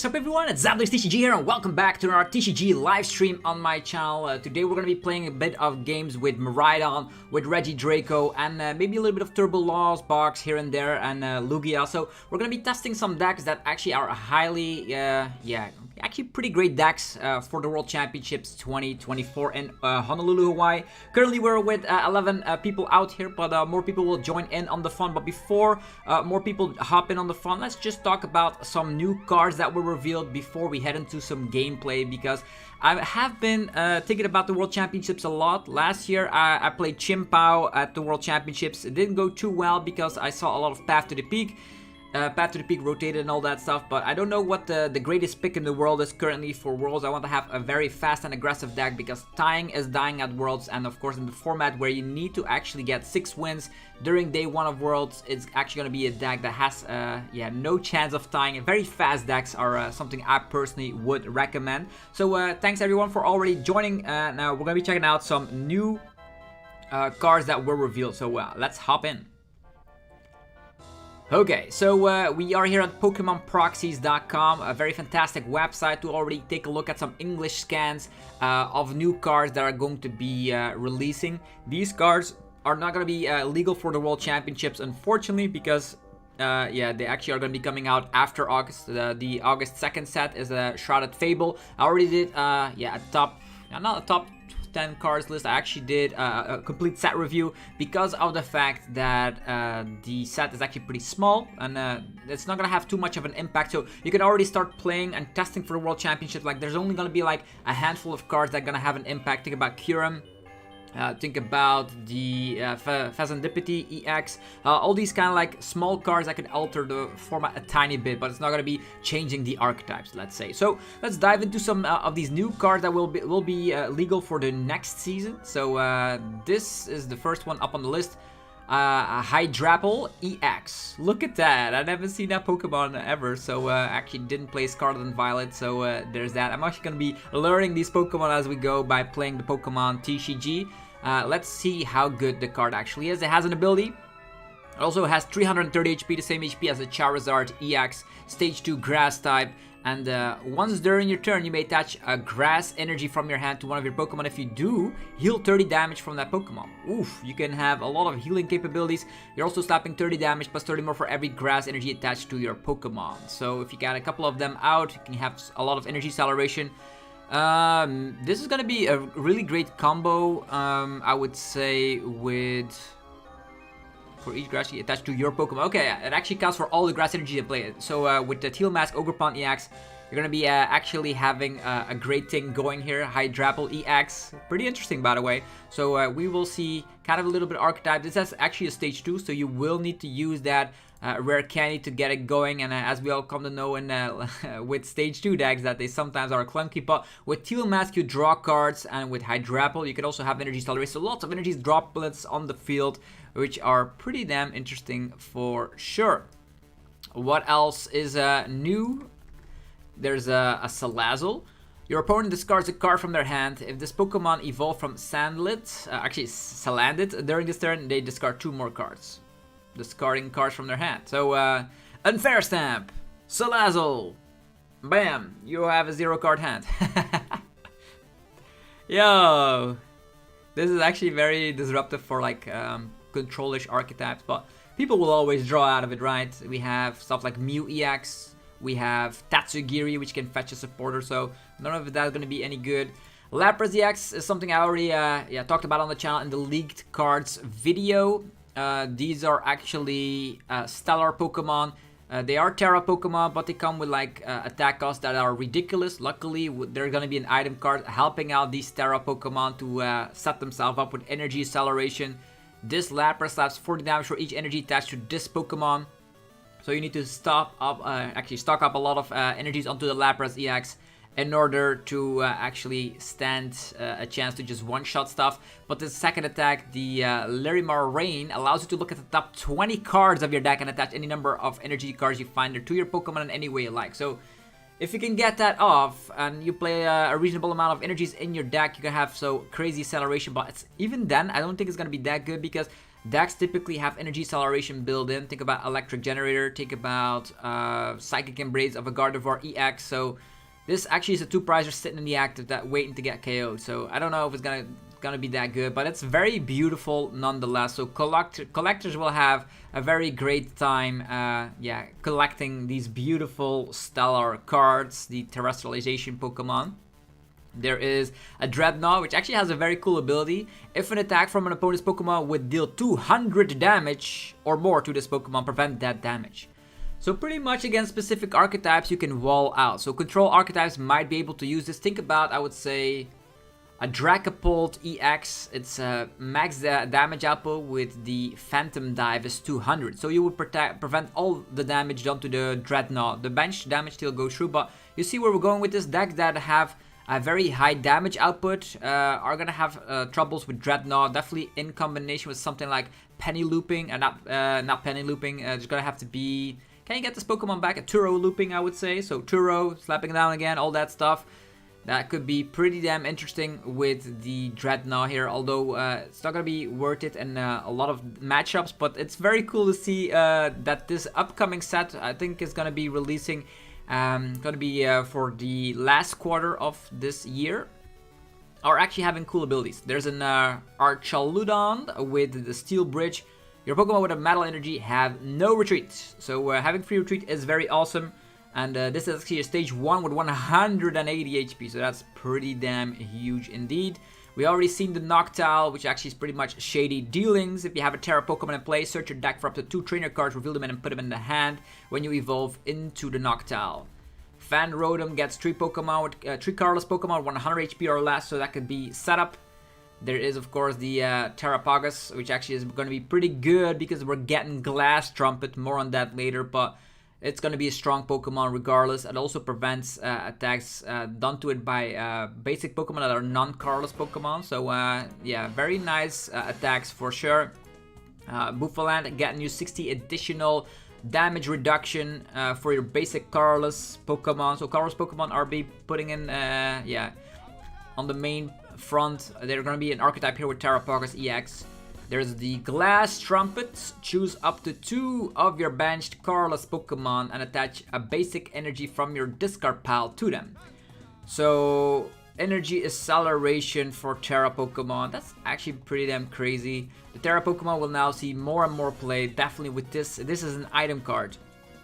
What's up everyone, it's TCG here and welcome back to our TCG live stream on my channel. Today we're going to be playing a bit of games with Miraidon, with Regidrago and maybe a little bit of Turbo Lost Box here and there and Lugia. So we're going to be testing some decks that actually are highly, actually pretty great decks for the World Championships 2024 in Honolulu, Hawaii. Currently we're with 11 people out here, but more people will join in on the fun. But before more people hop in on the fun, let's just talk about some new cards that were revealed before we head into some gameplay, because I have been thinking about the World Championships a lot. Last year I played Chimpao at the World Championships. It didn't go too well because I saw a lot of Path to the Peak. Path to the Peak rotated and all that stuff, but I don't know what the greatest pick in the world is currently for Worlds. I want to have a very fast and aggressive deck because tying is dying at Worlds, and of course in the format where you need to actually get 6 wins during day 1 of Worlds, it's actually going to be a deck that has no chance of tying. Very fast decks are something I personally would recommend. So thanks everyone for already joining. Now we're going to be checking out some new cards that were revealed, so let's hop in. Okay, so we are here at PokemonProxies.com, a very fantastic website to already take a look at some English scans of new cards that are going to be releasing. These cards are not going to be legal for the World Championships, unfortunately, because they actually are going to be coming out after August. The August 2nd set is a Shrouded Fable. I already did, not a top 10 cards list. I actually did a complete set review because of the fact that the set is actually pretty small and it's not gonna have too much of an impact. So you can already start playing and testing for the World Championship. Like there's only gonna be like a handful of cards that are gonna have an impact. Think about Kyurem. Think about the Phasandipity EX, all these kind of like small cards that can alter the format a tiny bit, but it's not going to be changing the archetypes, let's say. So let's dive into some of these new cards that will be legal for the next season. So this is the first one up on the list. Hydrapple EX. Look at that. I never seen that Pokemon ever, so actually didn't play Scarlet and Violet, so there's that. I'm actually going to be learning these Pokemon as we go by playing the Pokemon TCG. Let's see how good the card actually is. It has an ability. It also has 330 HP, the same HP as the Charizard EX, Stage 2 Grass type. And once during your turn, you may attach a grass energy from your hand to one of your Pokemon. If you do, heal 30 damage from that Pokemon. Oof, you can have a lot of healing capabilities. You're also slapping 30 damage plus 30 more for every grass energy attached to your Pokemon. So if you got a couple of them out, you can have a lot of energy acceleration. This is going to be a really great combo, I would say, with... For each grass you attached to your Pokemon. Okay, it actually counts for all the grass energy you play. So with the Teal Mask Ogerpon EX, you're going to be actually having a great thing going here. Hydrapple EX. Pretty interesting, by the way. So we will see kind of a little bit of archetype. This is actually a stage 2, so you will need to use that rare candy to get it going. And as we all come to know in with stage 2 decks, that they sometimes are clunky. But with Teal Mask, you draw cards. And with Hydrapple, you can also have energy acceleration. So lots of energy droplets on the field, which are pretty damn interesting for sure. What else is new? There's a Salazzle. Your opponent discards a card from their hand. If this Pokemon evolved from Salandit during this turn, they discard 2 more cards. Discarding cards from their hand. So, Unfair Stamp, Salazzle. Bam, you have a 0 card hand. Yo, this is actually very disruptive for like control-ish archetypes, but people will always draw out of it, right? We have stuff like Mew EX, we have Tatsugiri, which can fetch a supporter, so none of that's going to be any good. Lapras EX is something I already talked about on the channel in the leaked cards video. These are actually stellar Pokemon. They are Terra Pokemon, but they come with like attack costs that are ridiculous. Luckily, there's going to be an item card helping out these Terra Pokemon to set themselves up with energy acceleration. This Lapras slaps 40 damage for each energy attached to this Pokemon. So you need to stock up a lot of energies onto the Lapras EX in order to actually stand a chance to just one-shot stuff. But the second attack, the Larimar Rain, allows you to look at the top 20 cards of your deck and attach any number of energy cards you find there to your Pokemon in any way you like. So if you can get that off and you play a reasonable amount of energies in your deck, you can have so crazy acceleration. But even then, I don't think it's going to be that good because decks typically have energy acceleration built in. Think about Electric Generator, think about Psychic Embrace of a Gardevoir EX. So this actually is a 2-prizer sitting in the active that waiting to get KO'd. So I don't know if it's gonna be that good, but it's very beautiful nonetheless. So collectors will have a very great time yeah, collecting these beautiful stellar cards, the terrestrialization Pokemon. There is a Dreadnought, which actually has a very cool ability. If an attack from an opponent's Pokemon would deal 200 damage or more to this Pokemon, prevent that damage. So pretty much against specific archetypes you can wall out. So control archetypes might be able to use this. Think about, I would say, a Dragapult EX. It's a max damage output with the Phantom Dive is 200. So you would prevent all the damage done to the Dreadnought. The bench damage still goes through, but you see where we're going with this. Decks that have a very high damage output are gonna have troubles with Dreadnought. Definitely in combination with something like Penny Looping, and not Penny Looping. It's gonna have to be. Can you get this Pokemon back? A Turo Looping, I would say. So Turo, slapping down again, all that stuff. That could be pretty damn interesting with the Dreadnought here, although it's not going to be worth it in a lot of matchups, but it's very cool to see that this upcoming set, I think, is going to be releasing, going to be for the last quarter of this year, are actually having cool abilities. There's an Archaludon with the Steel Bridge. Your Pokemon with a Metal Energy have no retreat, so having free retreat is very awesome. And this is actually a stage 1 with 180 HP, so that's pretty damn huge indeed. We already seen the Noctowl, which actually is pretty much shady dealings. If you have a Terra Pokemon in play, search your deck for up to 2 trainer cards, reveal them in and put them in the hand when you evolve into the Noctowl. Fan Rotom gets 3 Pokemon with 3 colorless Pokemon with 100 HP or less, so that could be set up. There is, of course, the Terrapagus, which actually is going to be pretty good because we're getting Glass Trumpet. More on that later, but it's going to be a strong Pokemon regardless. It also prevents attacks done to it by basic Pokemon that are non-colorless Pokemon. So yeah, very nice attacks for sure. Bouffalant getting you 60 additional damage reduction for your basic colorless Pokemon. So colorless Pokemon are be putting in, yeah, on the main front. They're going to be an archetype here with Terrapagus EX. There's the Glass Trumpet. Choose up to 2 of your benched colorless Pokemon and attach a basic energy from your discard pile to them. So energy acceleration for Terra Pokemon. That's actually pretty damn crazy. The Terra Pokemon will now see more and more play. Definitely with this. This is an item card.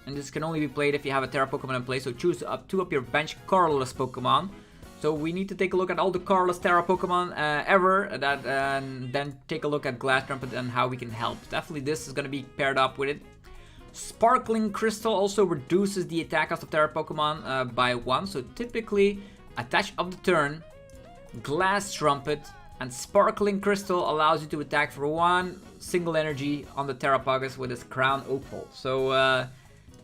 And this can only be played if you have a Terra Pokemon in play. So choose up 2 of your bench colorless Pokemon. So we need to take a look at all the colorless Terra Pokemon ever, and then take a look at Glass Trumpet and how we can help. Definitely this is going to be paired up with it. Sparkling Crystal also reduces the attack cost of Terra Pokemon by 1. So typically, attach of the turn, Glass Trumpet, and Sparkling Crystal allows you to attack for 1 single energy on the Terrapagus with its Crown Opal. So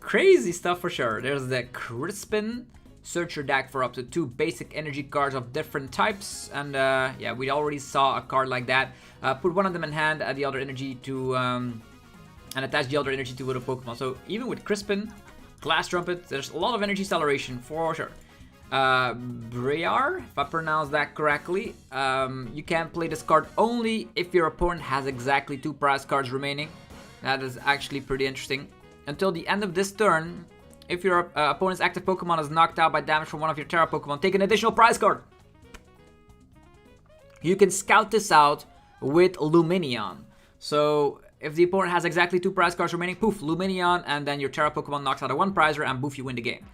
crazy stuff for sure. There's the Crispin. Search your deck for up to 2 basic energy cards of different types, and yeah, we already saw a card like that. Put 1 of them in hand, add the other energy to, and attach the other energy to other Pokemon. So even with Crispin, Glass Trumpet, there's a lot of energy acceleration for sure. Briar, if I pronounce that correctly, you can play this card only if your opponent has exactly 2 prize cards remaining. That is actually pretty interesting. Until the end of this turn, if your opponent's active Pokemon is knocked out by damage from 1 of your Terra Pokemon, take an additional prize card. You can scout this out with Lumineon. So if the opponent has exactly 2 prize cards remaining, poof, Lumineon, and then your Terra Pokemon knocks out a 1 prizer, and poof, you win the game.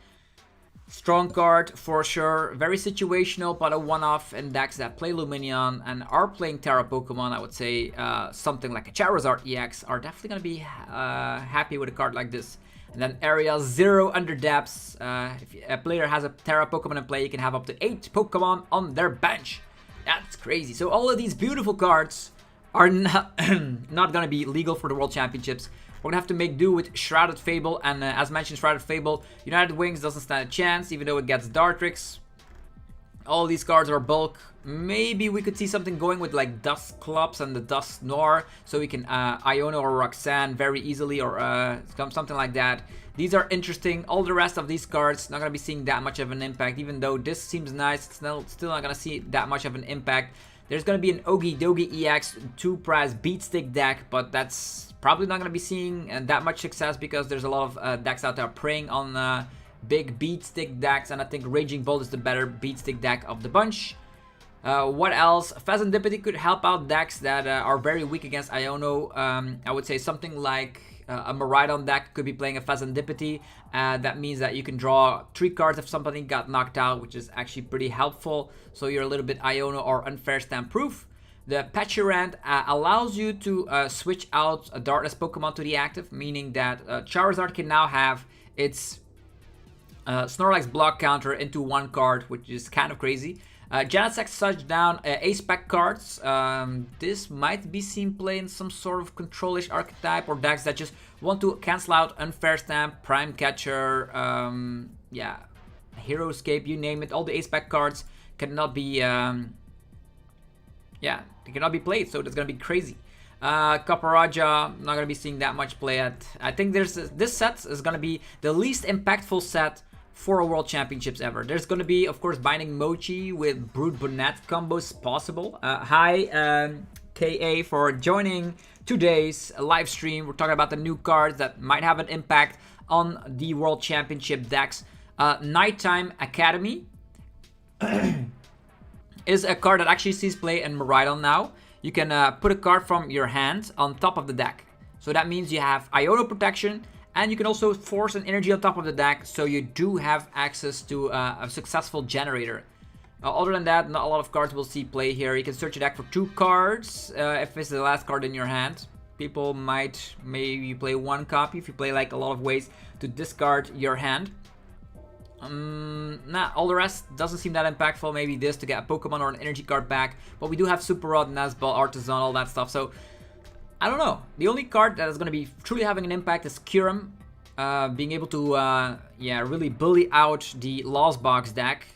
Strong card for sure, very situational, but a one-off in decks that play Lumineon and are playing Terra Pokemon. I would say something like a Charizard EX are definitely going to be happy with a card like this. And then Area 0 under depths. If a player has a Terra Pokemon in play, you can have up to 8 Pokemon on their bench. That's crazy. So all of these beautiful cards are not going to be legal for the World Championships. We're going to have to make do with Shrouded Fable. And as mentioned, Shrouded Fable, United Wings doesn't stand a chance, even though it gets Dartrix. All these cards are bulk. Maybe we could see something going with like Dusclops and the Dusknoir, so we can Iono or Roxanne very easily, or something like that. These are interesting. All the rest of these cards not going to be seeing that much of an impact, even though this seems nice. It's still not going to see that much of an impact. There's going to be an Ogidogi EX 2-prize Beat Stick deck, but that's probably not going to be seeing that much success because there's a lot of decks out there preying on big Beat Stick decks, and I think Raging Bolt is the better Beat Stick deck of the bunch. What else? Pheasantipity could help out decks that are very weak against Iono. I would say something like a Miraidon deck could be playing a Pheasantipity. That means that you can draw 3 cards if somebody got knocked out, which is actually pretty helpful. So you're a little bit Iono or Unfair Stand proof. The Peturant allows you to switch out a Darkness Pokemon to the active, meaning that Charizard can now have its Snorlax block counter into 1 card, which is kind of crazy. Genesect such down A-Spec cards. This might be seen play in some sort of control-ish archetype or decks that just want to cancel out Unfair Stamp, Prime Catcher, yeah, Hero Escape, you name it. All the A-Spec cards cannot be, yeah, they cannot be played, so that's gonna be crazy. Copperajah, not gonna be seeing that much play at. I think this set is gonna be the least impactful set for a World Championships ever. There's going to be, of course, Binding Mochi with Brood Bonnet combos possible. Hi, KA, for joining today's live stream. We're talking about the new cards that might have an impact on the World Championship decks. Nighttime Academy is a card that actually sees play in Miraidon now. You can put a card from your hand on top of the deck. So that means you have Iono protection, and you can also force an energy on top of the deck, so you do have access to a successful generator. Other than that, not a lot of cards will see play here. You can search a deck for 2 cards if it's the last card in your hand. People might maybe play 1 copy if you play like a lot of ways to discard your hand. Nah, all the rest doesn't seem that impactful. Maybe this to get a Pokemon or an energy card back. But we do have Super Rod, Nazball, Artisan, all that stuff. So I don't know. The only card that is going to be truly having an impact is Kyurem. Being able to, yeah, really bully out the Lost Box deck.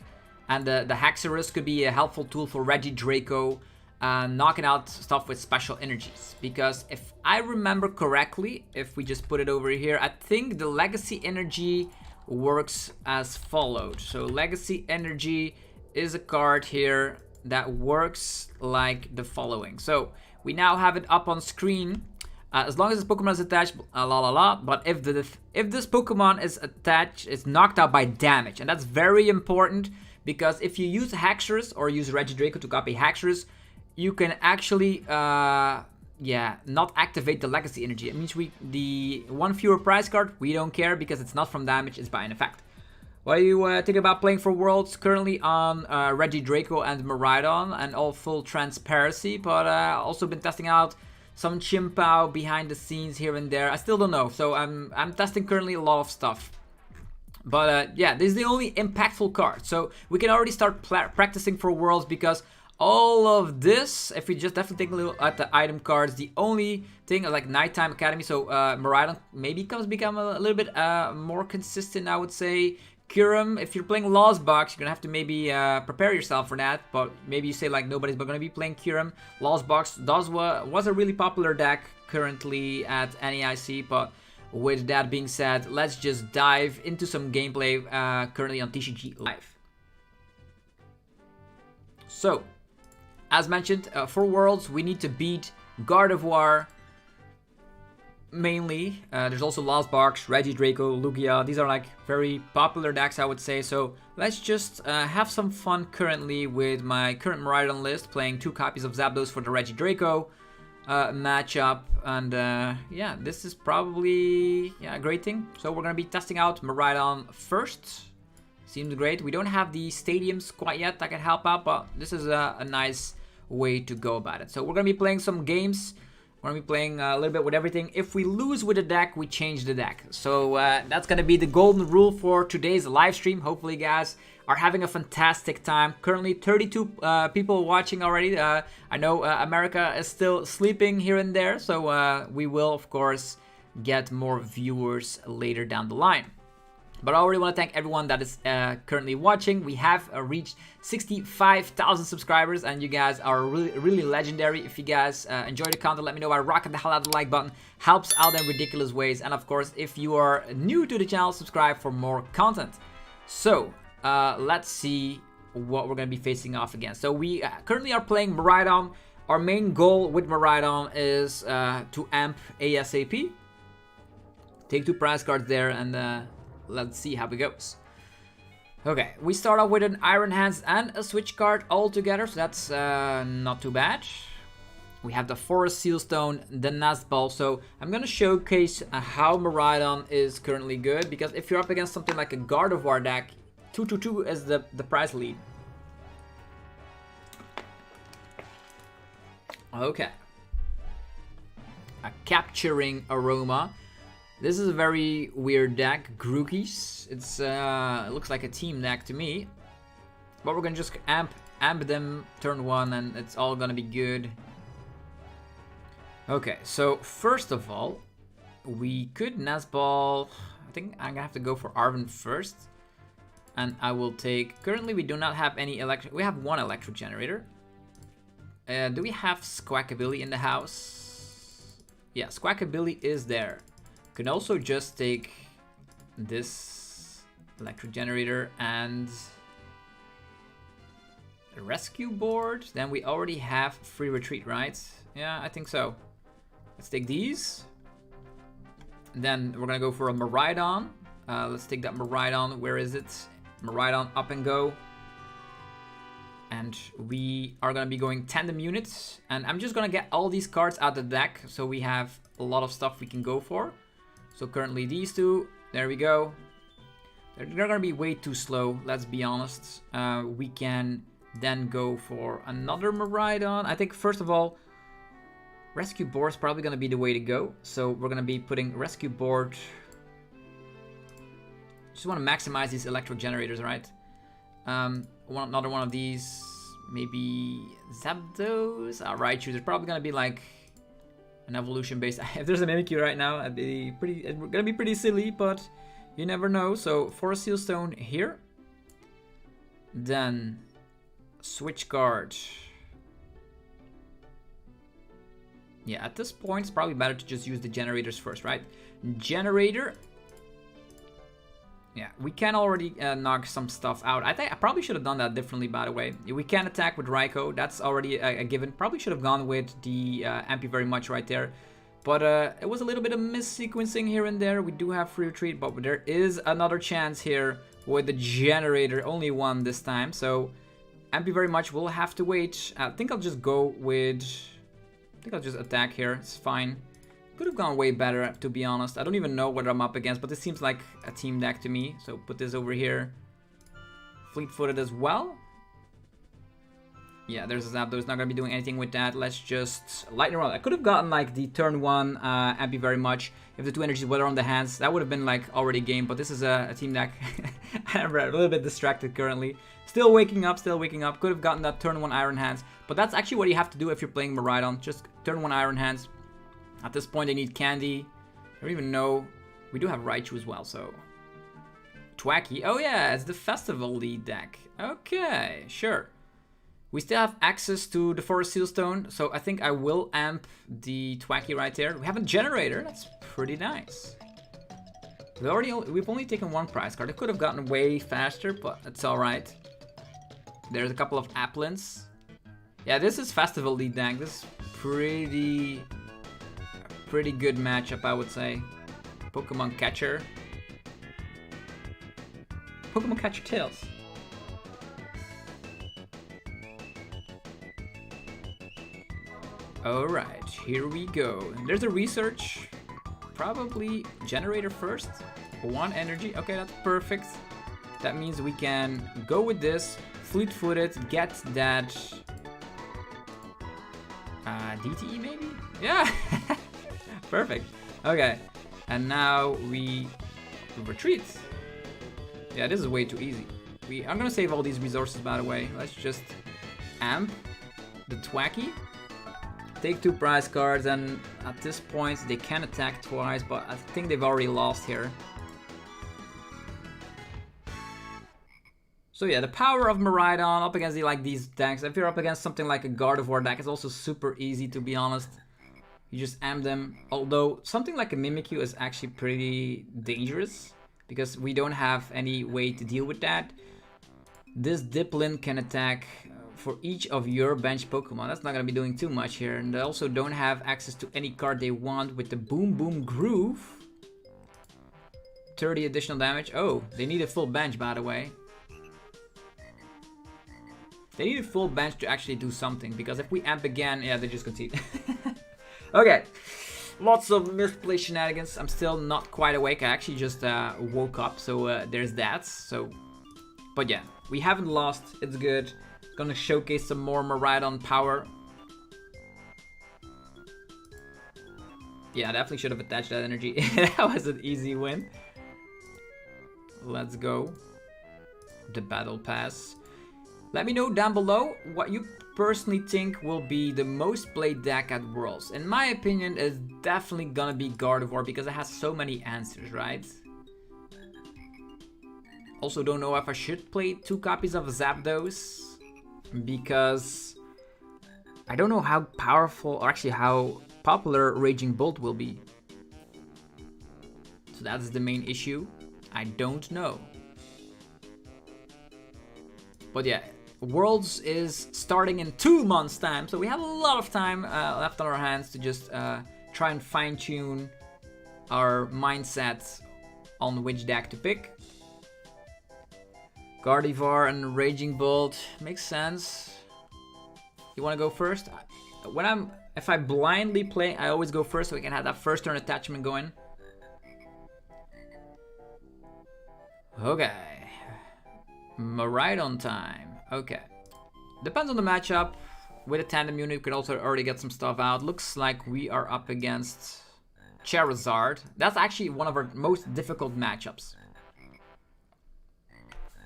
And the Haxorus could be a helpful tool for Regidrago, knocking out stuff with special energies. Because if I remember correctly, if we just put it over here, I think the Legacy Energy works as followed. So Legacy Energy is a card here that works like the following. So we now have it up on screen. As long as this Pokemon is attached, but if this Pokemon is attached, it's knocked out by damage. And that's very important, because if you use Haxorus or use Regidrago to copy Haxorus, you can actually, yeah, not activate the Legacy Energy. It means the 1 fewer prize card, we don't care, because it's not from damage, it's by an effect. What do you think about playing for Worlds? Currently on Regidrago and Miraidon, and all full transparency, but also been testing out some Chimpao behind the scenes here and there. I still don't know, so I'm testing currently a lot of stuff. But yeah, this is the only impactful card, so we can already start practicing for Worlds, because all of this, if we just definitely take a look at the item cards, the only thing like Nighttime Academy, so Miraidon maybe become a little bit more consistent, I would say. Kyurem, if you're playing Lost Box, you're gonna have to maybe prepare yourself for that, but maybe you say like nobody's gonna be playing Kyurem. Lost Box was a really popular deck currently at NAIC, but with that being said, let's just dive into some gameplay currently on TCG Live. So, as mentioned, for Worlds, we need to beat Gardevoir mainly. There's also Lost Box, Regidrago, Lugia. These are like very popular decks, I would say. So let's just have some fun currently with my current Miraidon list, playing 2 copies of Zapdos for the Regidrago matchup. And yeah, this is probably a great thing. So we're going to be testing out Miraidon first. Seems great. We don't have the stadiums quite yet that can help out, but this is a nice way to go about it. So we're going to be playing some games. We're going to be playing a little bit with everything. If we lose with a deck, we change the deck. So that's going to be the golden rule for today's live stream. Hopefully, you guys are having a fantastic time. Currently, 32 people watching already. I know America is still sleeping here and there. So we will, of course, get more viewers later down the line. But I already want to thank everyone that is currently watching. We have reached 65,000 subscribers, and you guys are really legendary. If you guys enjoy the content, let me know by rocking the hell out of the like button. Helps out in ridiculous ways. And of course, if you are new to the channel, subscribe for more content. So let's see what we're going to be facing off against. So we currently are playing Miraidon. Our main goal with Miraidon is to amp ASAP. Take 2 prize cards there, and let's see how it goes. Okay, we start off with an Iron Hands and a Switch card all together, so that's not too bad. We have the Forest Sealstone, the Nazball, so I'm gonna showcase how Miraidon is currently good, because if you're up against something like a Gardevoir deck, 2/2 is the prize lead. Okay. A Capturing Aroma. This is a very weird deck, Grookies. It's it looks like a team deck to me. But we're gonna just amp them turn 1 and it's all gonna be good. Okay, so first of all, we could Nazball. I think I'm gonna have to go for Arven first. And I will take, currently we do not have any electric, we have 1 electric generator. Do we have Squawkabilly in the house? Yeah, Squawkabilly is there. Can also just take this electric generator and a rescue board. Then we already have free retreat, right? Yeah, I think so. Let's take these. Then we're gonna go for a Miraidon. Let's take that Miraidon. Where is it? Miraidon up and go. And we are gonna be going tandem units. And I'm just gonna get all these cards out of the deck, so we have a lot of stuff we can go for. So currently these 2, there we go. They're gonna be way too slow, let's be honest. We can then go for another Miraidon. I think first of all, Rescue Board is probably gonna be the way to go. So we're gonna be putting Rescue Board. Just wanna maximize these electric generators, right? Another one of these, maybe Zapdos. Raichu, there's probably gonna be like an evolution based. If there's a Mimikyu right now, it's gonna be pretty silly, but you never know. So Forest Sealstone here. Then Switch card. Yeah, at this point, it's probably better to just use the generators first, right? Generator. Yeah, we can already knock some stuff out. I think I probably should have done that differently, by the way. We can attack with Raikou. That's already a given. Probably should have gone with the Ampy very much right there. But it was a little bit of mis-sequencing here and there. We do have free retreat, but there is another chance here with the generator. Only 1 this time. So Ampy very much will have to wait. I think I'll just go with... I think I'll just attack here. It's fine. Could have gone way better, to be honest. I don't even know what I'm up against, but this seems like a team deck to me. So put this over here. Fleet-footed as well. Yeah, there's a Zapdos. Not gonna be doing anything with that. Let's just Lightning Rod. I could have gotten like the turn 1 Ampy very much if the 2 energies were on the hands. That would have been like already game, but this is a team deck. I'm a little bit distracted currently. Still waking up, still waking up. Could have gotten that turn 1 Iron Hands, but that's actually what you have to do if you're playing Miraidon. Just turn 1 Iron Hands. At this point, they need candy. I don't even know. We do have Raichu as well, so. Twacky. Oh yeah, it's the festival lead deck. Okay, sure. We still have access to the Forest Sealstone, so I think I will amp the Twacky right there. We have a generator. That's pretty nice. We've only taken 1 prize card. I could have gotten way faster, but it's all right. There's a couple of Applins. Yeah, this is festival lead deck. This is pretty good matchup, I would say. Pokemon Catcher. Pokemon Catcher Tails. Alright, here we go. There's a research. Probably generator first. 1 energy. Okay, that's perfect. That means we can go with this. Fleet-footed, get that DTE maybe? Yeah! Perfect. Okay. And now we retreat. Yeah, this is way too easy. I'm gonna save all these resources, by the way. Let's just amp the Twacky. Take 2 prize cards, and at this point they can attack twice, but I think they've already lost here. So yeah, the power of Miraidon up against these decks. If you're up against something like a Gardevoir deck, it's also super easy, to be honest. You just amp them. Although something like a Mimikyu is actually pretty dangerous because we don't have any way to deal with that. This Diplin can attack for each of your bench Pokemon. That's not going to be doing too much here. And they also don't have access to any card they want with the Boom Boom Groove. 30 additional damage. Oh, they need a full bench, by the way. They need a full bench to actually do something, because if we amp again, yeah, they just concede. Okay, lots of misplaced shenanigans. I'm still not quite awake. I actually just woke up, so there's that. So, but yeah, we haven't lost. It's good. Gonna showcase some more Miraidon power. Yeah, I definitely should have attached that energy. That was an easy win. Let's go. The Battle Pass. Let me know down below what you personally think will be the most played deck at Worlds. In my opinion, it's definitely gonna be Gardevoir because it has so many answers, right? Also don't know if I should play 2 copies of Zapdos, because I don't know how powerful, or actually how popular Raging Bolt will be. So that's the main issue. I don't know. But yeah, Worlds is starting in 2 months' time, so we have a lot of time left on our hands to just try and fine-tune our mindset on which deck to pick. Gardevoir and Raging Bolt makes sense. You want to go first? If I blindly play, I always go first so we can have that first turn attachment going. Okay. Miraidon time. Okay. Depends on the matchup. With a tandem unit, we could also already get some stuff out. Looks like we are up against Charizard. That's actually one of our most difficult matchups.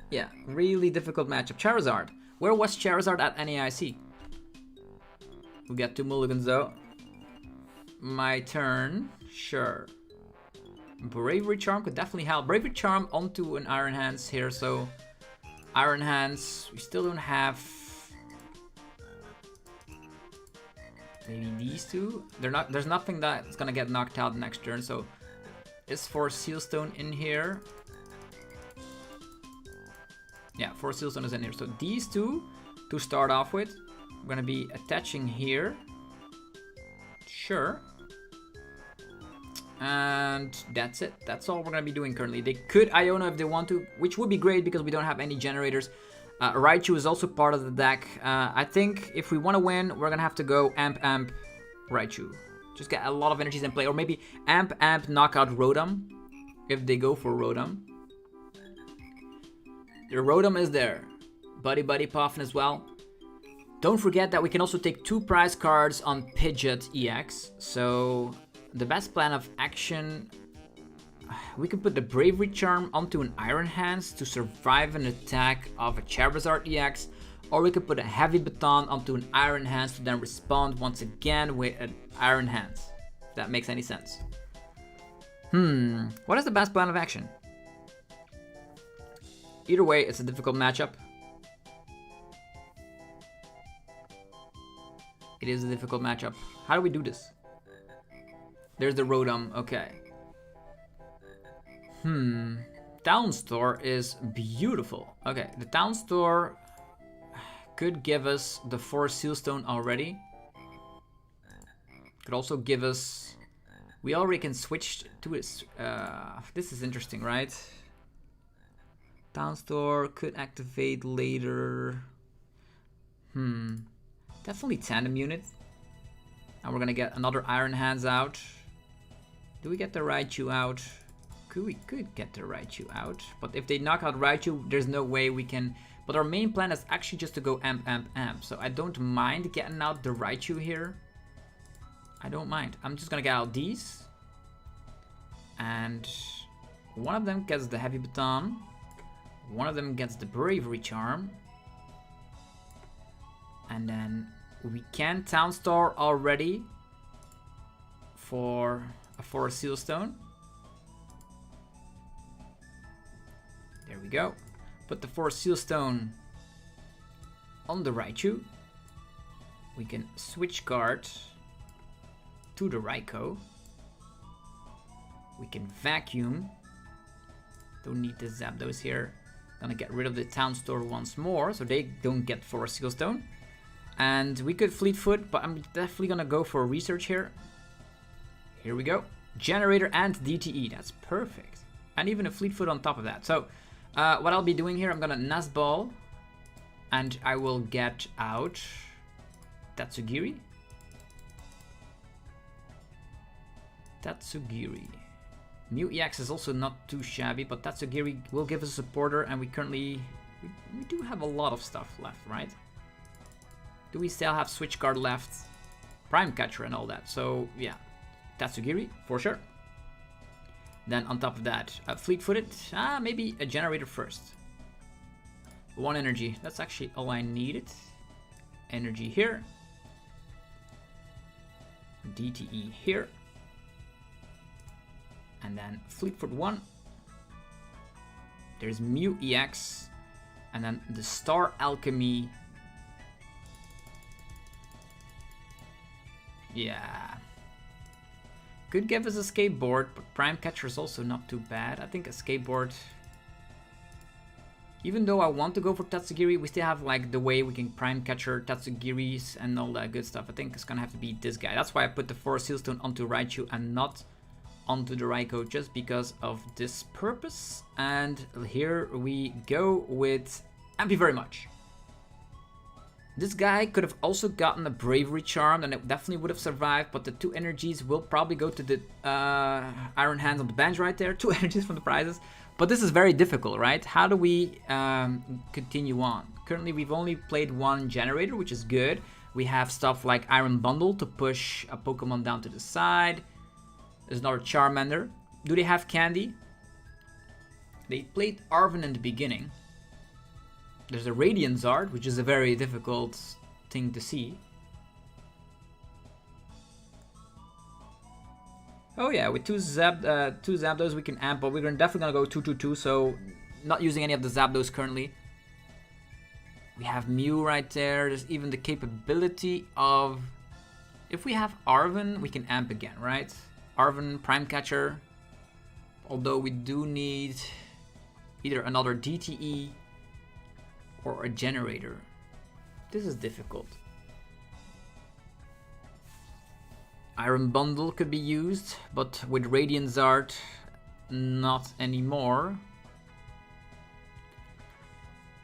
Yeah, really difficult matchup. Charizard. Where was Charizard at NAIC? We got 2 mulligans though. My turn. Sure. Bravery Charm could definitely help. Bravery Charm onto an Iron Hands here, so Iron Hands, we still don't have. Maybe these two? There's nothing that's gonna get knocked out next turn, so is 4 Sealstone in here? Yeah, 4 Sealstone is in here. So these two to start off with. I'm gonna be attaching here. Sure. And that's it. That's all we're gonna be doing currently. They could Iona if they want to, which would be great because we don't have any generators. Raichu is also part of the deck. I think if we want to win, we're gonna have to go Amp Raichu. Just get a lot of energies in play, or maybe Amp knock out Rotom if they go for Rotom. The Rotom is there. Buddy Puffin as well. Don't forget that we can also take 2 prize cards on Pidgeot EX. So the best plan of action, we can put the Bravery Charm onto an Iron Hands to survive an attack of a Charizard EX, or we could put a Heavy Baton onto an Iron Hands to then respond once again with an Iron Hands. If that makes any sense. What is the best plan of action? Either way, it's a difficult matchup. It is a difficult matchup. How do we do this? There's the Rotom, okay. Town Store is beautiful. Okay, the Town Store could give us the 4 Sealstone already. Could also give us... We already can switch to this. This is interesting, right? Town Store could activate later. Definitely Tandem Unit. And we're gonna get another Iron Hands out. Do we get the Raichu out? We could get the Raichu out. But if they knock out Raichu, there's no way we can... But our main plan is actually just to go Amp. So I don't mind getting out the Raichu here. I don't mind. I'm just gonna get out these. And one of them gets the Heavy Baton. One of them gets the Bravery Charm. And then we can Town Store already for a 4 Sealstone. There we go. Put the 4 Sealstone on the Raichu. We can switch card to the Raikou. We can vacuum. Don't need to Zapdos here. Gonna get rid of the town store once more, so they don't get Forest Seal Stone. And we could Fleet Foot, but I'm definitely gonna go for research here. Here we go. Generator and DTE, that's perfect. And even a Fleet Foot on top of that. So, what I'll be doing here, I'm gonna Nest Ball. And I will get out Tatsugiri. Tatsugiri. Mew EX is also not too shabby, but Tatsugiri will give us a supporter, and we currently... We do have a lot of stuff left, right? Do we still have Switch Card left? Prime Catcher and all that, so yeah. Tatsugiri, for sure. Then on top of that, Fleet-Footed. Maybe a Generator first. 1 energy, that's actually all I needed. Energy here. DTE here. And then Fleetfoot 1. There's Mew EX. And then the Star Alchemy. Yeah. Could give us a skateboard, but Prime Catcher is also not too bad. I think a skateboard... Even though I want to go for Tatsugiri, we still have like the way we can Prime Catcher Tatsugiris and all that good stuff. I think it's gonna have to be this guy. That's why I put the Forest Seal Stone onto Raichu and not onto the Raikou, just because of this purpose. And here we go with Thank you very much. This guy could have also gotten a Bravery Charm and it definitely would have survived, but the 2 energies will probably go to the Iron Hands on the bench right there. 2 energies from the prizes. But this is very difficult, right? How do we continue on? Currently, we've only played 1 generator, which is good. We have stuff like Iron Bundle to push a Pokemon down to the side. There's another Charmander. Do they have Candy? They played Arven in the beginning. There's a Radiant Zard, which is a very difficult thing to see. Oh yeah, with two Zapdos we can amp, but we're definitely gonna go 2-2-2, so not using any of the Zapdos currently. We have Mew right there. There's even the capability of... If we have Arven, we can amp again, right? Arven, Prime Catcher. Although we do need either another DTE or a generator. This is difficult. Iron Bundle could be used, but with Radiant Zard, not anymore.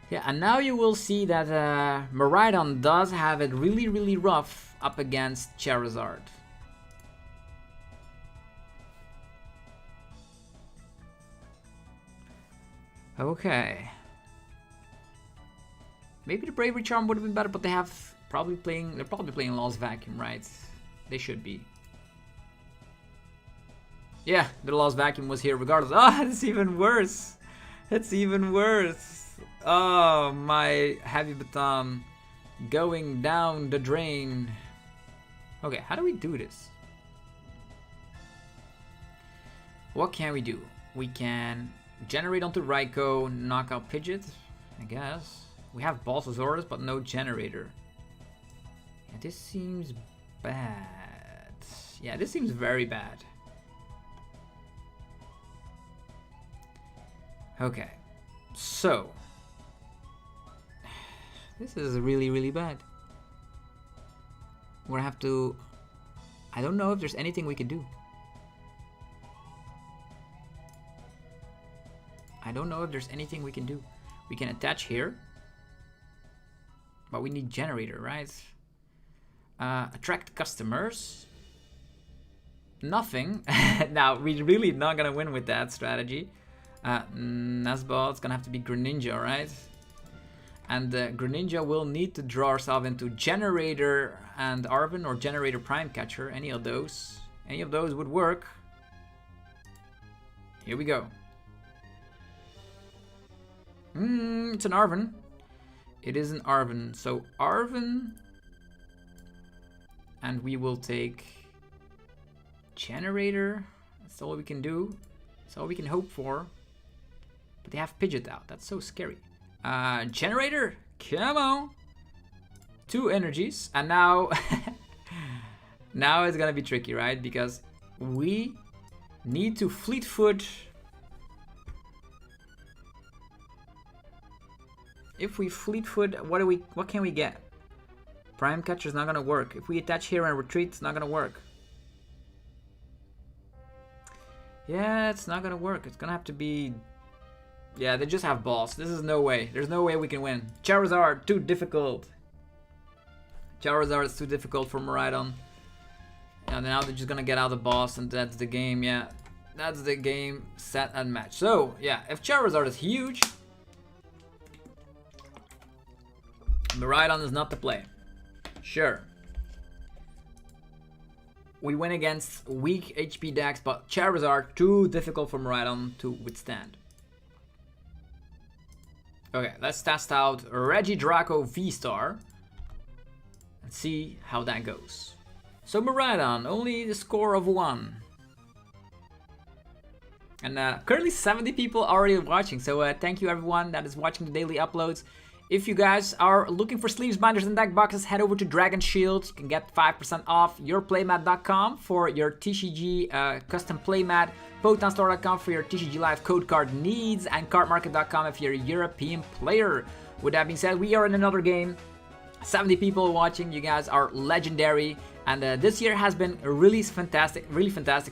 Yeah, and now you will see that Miraidon does have it really, really rough up against Charizard. Okay. Maybe the Bravery Charm would have been better, but they're probably playing Lost Vacuum, right? They should be. Yeah, the Lost Vacuum was here regardless. Oh, it's even worse. It's even worse. Oh, my Heavy Baton going down the drain. Okay, how do we do this? What can we do? We can generate onto Raikou, knock out Pidgeot, I guess. We have Balsasaurus, but no generator. Yeah, this seems bad. Yeah, this seems very bad. Okay, so this is really, really bad. We're gonna have to... I don't know if there's anything we can do. I don't know if there's anything we can do. We can attach here. But we need generator, right? Attract customers. Nothing. Now, we're really not gonna win with that strategy. Nesball, it's gonna have to be Greninja, right? And Greninja will need to draw ourselves into Generator and Arven or Generator Prime Catcher. Any of those. Any of those would work. Here we go. It's an Arven. It is an Arven. So Arven. And we will take Generator. That's all we can do. That's all we can hope for. But they have Pidgeot out. That's so scary. Generator. Come on. 2 energies. And now... now it's gonna be tricky, right? Because we need to Fleetfoot... If we Fleetfoot, what can we get? Prime Catcher's not gonna work. If we attach here and retreat, it's not gonna work. Yeah, it's not gonna work. It's gonna have to be... Yeah, they just have balls. This is no way. There's no way we can win. Charizard, too difficult. Charizard is too difficult for Miraidon. And now they're just gonna get out the boss, and that's the game, yeah. That's the game, set, and match. So, yeah, if Charizard is huge, Miraidon is not the play. Sure. We win against weak HP decks, but Charizard too difficult for Miraidon to withstand. Okay, let's test out Regidrago VSTAR and see how that goes. So Miraidon, only the score of 1. And currently 70 people already watching, so thank you everyone that is watching the daily uploads. If you guys are looking for sleeves, binders, and deck boxes, head over to Dragon Shield. You can get 5% off yourplaymat.com for your TCG custom playmat, PotanStore.com for your TCG Live code card needs, and cardmarket.com if you're a European player. With that being said, we are in another game. 70 people watching. You guys are legendary. And this year has been really fantastic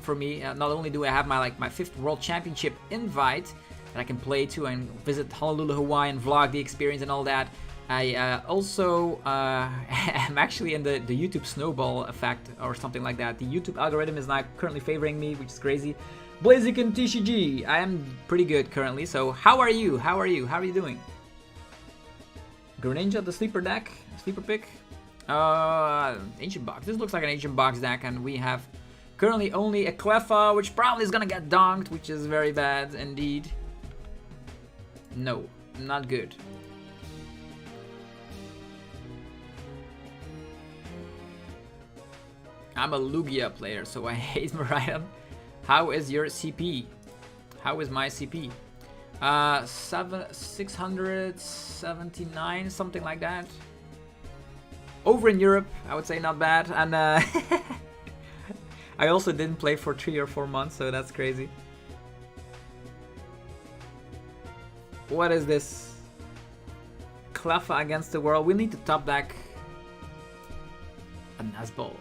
for me. Not only do I have my 5th World Championship invite that I can play to and visit Honolulu Hawaii and vlog the experience and all that, I also am actually in the YouTube snowball effect or something like that. The YouTube algorithm is not currently favoring me, which is crazy. Blaziken TCG, I am pretty good currently. So how are you? How are you doing? Greninja, the sleeper deck, sleeper pick. Ancient box. This looks like an ancient box deck, and we have currently only a Cleffa, which probably is gonna get donked, which is very bad indeed. No, not good. I'm a Lugia player, so I hate Miraidon. How is your CP? How is my CP? 679, something like that. Over in Europe, I would say not bad. And I also didn't play for 3 or 4 months, so that's crazy. What is this? Cleffa against the world. We need to top deck a Nazball.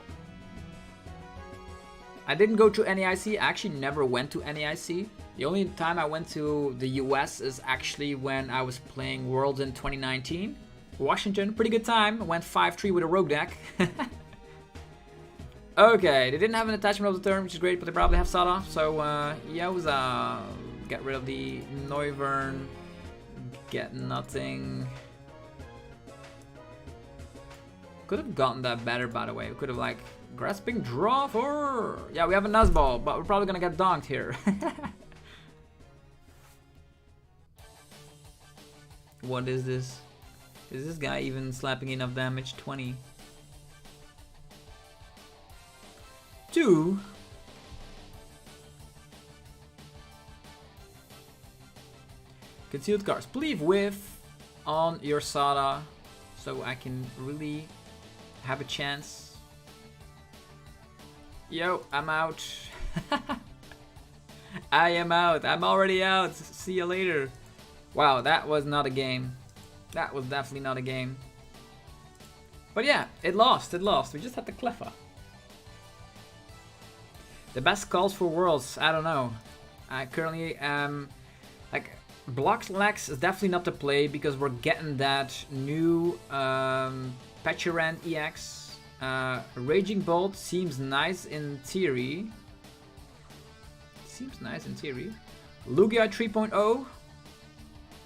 I didn't go to NAIC. I actually never went to NAIC. The only time I went to the US is actually when I was playing Worlds in 2019. Washington, pretty good time. I went 5-3 with a rogue deck. Okay, they didn't have an attachment of the turn, which is great, but they probably have Sada. So, Yowza, get rid of the Noivern. Get nothing. Could have gotten that better, by the way. We could have, like, grasping draw for... Yeah, we have a Nuzball, but we're probably gonna get donked here. What is this? Is this guy even slapping enough damage? 20. 2. Concealed cards. Believe with on your Sada, so I can really have a chance. Yo, I'm out. I am out. I'm already out. See you later. Wow, that was not a game. That was definitely not a game. But yeah, it lost. It lost. We just had the Cleffa. The best calls for Worlds, I don't know. I currently like Blocks Lex is definitely not the play because we're getting that new Pecharan EX. Raging Bolt seems nice in theory. Seems nice in theory. Lugia 3.0.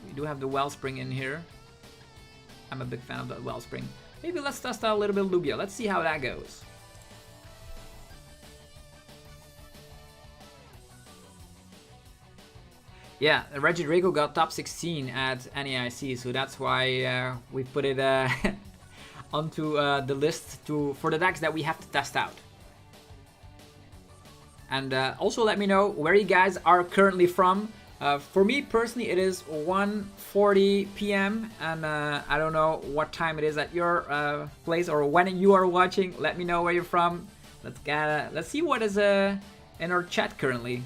We do have the Wellspring in here. I'm a big fan of that Wellspring. Maybe let's test out a little bit of Lugia. Let's see how that goes. Yeah, Regidrago got top 16 at NAIC, so that's why we put it onto the list for the decks that we have to test out. And also let me know where you guys are currently from. For me personally, it is 1:40 p.m. and I don't know what time it is at your place or when you are watching. Let me know where you're from. Let's see what is in our chat currently.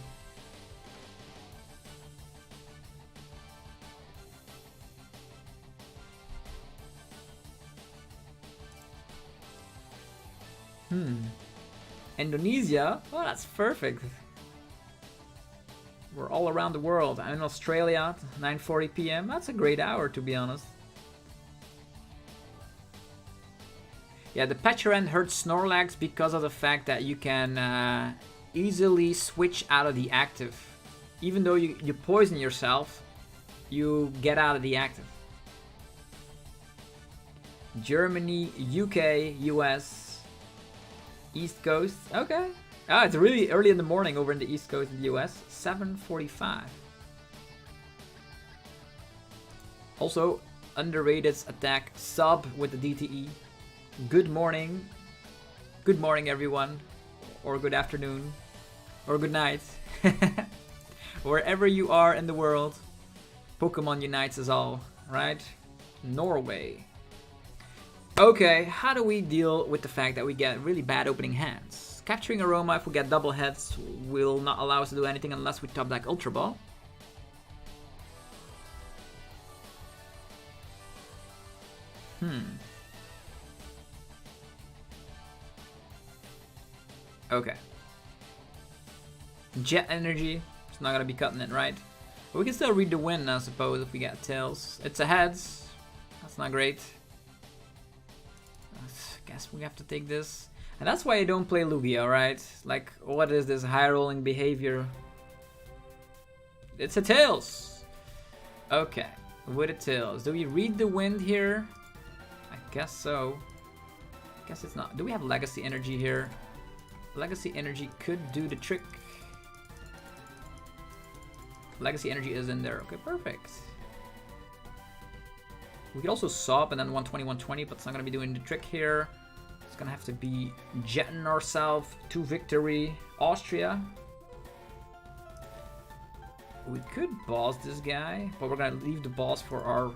Indonesia? Oh, that's perfect. We're all around the world. I'm in Australia, 9:40 p.m. That's a great hour, to be honest. Yeah, the Pecharan hurts Snorlax because of the fact that you can easily switch out of the active. Even though you poison yourself, you get out of the active. Germany, UK, US, East Coast. Okay. Ah, it's really early in the morning over in the East Coast of the US. 7:45. Also, underrated attack sub with the DTE. Good morning. Good morning, everyone. Or good afternoon. Or good night. Wherever you are in the world, Pokemon unites us all, right? Norway. Okay, how do we deal with the fact that we get really bad opening hands? Capturing Aroma, if we get double heads, will not allow us to do anything unless we top deck Ultra Ball. Okay. Jet Energy. It's not gonna be cutting it, right? But we can still read the wind, I suppose, if we get tails. It's a heads. That's not great. I guess we have to take this. And that's why I don't play Lugia, right? Like, what is this high rolling behavior? It's a tails. Okay, with a tails. Do we read the wind here? I guess so. I guess it's not. Do we have Legacy Energy here? Legacy Energy could do the trick. Legacy Energy is in there. Okay, perfect. We could also sub and then 120, 120, but it's not going to be doing the trick here. It's going to have to be jetting ourselves to victory. Austria. We could boss this guy, but we're going to leave the boss for our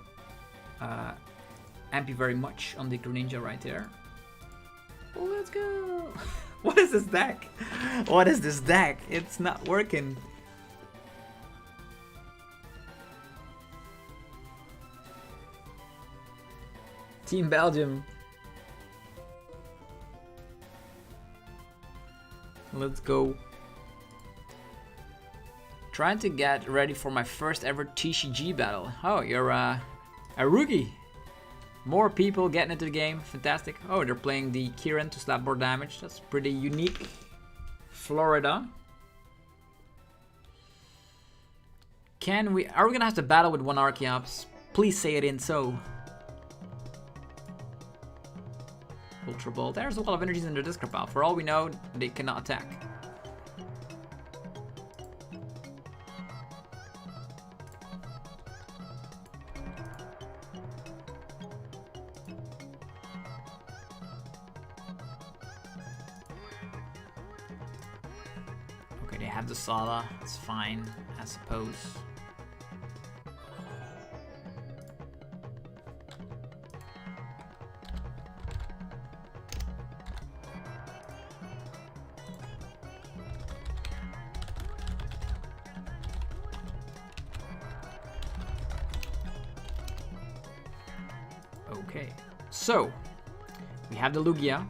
Ampy very much on the Greninja right there. Oh, let's go. What is this deck? What is this deck? It's not working. Team Belgium. Let's go. Trying to get ready for my first ever TCG battle. Oh, you're a rookie. More people getting into the game. Fantastic. Oh, they're playing the Kieran to slap more damage. That's pretty unique. Florida. Are we gonna have to battle with one Archeops? Please say it in so. Ultra Ball. There's a lot of energies in their discard pile. For all we know, they cannot attack. Okay, they have the Sala. It's fine, I suppose. Okay, so we have the Lugia,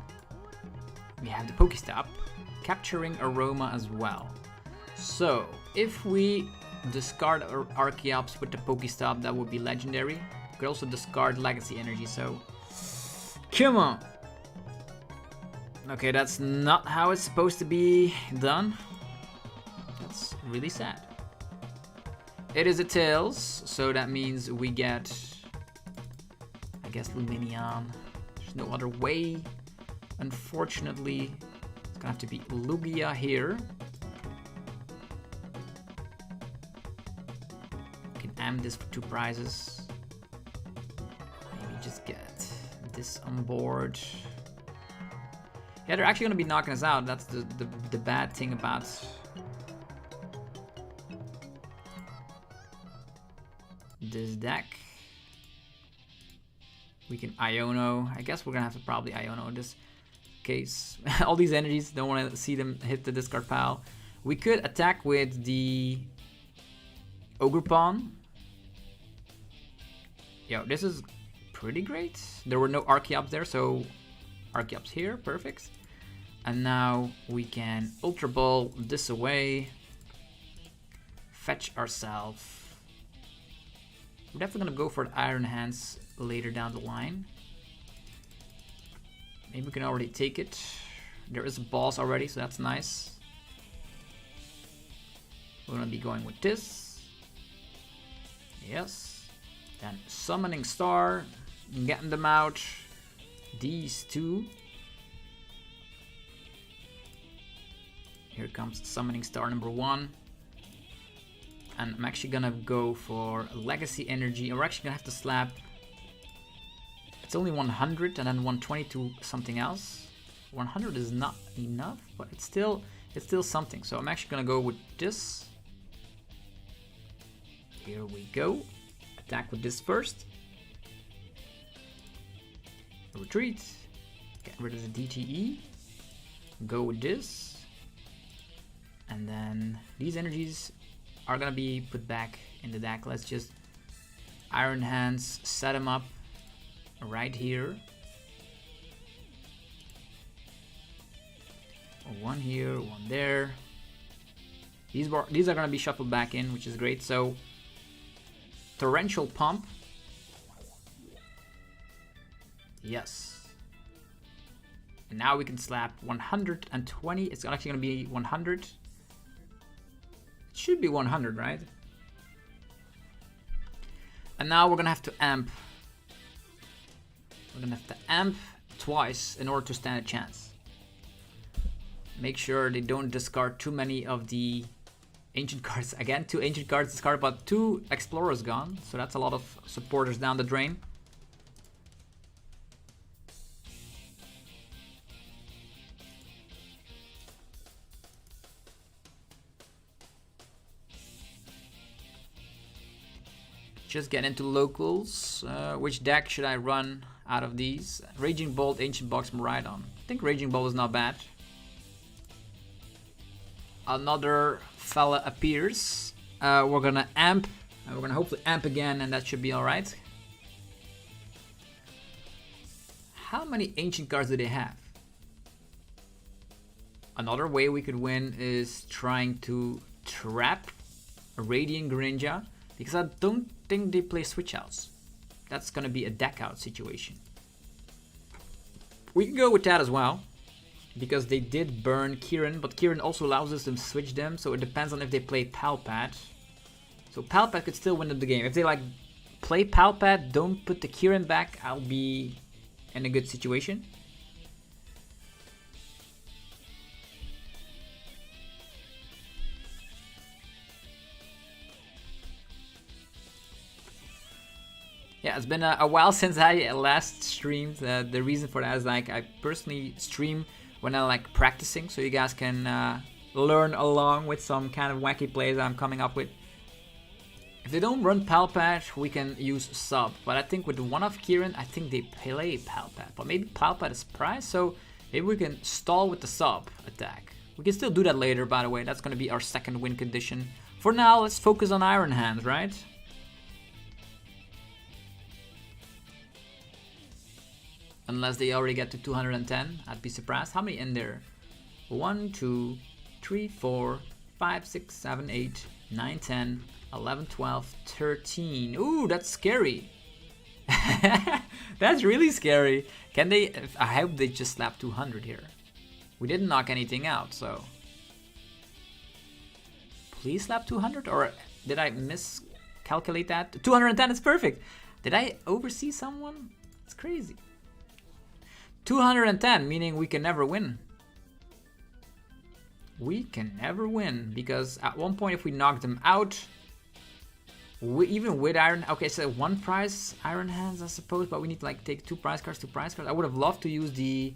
we have the Pokestop, capturing Aroma as well. So if we discard our Archeops with the Pokestop, that would be legendary. We could also discard Legacy Energy, so come on. Okay, that's not how it's supposed to be done. That's really sad. It is a Tails, so that means we get, I guess, Lumineon. There's no other way. Unfortunately, it's gonna have to be Lugia here. We can am this for 2 prizes. Maybe just get this on board. Yeah, they're actually gonna be knocking us out. That's the bad thing about this deck. We can Iono. I guess we're gonna have to probably Iono in this case. All these energies, don't want to see them hit the discard pile. We could attack with the Ogerpon. Yo, this is pretty great. There were no Archeops there, so Archeops here, perfect. And now we can Ultra Ball this away. Fetch ourselves. We're definitely gonna go for the Iron Hands later down the line. Maybe we can already take it. There is a boss already, so that's nice. We're gonna be going with this. Yes. Then Summoning Star. Getting them out. These two. Here comes Summoning Star number 1. And I'm actually gonna go for Legacy Energy. We're actually gonna have to slap. It's only 100 and then 120 to something else. 100 is not enough, but it's still something. So I'm actually gonna go with this. Here we go. Attack with this first. Retreat. Get rid of the DTE. Go with this. And then these energies are gonna be put back in the deck. Let's just Iron Hands, set them up right here. One here, one there. These are gonna be shuffled back in, which is great. So Torrential Pump. Yes. And now we can slap 120. It's actually gonna be 100. It should be 100, right? And now we're gonna have to amp. We're gonna have to amp twice in order to stand a chance. Make sure they don't discard too many of the ancient cards. Again, 2 ancient cards discarded, but 2 explorers gone. So that's a lot of supporters down the drain. Just get into locals. Which deck should I run out of these? Raging Bolt, Ancient Box, Miraidon. I think Raging Bolt is not bad. Another fella appears. We're gonna amp. We're gonna hopefully amp again, and that should be alright. How many ancient cards do they have? Another way we could win is trying to trap a Radiant Greninja, because I don't think they play switch outs. That's gonna be a deck out situation. We can go with that as well, because they did burn Kieran, but Kieran also allows us to switch them, so it depends on if they play Palpat. So Palpat could still win the game. If they like play Palpat, don't put the Kieran back, I'll be in a good situation. Yeah, it's been a while since I last streamed. The reason for that is like I personally stream when I like practicing, so you guys can learn along with some kind of wacky plays I'm coming up with. If they don't run Palpat, we can use Sub, but I think with the one-off Kieran, I think they play Palpat, but maybe Palpat is priced, so maybe we can stall with the Sub attack. We can still do that later, by the way. That's going to be our second win condition. For now, let's focus on Iron Hands, right? Unless they already get to 210, I'd be surprised. How many in there? 1, 2, 3, 4, 5, 6, 7, 8, 9, 10, 11, 12, 13. Ooh, that's scary. That's really scary. Can they? I hope they just slap 200 here. We didn't knock anything out, so. Please slap 200, or did I miscalculate that? 210 is perfect. Did I oversee someone? It's crazy. 210, meaning we can never win. We can never win, because at one point if we knock them out, even with Iron... Okay, so 1 prize Iron Hands, I suppose, but we need to like take 2 prize cards, 2 prize cards. I would have loved to use the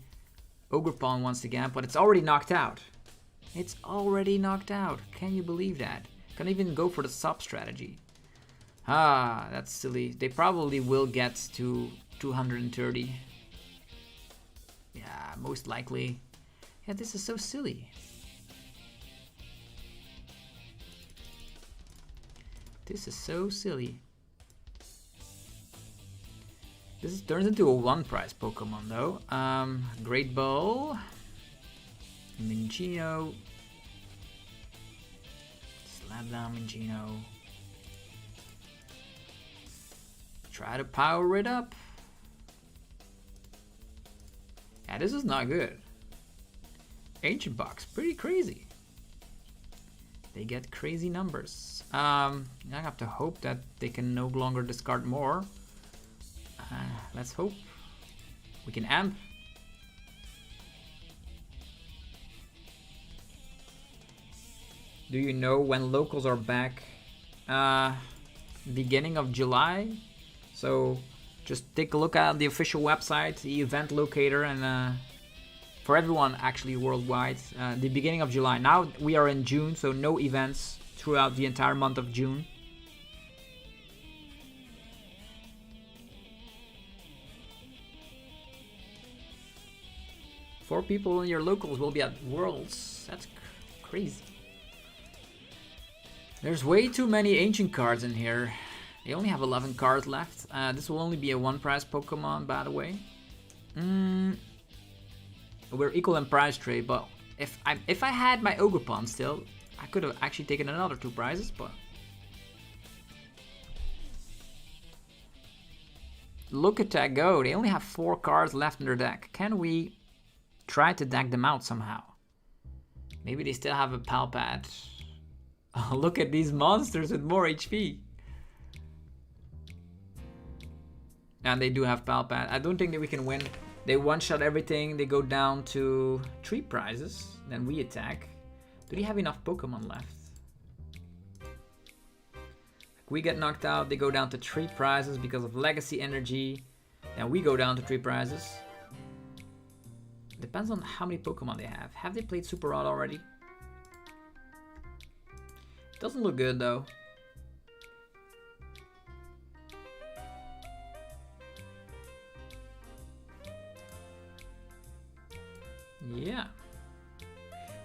Ogerpon once again, but it's already knocked out. It's already knocked out. Can you believe that? Can't even go for the sub strategy. Ah, that's silly. They probably will get to 230. Yeah, most likely. Yeah, this is so silly. This is so silly. This turns into a 1 prize Pokemon though. Great Ball. Minchino. Slap down Minchino. Try to power it up. Yeah, this is not good. Ancient box, pretty crazy. They get crazy numbers. I have to hope that they can no longer discard more. Let's hope. We can amp. Do you know when locals are back? Beginning of July. So just take a look at the official website, the event locator, and for everyone actually worldwide, the beginning of July. Now we are in June, so no events throughout the entire month of June. Four people in your locals will be at Worlds. That's crazy. There's way too many ancient cards in here. They only have 11 cards left. This will only be a one prize Pokemon, by the way. We're equal in prize trade, but if I had my Ogerpon still, I could have actually taken another 2 prizes, but look at that go. They only have 4 cards left in their deck. Can we try to deck them out somehow? Maybe they still have a Palpad. Oh, look at these monsters with more HP. And they do have Palpad. I don't think that we can win. They one-shot everything. They go down to 3 prizes. Then we attack. Do they have enough Pokemon left? We get knocked out. They go down to 3 prizes because of Legacy Energy. Then we go down to 3 prizes. Depends on how many Pokemon they have. Have they played Super Rod already? Doesn't look good though. Yeah.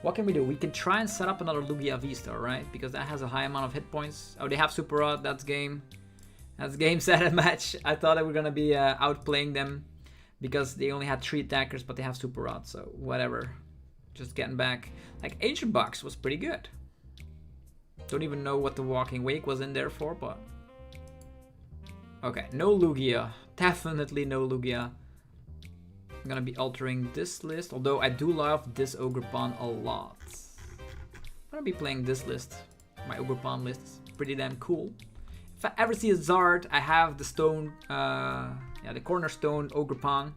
What can we do? We can try and set up another Lugia V-Star, right? Because that has a high amount of hit points. Oh, they have Super Rod. That's game. That's game, set, and match. I thought that we were going to be outplaying them because they only had 3 attackers, but they have Super Rod. So, whatever. Just getting back. Like, Ancient Box was pretty good. Don't even know what the Walking Wake was in there for, but... Okay, no Lugia. Definitely no Lugia. I'm gonna be altering this list, although I do love this Ogerpon a lot. I'm gonna be playing this list. My Ogerpon list is pretty damn cool. If I ever see a Zard, I have the stone, the Cornerstone Ogerpon.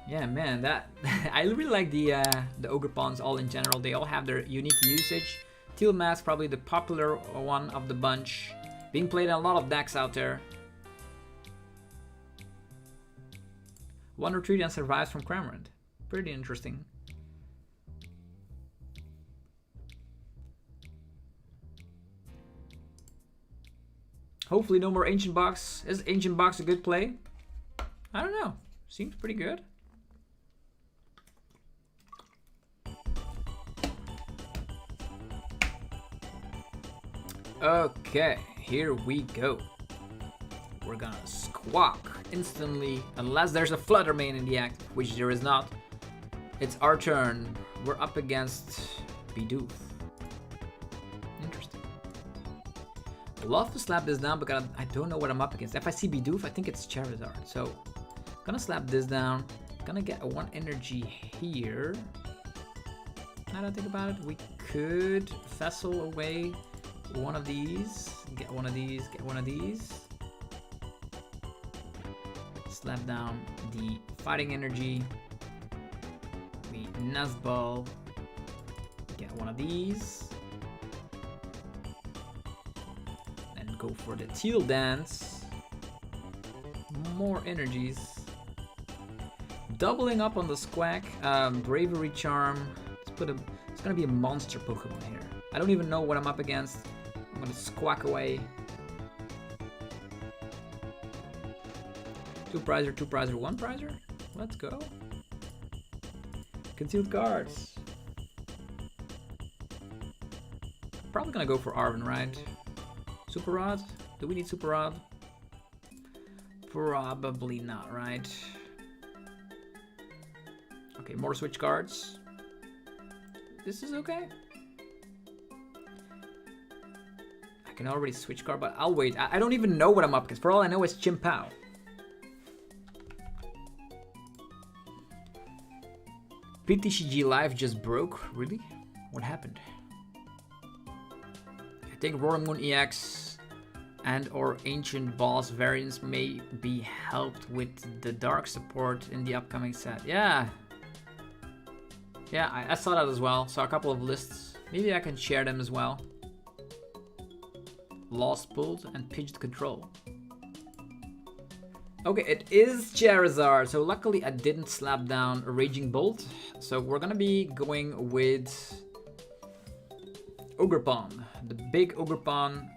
Yeah, man, that I really like the Ogerpons all in general. They all have their unique usage. Teal Mask, probably the popular one of the bunch, being played in a lot of decks out there. 1 or 3 then survives from Cramorant. Pretty interesting. Hopefully no more Ancient Box. Is Ancient Box a good play? I don't know. Seems pretty good. Okay, here we go. We're gonna squawk instantly, unless there's a Flutter Mane in the act, which there is not. It's our turn. We're up against Bidoof. Interesting. I'd love to slap this down, but I don't know what I'm up against. If I see Bidoof, I think it's Charizard. So, I'm gonna slap this down. Gonna get a 1 energy here. Now that I think about it, we could Vessel away one of these, get one of these, get one of these. Slap down the Fighting Energy. We Nuzball, get one of these. And go for the Teal Dance. More energies. Doubling up on the Squawk, Bravery Charm. It's gonna be a monster Pokemon here. I don't even know what I'm up against. I'm gonna Squawk away. 2 prizer, 2 prizer, 1 prizer? Let's go. Concealed cards. Probably gonna go for Arven, right? Super Rod? Do we need Super Rod? Probably not, right? Okay, more switch cards. This is okay. I can already switch card, but I'll wait. I don't even know what I'm up against. For all I know, it's Chimpao. PTCG Live just broke. Really? What happened? I think Roaring Moon EX and or Ancient Boss variants may be helped with the Dark support in the upcoming set. Yeah. Yeah, I saw that as well. Saw a couple of lists. Maybe I can share them as well. Lost Bolt and Pidgeot Control. Okay, it is Charizard. So luckily I didn't slap down a Raging Bolt. So we're gonna be going with Ogerpon. The big Ogerpon.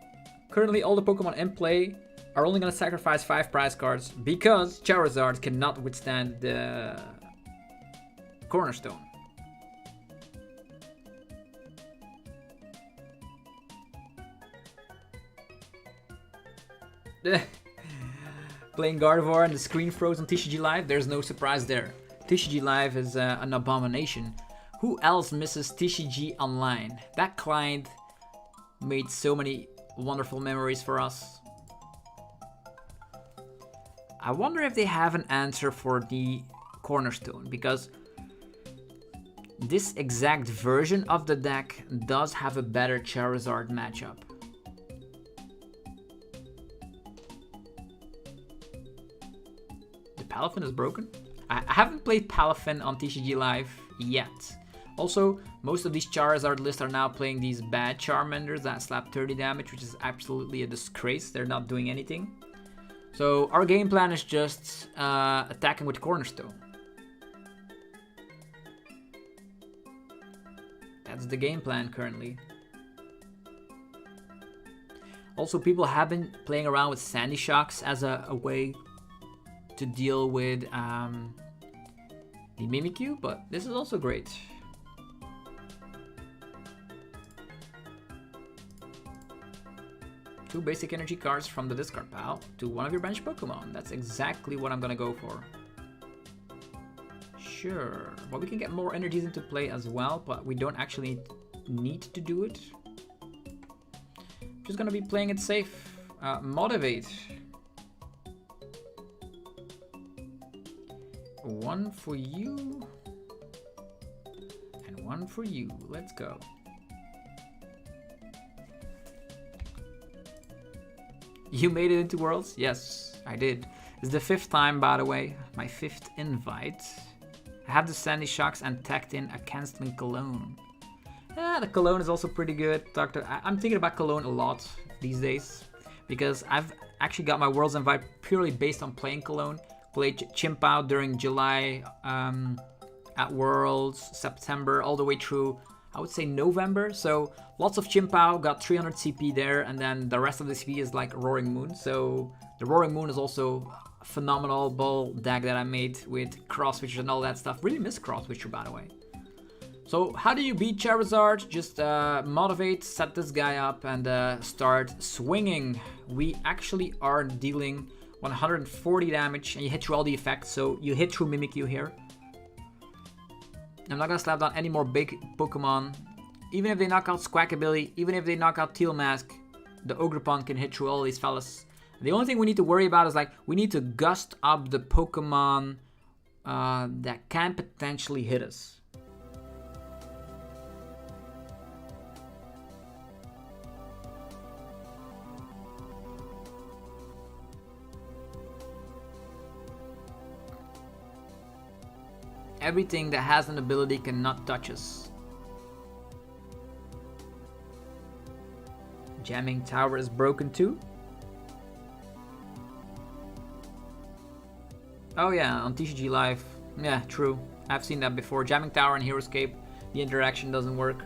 Currently all the Pokemon in play are only gonna sacrifice 5 prize cards because Charizard cannot withstand the Cornerstone. Playing Gardevoir and the screen froze on TCG Live, there's no surprise there. TCG Live is an abomination. Who else misses TCG Online? That client made so many wonderful memories for us. I wonder if they have an answer for the Cornerstone, because this exact version of the deck does have a better Charizard matchup. Palafin is broken? I haven't played Palafin on TCG Live yet. Also, most of these Charizard lists are now playing these bad Charmanders that slap 30 damage, which is absolutely a disgrace. They're not doing anything. So our game plan is just attacking with Cornerstone. That's the game plan currently. Also, people have been playing around with Sandy Shocks as a way to deal with the Mimikyu, but this is also great. Two basic energy cards from the discard pile to one of your bench Pokemon. That's exactly what I'm gonna go for. Sure, well, we can get more energies into play as well, but we don't actually need to do it. Just gonna be playing it safe. Motivate. One for you, and one for you. Let's go. You made it into Worlds? Yes, I did. It's the 5th time, by the way. My 5th invite. I have the Sandy Shocks and tacked in a Canceling Cologne. Yeah, the Cologne is also pretty good. I'm thinking about Cologne a lot these days because I've actually got my Worlds invite purely based on playing Cologne. Played Chimpao during July at Worlds, September, all the way through, I would say, November. So lots of Chimpao, got 300 CP there, and then the rest of the CP is like Roaring Moon. So the Roaring Moon is also a phenomenal ball deck that I made with Cross Switchers and all that stuff. Really miss Cross Switcher, by the way. So how do you beat Charizard? Just motivate, set this guy up, and start swinging. We actually are dealing 140 damage, and you hit through all the effects, so you hit through Mimikyu here. I'm not gonna slap down any more big Pokemon. Even if they knock out Squawkabilly, even if they knock out Teal Mask, the Ogerpon can hit through all these fellas. The only thing we need to worry about is like, we need to gust up the Pokemon that can potentially hit us. Everything that has an ability cannot touch us. Jamming Tower is broken too. Oh yeah, on TCG Live. Yeah, true. I've seen that before. Jamming Tower and Heroescape, the interaction doesn't work.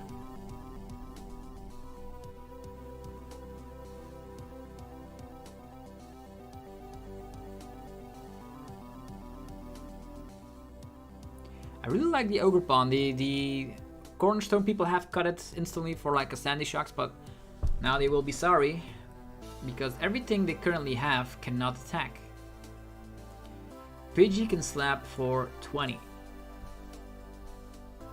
I really like the Ogerpon. The Cornerstone people have cut it instantly for like a Sandy Shocks, but now they will be sorry because everything they currently have cannot attack. Pidgey can slap for 20.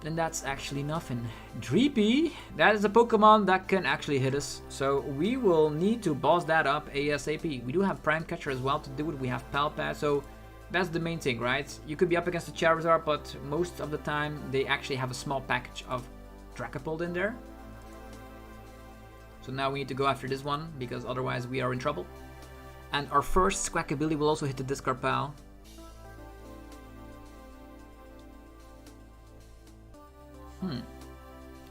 And that's actually nothing. Dreepy, that is a Pokemon that can actually hit us. So we will need to boss that up ASAP. We do have Prime Catcher as well to do it. We have Palpad, so that's the main thing, right? You could be up against the Charizard, but most of the time they actually have a small package of Dragapult in there. So now we need to go after this one, because otherwise we are in trouble. And our first Squawkabilly will also hit the discard pile.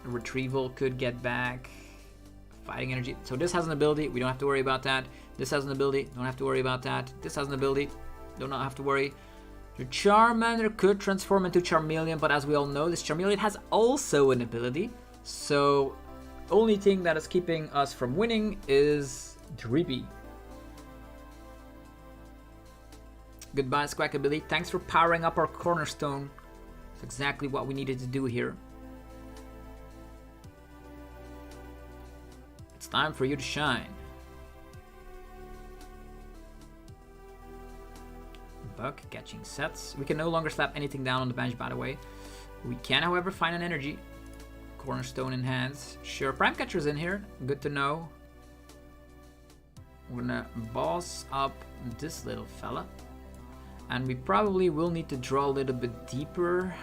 Retrieval could get back. Fighting energy. So this has an ability. We don't have to worry about that. This has an ability. Don't have to worry about that. This has an ability. Do not have to worry. The Charmander could transform into Charmeleon, but as we all know, this Charmeleon has also an ability. So only thing that is keeping us from winning is Dreepy. Goodbye, Squawkabilly. Thanks for powering up our Cornerstone. That's exactly what we needed to do here. It's time for you to shine. Buck catching sets. We can no longer slap anything down on the bench, by the way. We can, however, find an energy. Cornerstone in hands. Sure, Prime Catcher's in here. Good to know. We're gonna boss up this little fella. And we probably will need to draw a little bit deeper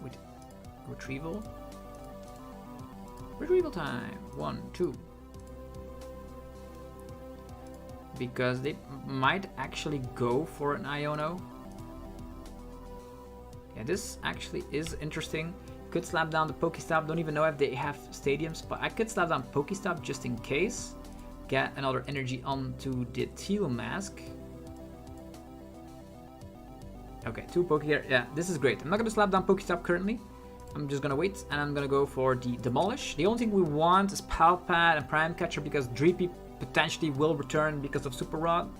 with retrieval. Retrieval time. 1, 2. Because they might actually go for an Iono. Yeah, this actually is interesting. Could slap down the Pokestop. Don't even know if they have stadiums, but I could slap down Pokestop just in case. Get another energy onto the Teal Mask. Okay, 2 Poke here. Yeah, this is great. I'm not gonna slap down Pokestop currently. I'm just gonna wait, and I'm gonna go for the Demolish. The only thing we want is Palpad and Prime Catcher because Dreepy potentially will return because of Super Rod.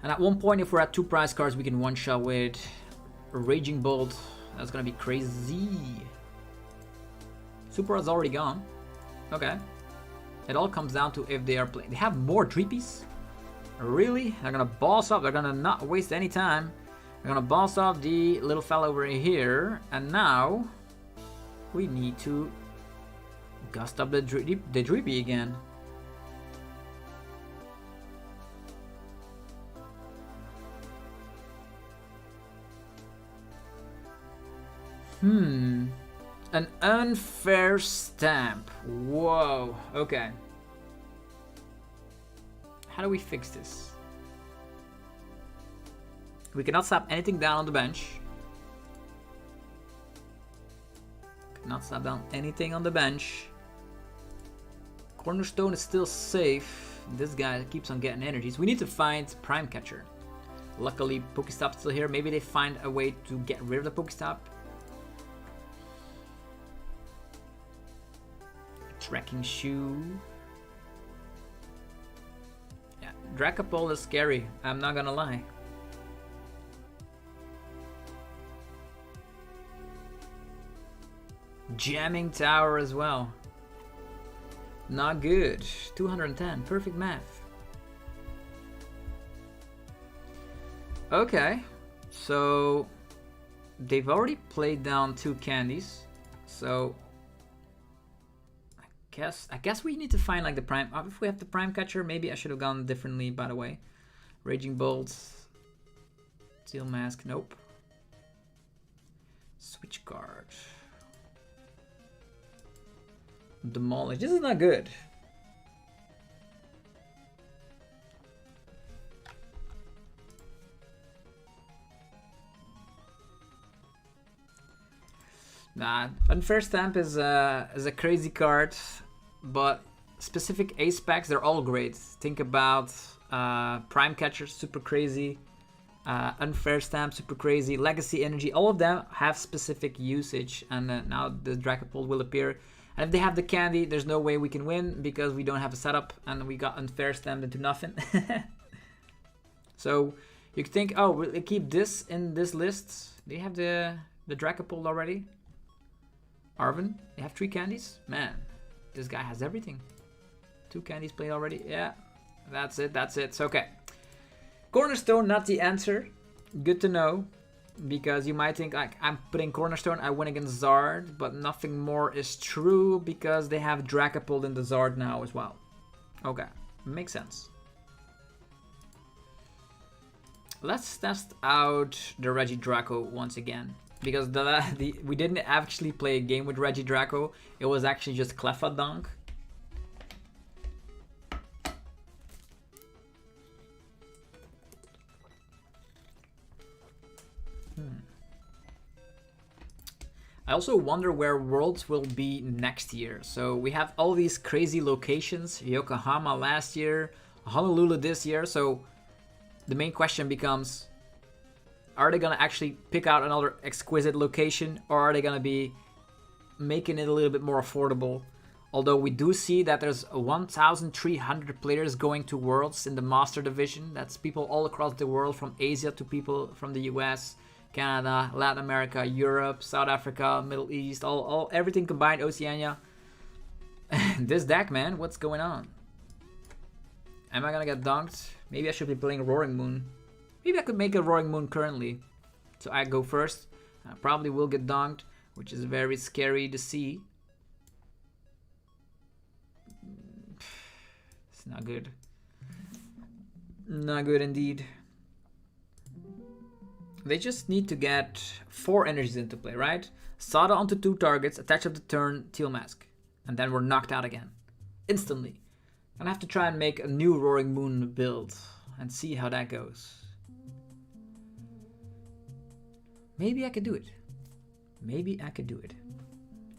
And at one point, if we're at 2 prize cards, we can one-shot with a Raging Bolt. That's gonna be crazy. Super Rod's already gone. Okay. It all comes down to if they are playing. They have more Dreepies? Really? They're gonna boss up. They're gonna not waste any time. They're gonna boss up the little fella over here. And now we need to gust up the Dreepy again. An unfair stamp. Whoa. Okay. How do we fix this? We cannot slap anything down on the bench. Cannot slap down anything on the bench. Cornerstone is still safe. This guy keeps on getting energies. We need to find Prime Catcher. Luckily, Pokestop's still here. Maybe they find a way to get rid of the Pokestop. Trekking Shoe. Yeah, Dragapult is scary. I'm not gonna lie. Jamming Tower as well. Not good. 210. Perfect math. Okay. So they've already played down 2 candies. So I guess we need to find like the prime. If we have the Prime Catcher, maybe I should have gone differently, by the way. Raging Bolt. Steel Mask. Nope. Switch card. Demolish. This is not good. Nah, Unfair Stamp is a crazy card, but specific ace packs, they're all great. Think about Prime Catcher, super crazy. Unfair Stamp, super crazy. Legacy Energy, all of them have specific usage, and now the Dragapult will appear. And if they have the candy, there's no way we can win because we don't have a setup and we got Unfair Stamped into nothing. So you could think, oh, we'll keep this in this list. They have the Dragapult already. Arven, they have 3 candies. Man, this guy has everything. 2 candies played already. Yeah, that's it. That's it. So, okay. Cornerstone, not the answer. Good to know. Because you might think, like, I'm putting Cornerstone, I win against Zard, but nothing more is true because they have Dragapult in the Zard now as well. Okay, makes sense. Let's test out the Regidrago once again. Because we didn't actually play a game with Regidrago, it was actually just Clefadunk. I also wonder where Worlds will be next year. So we have all these crazy locations. Yokohama last year, Honolulu this year. So the main question becomes, are they going to actually pick out another exquisite location, or are they going to be making it a little bit more affordable? Although we do see that there's 1,300 players going to Worlds in the Master Division. That's people all across the world, from Asia to people from the US, Canada, Latin America, Europe, South Africa, Middle East, everything combined, Oceania. This deck, man, what's going on? Am I gonna get dunked? Maybe I should be playing Roaring Moon. Maybe I could make a Roaring Moon currently. So I go first. I probably will get dunked, which is very scary to see. It's not good. Not good indeed. They just need to get 4 energies into play, right? Sada onto 2 targets, attach up the turn, Teal Mask. And then we're knocked out again. Instantly. And I have to try and make a new Roaring Moon build and see how that goes. Maybe I could do it. Maybe I could do it.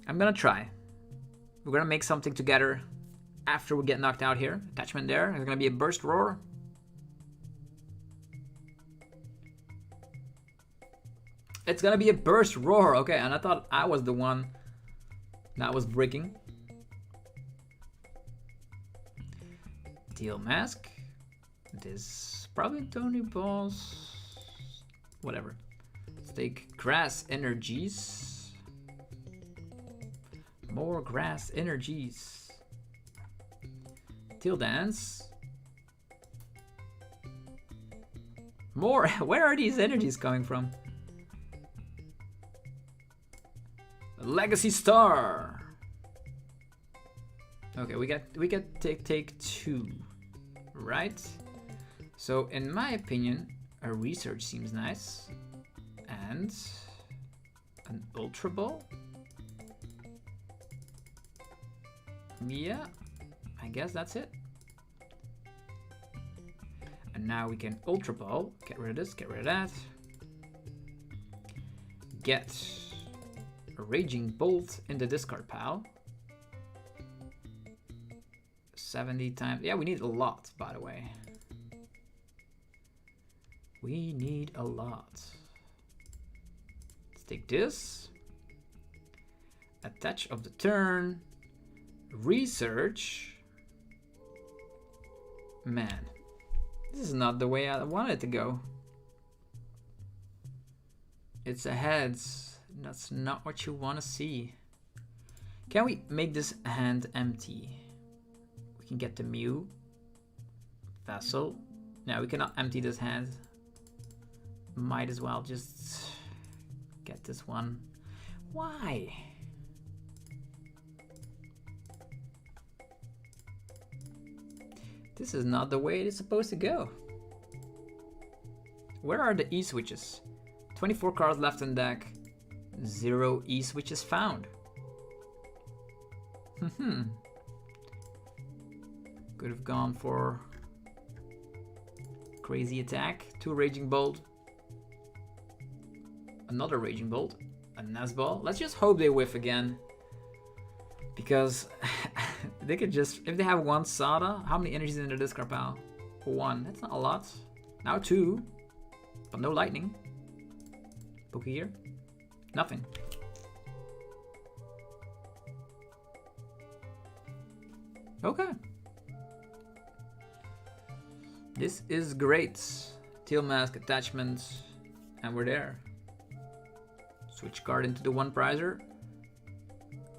I'm gonna try. We're gonna make something together after we get knocked out here. Attachment there. There's gonna be a Burst Roar. It's gonna be a Burst Roar. Okay, and I thought I was the one that was breaking. Teal Mask. This probably Tony Balls. Whatever. Let's take Grass Energies. More Grass Energies. Teal Dance. More. Where are these energies coming from? Legacy Star. Okay, we get take 2, right? So in my opinion, a Research seems nice, and an Ultra Ball. Yeah, I guess that's it. And now we can Ultra Ball. Get rid of this. Get rid of that. Get a Raging Bolt in the discard pile. 70 times. Yeah, we need a lot, by the way. We need a lot. Let's take this. Attach of the turn. Research. Man, this is not the way I wanted it to go. It's a heads. That's not what you want to see. Can we make this hand empty? We can get the Mew. Vessel. No, we cannot empty this hand. Might as well just get this one. Why? This is not the way it is supposed to go. Where are the E-switches? 24 cards left in deck. 0 E-switches found. Could have gone for crazy attack. 2 Raging Bolt. Another Raging Bolt. A Nazball. Let's just hope they whiff again. Because they could just... If they have 1 Sada, how many energies in their discard pile? 1. That's not a lot. Now 2. But no Lightning. Poke here. Nothing. Okay. This is great. Teal Mask attachment. And we're there. Switch card into the 1 prizer.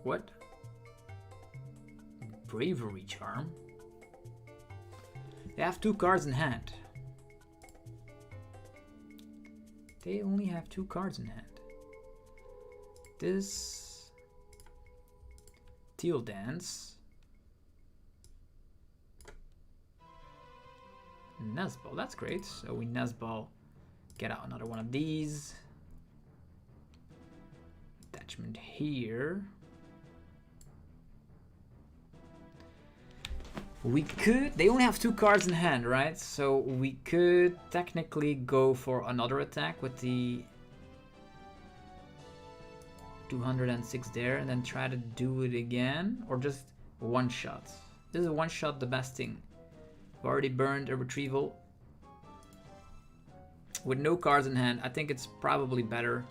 What? Bravery Charm. They have 2 cards in hand. They only have 2 cards in hand. This Teal Dance. Nesball, that's great. So we Nesball, get out another one of these. Attachment here. We could, they only have 2 cards in hand, right? So we could technically go for another attack with the 206 there and then try to do it again, or just one shot. This is one shot, the best thing. We've already burned a retrieval. With no cards in hand, I think it's probably better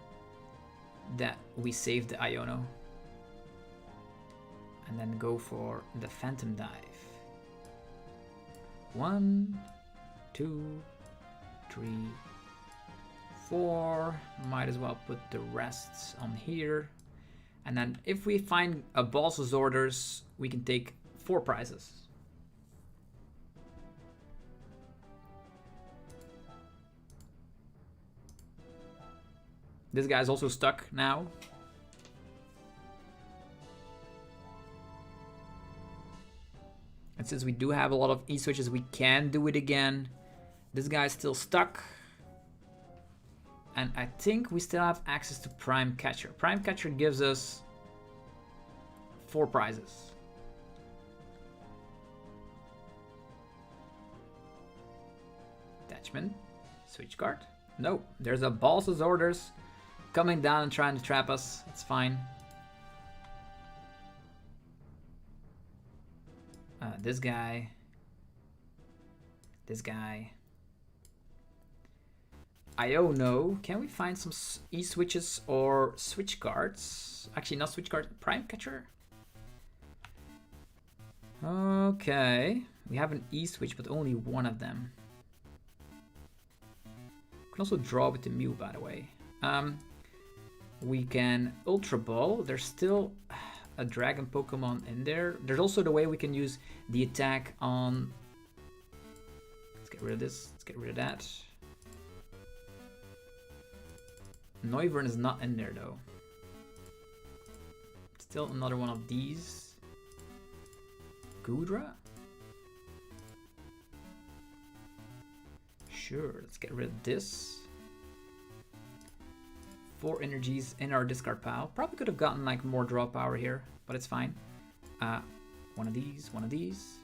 that we save the Iono and then go for the Phantom Dive. 1, 2, 3, 4. Might as well put the rests on here. And then if we find a boss's orders, we can take 4 prizes. This guy's also stuck now. And since we do have a lot of E-switches, we can do it again. This guy's still stuck. And I think we still have access to Prime Catcher. Prime Catcher gives us 4 prizes. Attachment. Switch card. Nope. There's a boss's orders coming down and trying to trap us. It's fine. This guy. This guy. Iono. Can we find some E-switches or switch cards? Actually, not switch cards. Prime Catcher. Okay. We have an E-switch, but only one of them. We can also draw with the Mew, by the way. We can Ultra Ball. There's still a Dragon Pokemon in there. There's also the way we can use the attack on... Let's get rid of this. Let's get rid of that. Noivern is not in there, though. Still another one of these. Goodra? Sure, let's get rid of this. 4 energies in our discard pile. Probably could have gotten like more draw power here, but it's fine. One of these, one of these.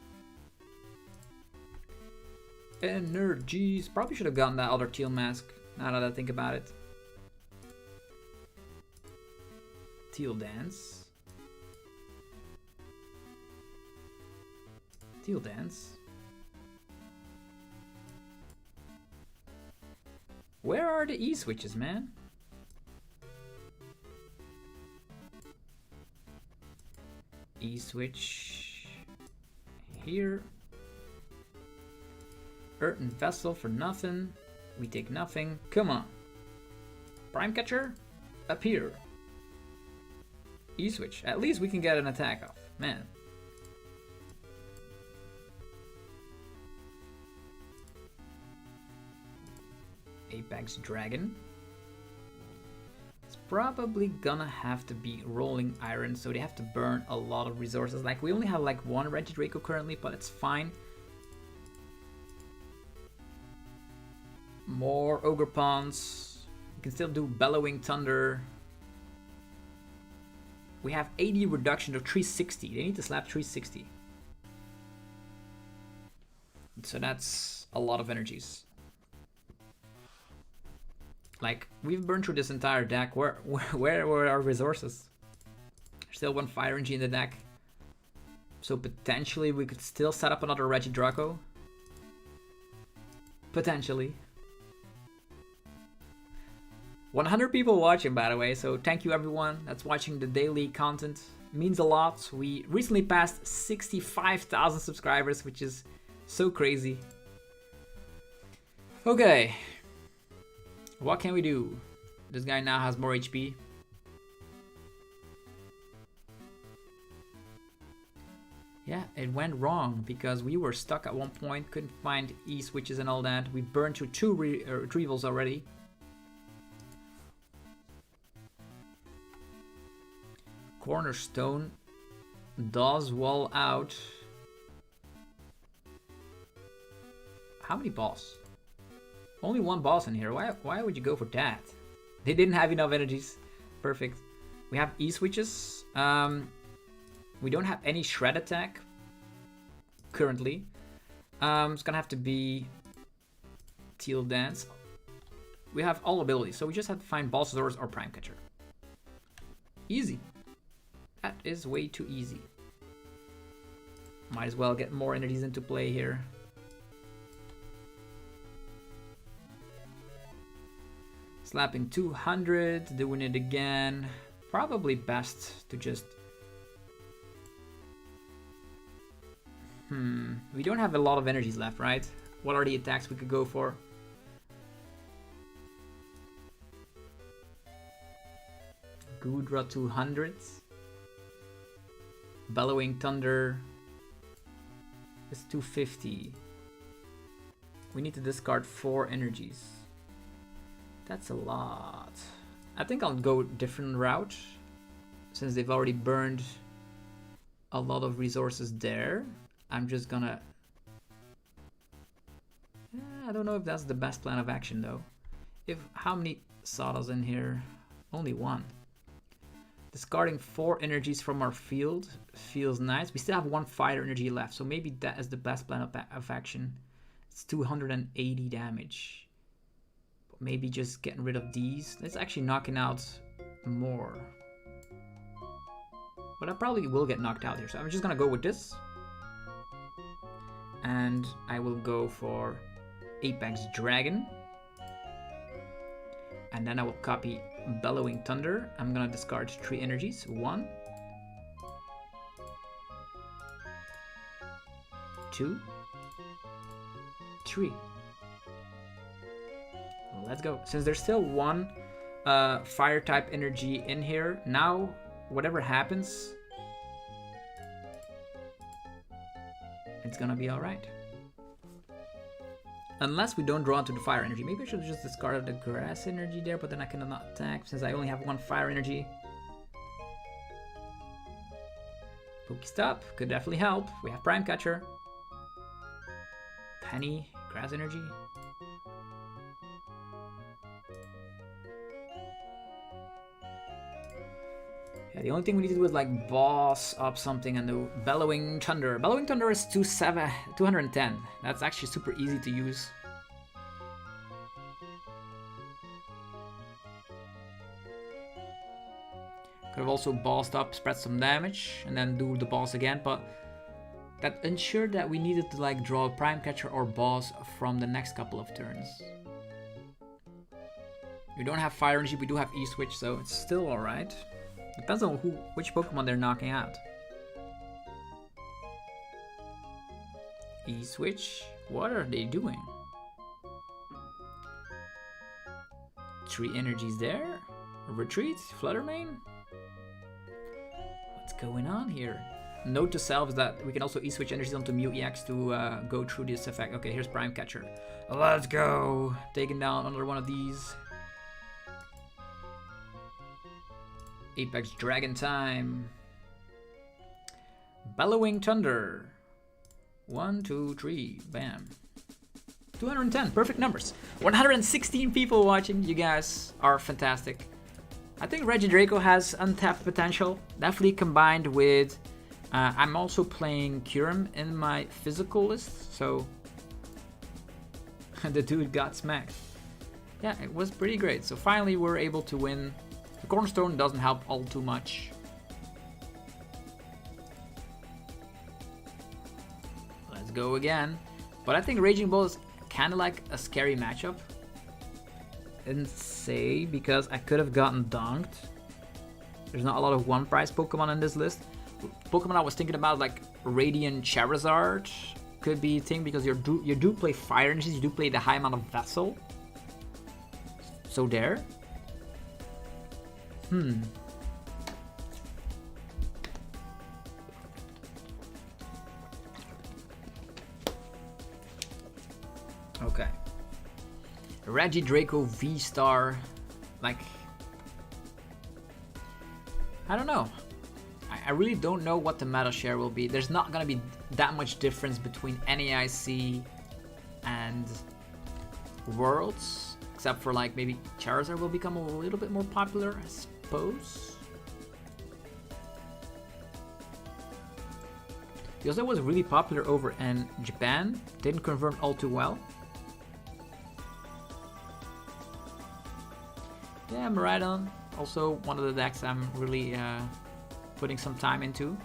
Energies. Probably should have gotten that other teal mask, now that I think about it. Teal Dance. Teal Dance. Where are the E-switches, man? E-switch here. Earthen Vessel for nothing. We take nothing. Come on. Prime Catcher, up here. E-switch. At least we can get an attack off. Man. Apex Dragon. It's probably gonna have to be Rolling Iron, so they have to burn a lot of resources. Like, we only have like 1 Regidrago currently, but it's fine. More Ogerpons. We can still do Bellowing Thunder. We have 80 reduction to 360. They need to slap 360. So that's a lot of energies. Like, we've burned through this entire deck. Where were our resources? There's still 1 Fire Energy in the deck. So potentially we could still set up another Regidrago. Potentially. 100 people watching, by the way, so thank you everyone that's watching the daily content. It means a lot. We recently passed 65,000 subscribers, which is so crazy. Okay. What can we do? This guy now has more HP. Yeah, it went wrong because we were stuck at one point, couldn't find E-switches and all that. We burned through 2 retrievals already. Cornerstone does wall out. How many balls? Only one boss in here. Why would you go for that? They didn't have enough energies. Perfect. We have E-switches. We don't have any shred attack currently. It's gonna have to be Teal Dance. We have all abilities, so we just have to find Balsasaurus or Prime Catcher. Easy. That is way too easy. Might as well get more energies into play here. Slapping 200, doing it again. Probably best to just... We don't have a lot of energies left, right? What are the attacks we could go for? Gudra 200. Bellowing Thunder is 250. We need to discard 4 energies. That's a lot. I think I'll go a different route since they've already burned a lot of resources there. I'm just gonna... I don't know if that's the best plan of action though. How many Sawdust in here? Only 1. Discarding 4 energies from our field feels nice. We still have 1 fire energy left, so maybe that is the best plan of action. It's 280 damage. Maybe just getting rid of these. It's actually knocking out more. But I probably will get knocked out here. So I'm just gonna go with this. And I will go for Apex Dragon. And then I will copy Bellowing Thunder. I'm gonna discard 3 energies. 1. 2. 3. Let's go. Since there's still 1 fire type energy in here, now whatever happens, it's gonna be alright. Unless we don't draw into the fire energy. Maybe I should just discard the grass energy there, but then I cannot attack since I only have 1 fire energy. Pokestop could definitely help. We have Prime Catcher. Penny, grass energy. Yeah, the only thing we need to do is like boss up something and do Bellowing Thunder. Bellowing Thunder is 210. That's actually super easy to use. Could have also bossed up, spread some damage, and then do the boss again, but that ensured that we needed to like draw a Prime Catcher or boss from the next couple of turns. We don't have fire energy, we do have E-switch, so it's still alright. Depends on which Pokemon they're knocking out. E-switch? What are they doing? 3 energies there. Retreat? Fluttermane? What's going on here? Note to self is that we can also E-switch energies onto Mew EX to go through this effect. Okay, here's Prime Catcher. Let's go! Taking down another one of these. Apex Dragon time. Bellowing Thunder. 1, 2, 3. Bam. 210. Perfect numbers. 116 people watching. You guys are fantastic. I think Regidrago has untapped potential. Definitely combined with... I'm also playing Kyurem in my physical list. So... the dude got smacked. Yeah, it was pretty great. So finally we're able to win. The Cornerstone doesn't help all too much. Let's go again. But I think Raging Bull is kind of like a scary matchup. Didn't say because I could have gotten donked. There's not a lot of 1 prize Pokemon in this list. Pokemon I was thinking about like Radiant Charizard could be a thing because you do play fire energies, you do play the high amount of Vessel. So there. Okay. Regidrago VSTAR. Like... I don't know. I really don't know what the meta share will be. There's not gonna be that much difference between NAIC and Worlds, except for like maybe Charizard will become a little bit more popular, I suppose. Because that was really popular over in Japan, didn't convert all too well. Yeah, Miraidon, also one of the decks I'm really putting some time into.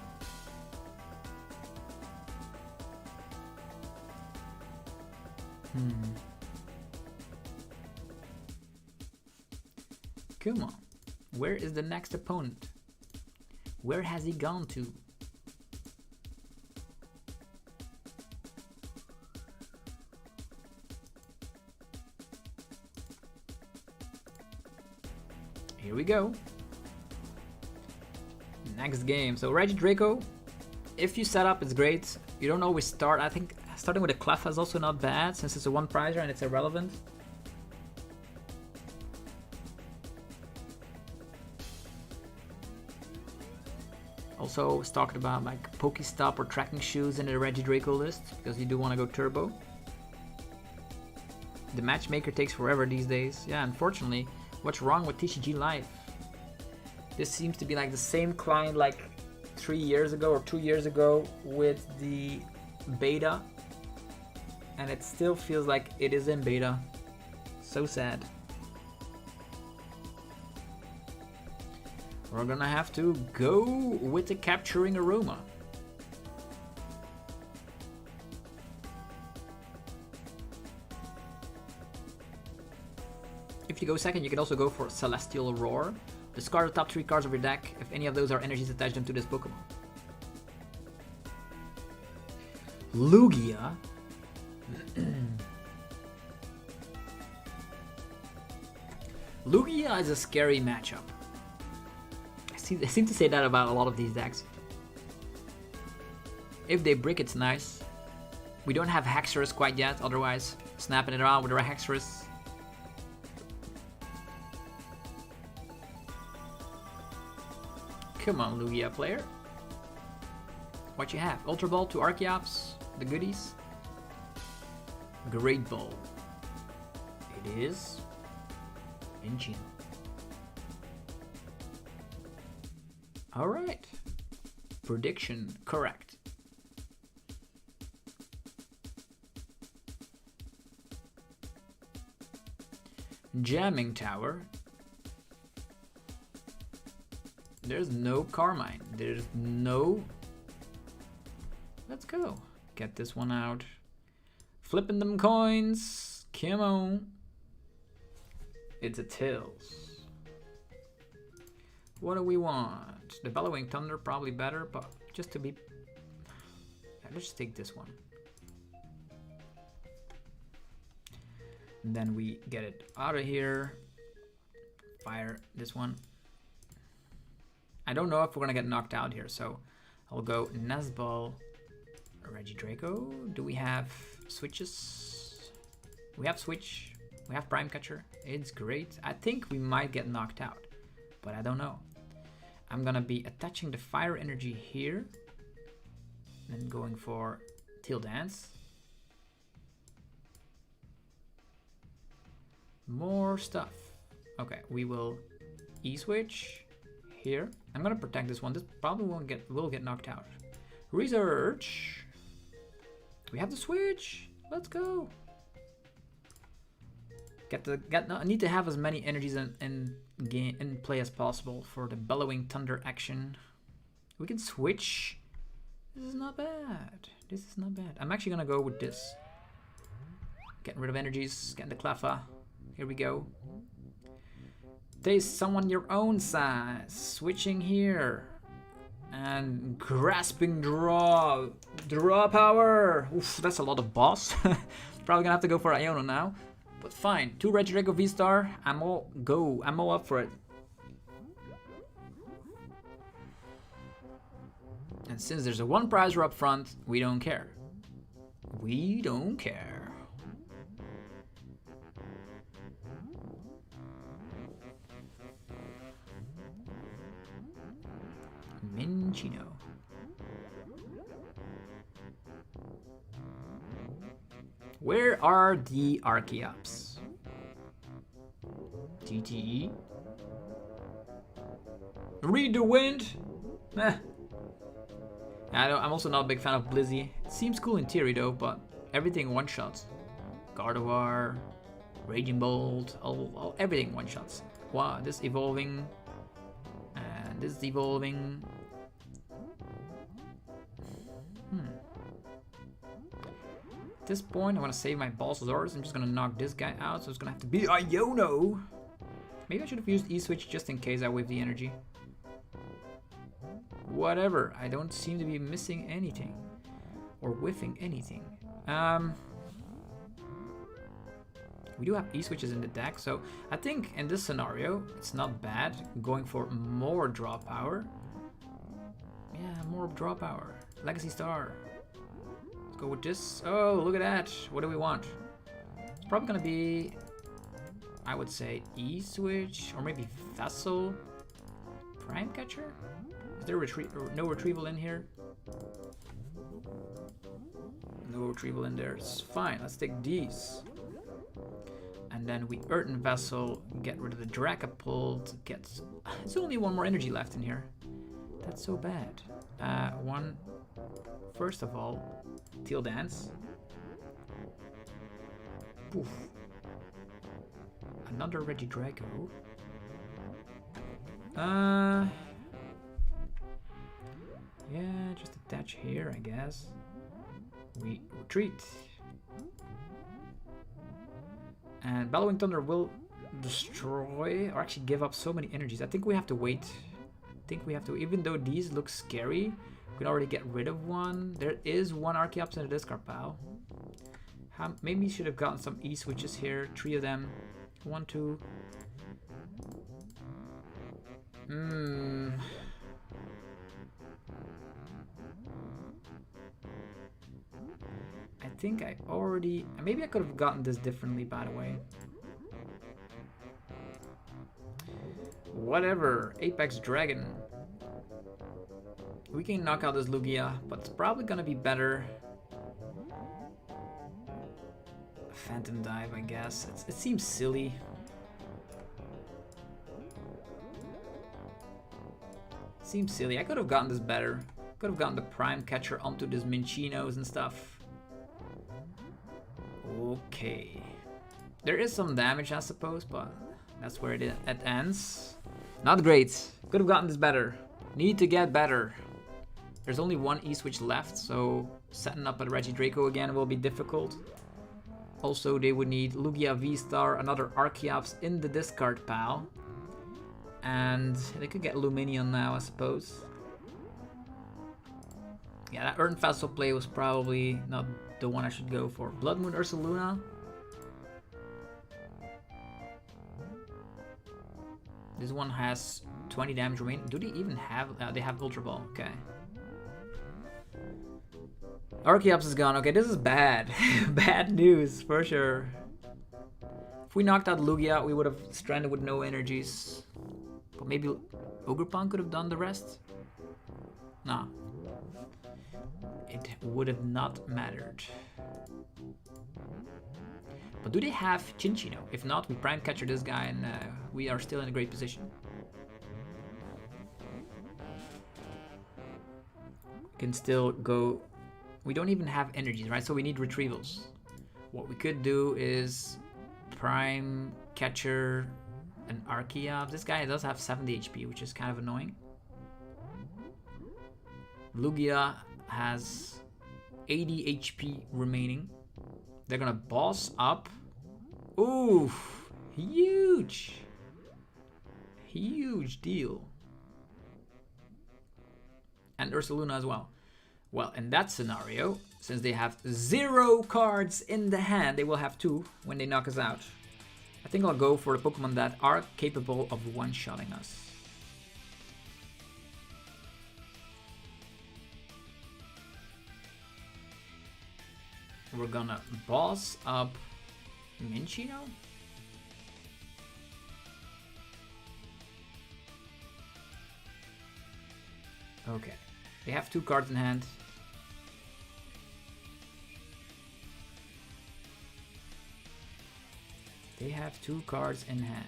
Come on, where is the next opponent? Where has he gone to? Here we go. Next game. So Regidrago, if you set up, it's great. You don't always start. I think starting with a Cleffa is also not bad since it's a one prizer and it's irrelevant. Also was talking about like Pokestop or tracking shoes in the Regidrago list because you do want to go turbo. The matchmaker takes forever these days. Yeah, unfortunately. What's wrong with TCG Live? This seems to be like the same client like 3 years ago or 2 years ago with the beta. And it still feels like it is in beta. So sad. We're gonna have to go with the Capturing Aroma. If you go second, you can also go for Celestial Roar. Discard the top 3 cards of your deck if any of those are energies attached into this Pokemon. Lugia. Lugia is a scary matchup. I seem to say that about a lot of these decks. If they brick, it's nice. We don't have Hexerus quite yet, otherwise snapping it around with a Hexerus. Come on, Lugia player. What you have? Ultra Ball, 2 Archeops, the goodies. Great Ball. It is in Gino. Alright. Prediction correct. Jamming Tower. There's no Carmine. There's no... Let's go. Get this one out. Flipping them coins. Come on. It's a Tails. What do we want? The Bellowing Thunder probably better, but just to be... Yeah, let's just take this one. And then we get it out of here. Fire this one. I don't know if we're gonna get knocked out here, so I'll go Nazball, Regidrago. Do we have switches? We have switch. We have Prime Catcher. It's great. I think we might get knocked out, but I don't know. I'm gonna be attaching the fire energy here, and going for Tail Dance. More stuff. Okay, we will E-switch here. I'm gonna protect this one. This probably will get knocked out. Research. We have the switch. Let's go. I need to have as many energies in play as possible for the Bellowing Thunder action. We can switch. This is not bad. This is not bad. I'm actually gonna go with this. Getting rid of energies. Getting the Cleffa. Here we go. Taste someone your own size. Switching here. And grasping draw. Draw power. Oof, that's a lot of boss. Probably gonna have to go for Iono now. But fine. 2 Regidrago VSTAR. I'm all up for it. And since there's a 1 prizer up front, we don't care. We don't care. Minccino. Where are the Archeops? TTE? Read the wind? Eh. I'm also not a big fan of Blizzy. It seems cool in theory though, but everything one-shots. Gardevoir, Raging Bolt, everything one-shots. Wow, this evolving, and this is evolving. At this point, I want to save my Balsasaurus. I'm just gonna knock this guy out, so it's gonna have to be Iono. Maybe I should have used E-Switch just in case I whiff the energy. Whatever, I don't seem to be missing anything. Or whiffing anything. We do have E-Switches in the deck, so I think in this scenario, it's not bad going for more draw power. Yeah, more draw power. Legacy Star. Let's go with this. Oh, look at that. What do we want? It's probably gonna be, I would say, E-Switch, or maybe Vessel. Prime Catcher? Is there no retrieval in here? No retrieval in there. It's fine. Let's take these. And then we Earthen Vessel, get rid of the Dragapult, there's only one more energy left in here. That's so bad. First of all, Teal Dance. Poof. Another Regidrago. Yeah, just attach here, I guess. We retreat. And Bellowing Thunder will destroy, or actually give up so many energies. I think we have to wait. Even though these look scary, we can already get rid of one. There is one Archeops in the discard pile. Maybe should have gotten some E-Switches here. 3 of them. 1, 2. I think I already... Maybe I could have gotten this differently, by the way. Whatever. Apex Dragon. We can knock out this Lugia, but it's probably gonna be better. Phantom Dive, I guess. It seems silly. Seems silly. I could have gotten this better. Could have gotten the Prime Catcher onto this Minccinos and stuff. Okay. There is some damage, I suppose, but that's where it ends. Not great. Could have gotten this better. Need to get better. There's only one E-Switch left, so setting up a Regidrago again will be difficult. Also, they would need Lugia V-Star, another Archeops in the discard pile. And they could get Lumineon now, I suppose. Yeah, that Earthen Vessel play was probably not the one I should go for. Blood Moon Ursaluna. This one has 20 damage remaining. Do they even have... they have Ultra Ball. Okay. Archeops is gone. Okay, this is bad. Bad news, for sure. If we knocked out Lugia, we would have stranded with no energies. But maybe Ogerpon could have done the rest? Nah. It would have not mattered. But do they have Chinchino? If not, we Prime Catcher this guy and we are still in a great position. Can still go... We don't even have energies, right? So we need retrievals. What we could do is Prime Catcher an Archeops. This guy does have 70 HP, which is kind of annoying. Lugia has 80 HP remaining. They're gonna boss up. Ooh, huge. Huge deal. And Ursaluna as well. Well, in that scenario, since they have 0 cards in the hand, they will have 2 when they knock us out. I think I'll go for the Pokemon that are capable of one-shotting us. We're gonna boss up Minccino. Okay. They have 2 cards in hand. They have 2 cards in hand.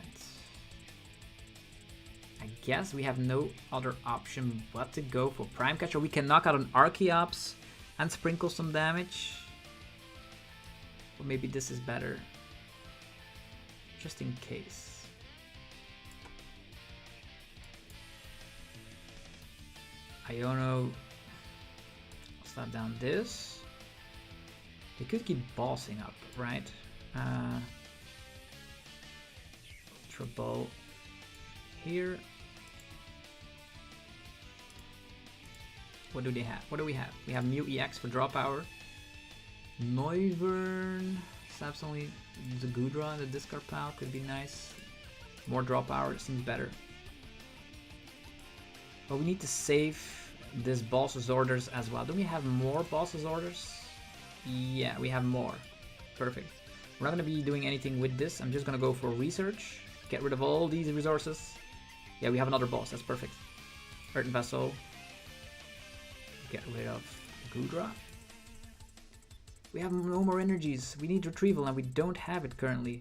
I guess we have no other option but to go for Prime Catcher. We can knock out an Archeops and sprinkle some damage. Or maybe this is better. Just in case. Iono. I'll slap down this. They could keep bossing up, right? Triple here. What do they have? What do we have? We have Mew EX for draw power. Noivern. Slaps only the Gudra in the discard pile. Could be nice. More draw power seems better. But we need to save this boss's orders as well. Do we have more boss's orders? Yeah, we have more. Perfect. We're not going to be doing anything with this. I'm just going to go for research. Get rid of all these resources. Yeah, we have another boss. That's perfect. Earthen Vessel. Get rid of Gudra. We have no more energies. We need retrieval and we don't have it currently.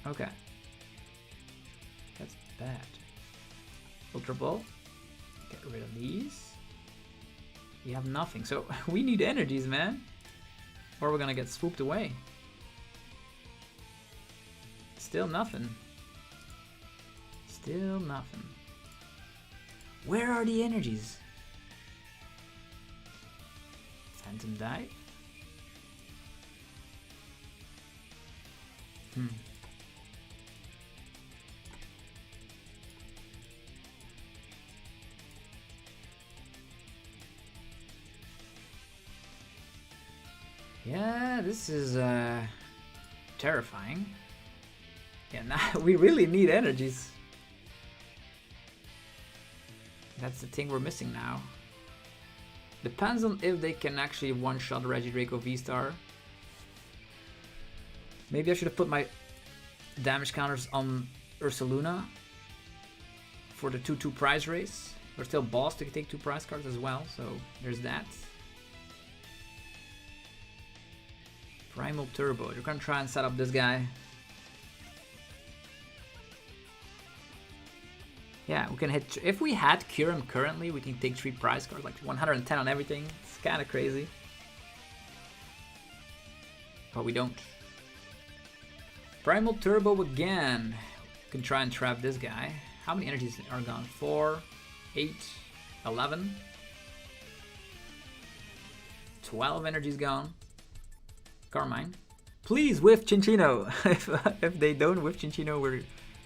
Okay. That's bad. Ultra Ball. Get rid of these. We have nothing. So we need energies, man. Or we're gonna get swooped away. Still nothing. Still nothing. Where are the energies? Phantom Dive. Yeah, this is terrifying. Yeah, now we really need energies. That's the thing we're missing now. Depends on if they can actually one-shot Regidrago VSTAR. Maybe I should have put my damage counters on Ursaluna for the 2-2 prize race. We're still boss to take 2 prize cards as well, so there's that. Primal Turbo. You're gonna try and set up this guy. Yeah, we can hit. If we had Kyurem currently, we can take 3 prize cards, like 110 on everything. It's kind of crazy. But we don't. Primal Turbo again. We can try and trap this guy. How many energies are gone? 4, 8, 11. 12 energies gone. Carmine. Please whiff Chinchino. if they don't whiff Chinchino,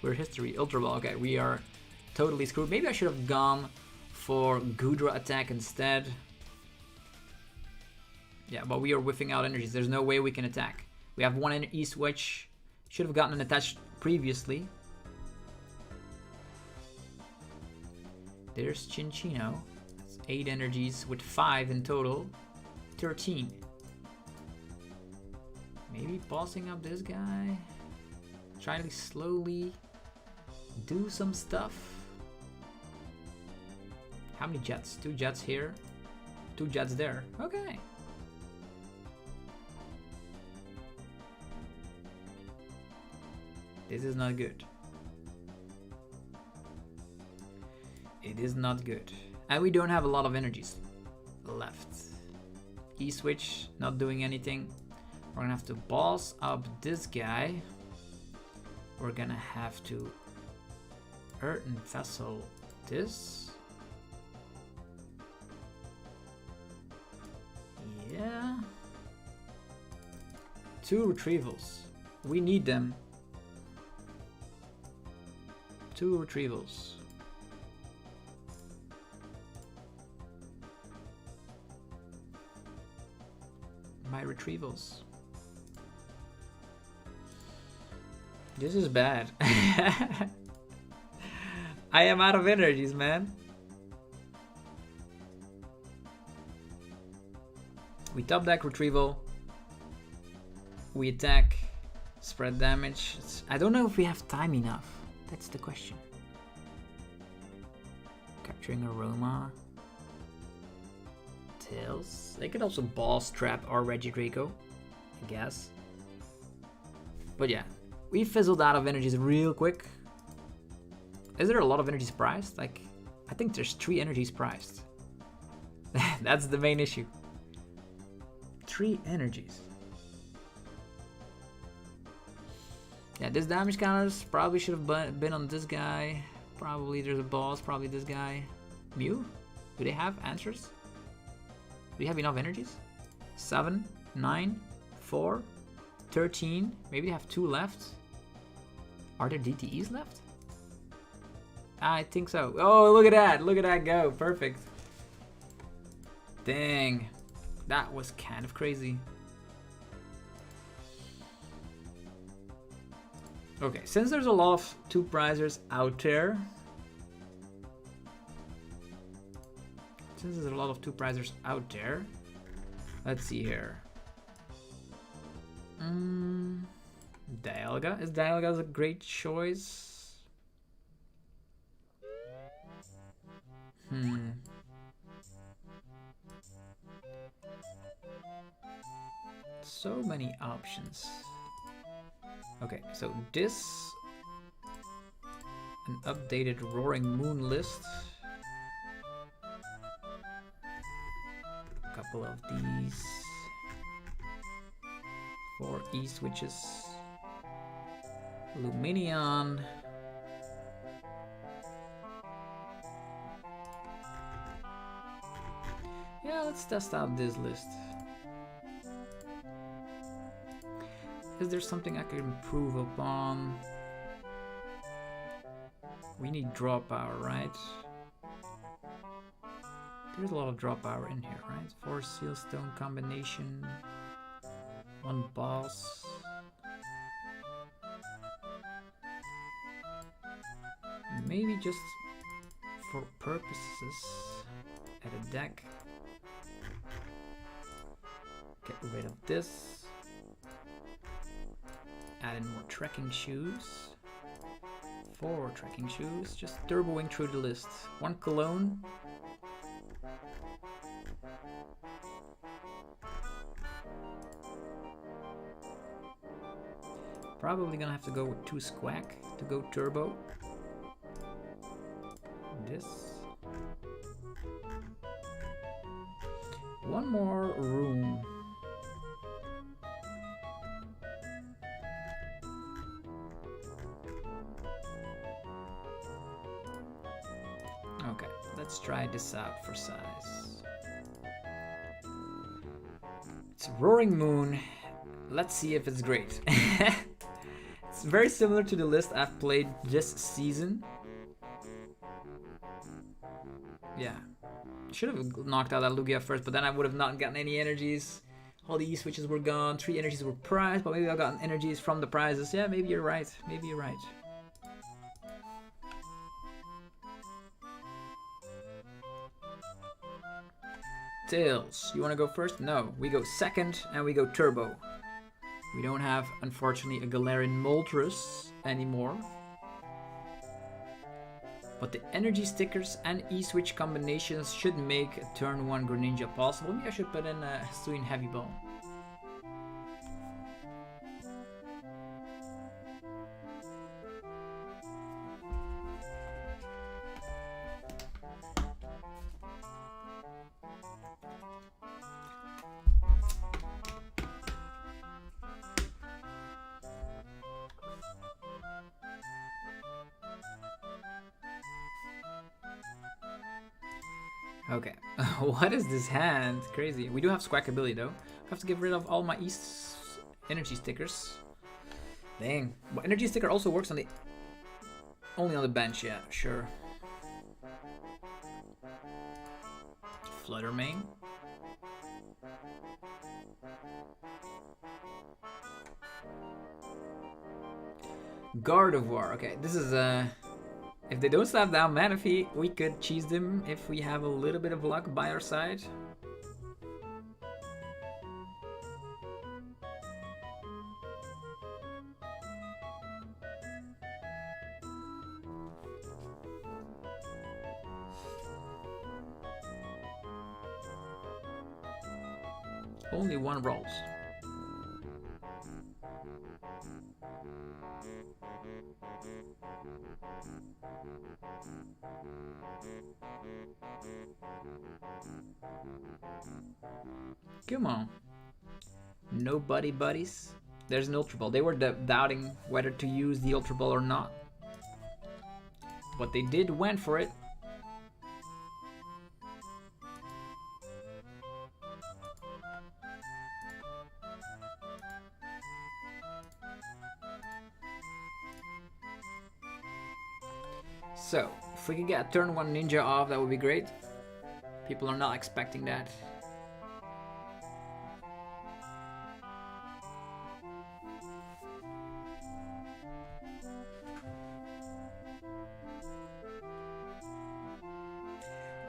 we're history. Ultra Ball. Okay, we are totally screwed. Maybe I should have gone for Gudra attack instead. Yeah, but we are whiffing out energies. There's no way we can attack. We have 1 E-switch. Should have gotten an attach previously. There's Chinchino. That's 8 energies with 5 in total. 13. Maybe bossing up this guy. Trying to slowly do some stuff. How many jets? 2 jets here. 2 jets there. Okay. This is not good. It is not good. And we don't have a lot of energies left. E-switch, not doing anything. We're gonna have to boss up this guy. We're gonna have to Earthen Vessel this. Yeah. 2 retrievals. We need them. 2 retrievals. My retrievals. This is bad. I am out of energies, man. We top deck retrieval. We attack, spread damage. I don't know if we have time enough. That's the question. Okay, Capturing Aroma. Tails. They could also Boss Trap or Regidrago, I guess. But yeah, we fizzled out of energies real quick. Is there a lot of energies priced? Like, I think there's 3 energies priced. That's the main issue. 3 energies. Yeah, this damage counters probably should have been on this guy. Probably there's a boss, probably this guy. Mew? Do they have answers? Do you have enough energies? 7, 9, 4, 13. Maybe they have 2 left. Are there DTEs left? I think so. Oh, look at that. Look at that go. Perfect. Dang. That was kind of crazy. Okay, since there's a lot of 2 prizers out there. Let's see here. Dialga. Is Dialga a great choice? So many options. Okay, so this, an updated Roaring Moon list. A couple of these. 4 E-switches. Lumineon. Yeah, let's test out this list. Is there something I could improve upon? We need draw power, right? There's a lot of draw power in here, right? 4 Sealstone combination. 1 boss. Maybe just for purposes at a deck. Get rid of this. Add in more trekking shoes. 4 trekking shoes. Just turboing through the list. 1 cologne. Probably gonna have to go with 2 squack to go turbo. This. 1 more room. Okay, let's try this out for size. It's Roaring Moon. Let's see if it's great. It's very similar to the list I've played this season. Yeah. Should have knocked out that Lugia first, but then I would have not gotten any energies. All the E-switches were gone, 3 energies were prized, but maybe I got energies from the prizes. Yeah, maybe you're right. Maybe you're right. Tails, you want to go first? No, we go second and we go turbo. We don't have, unfortunately, a Galarian Moltres anymore. But the energy stickers and E-switch combinations should make a turn 1 Greninja possible. Maybe I should put in a Hisuian Heavy Ball. Okay, what is this hand? Crazy. We do have Squack ability though. I have to get rid of all my East energy stickers. Dang. But energy sticker also works on the... only on the bench, yeah, sure. Flutter Mane. Gardevoir. Okay, this is if they don't slap down Manaphy, we could cheese them if we have a little bit of luck by our side. Only one rolls. Come on. No buddies. There's an Ultra Ball. They were doubting whether to use the Ultra Ball or not. But they went for it. So, if we could get a turn 1 ninja off, that would be great. People are not expecting that.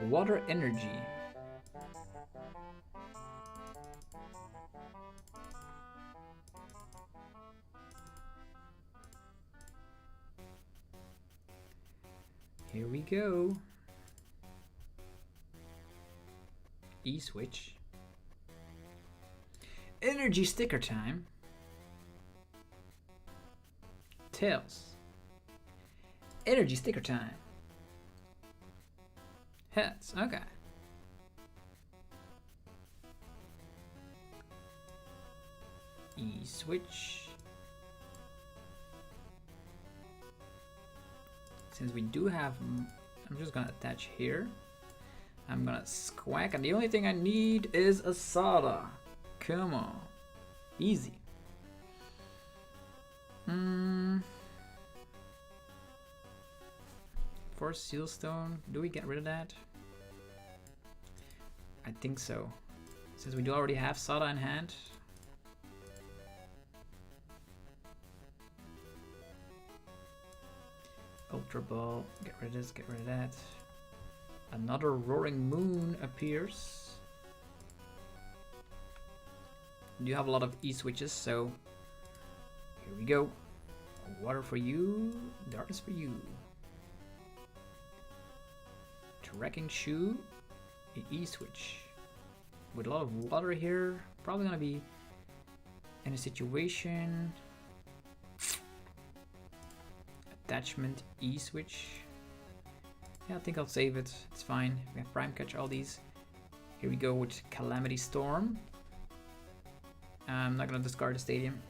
Water energy. Here we go. E-switch. Energy sticker time. Tails. Energy sticker time. Heads, okay. E-switch. Since we do have, I'm just gonna attach here. I'm gonna squack, and the only thing I need is a Sada. Come on, easy. For Sealstone, do we get rid of that? I think so. Since we do already have Sada in hand. Ultra Ball, get rid of this, get rid of that. Another Roaring Moon appears. You have a lot of E-switches, so here we go. Water for you, darkness for you. Trekking Shoe, an E-switch. With a lot of water here, probably gonna be in a situation. Attachment E-switch. Yeah, I think I'll save it. It's fine. We have Prime Catch all these. Here we go with Calamity Storm. I'm not gonna discard the stadium.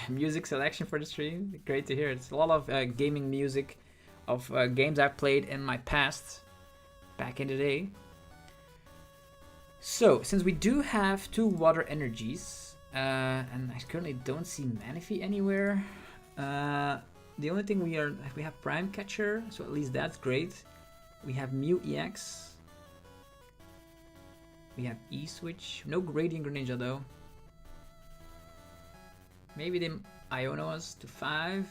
Music selection for the stream. Great to hear. It's a lot of gaming music of games I've played in my past, back in the day. So, since we do have 2 water energies, and I currently don't see Manaphy anywhere, the only thing we have Prime Catcher, so at least that's great. We have Mew EX. We have E-switch. No Radiant Greninja though. Maybe they Iono us to 5.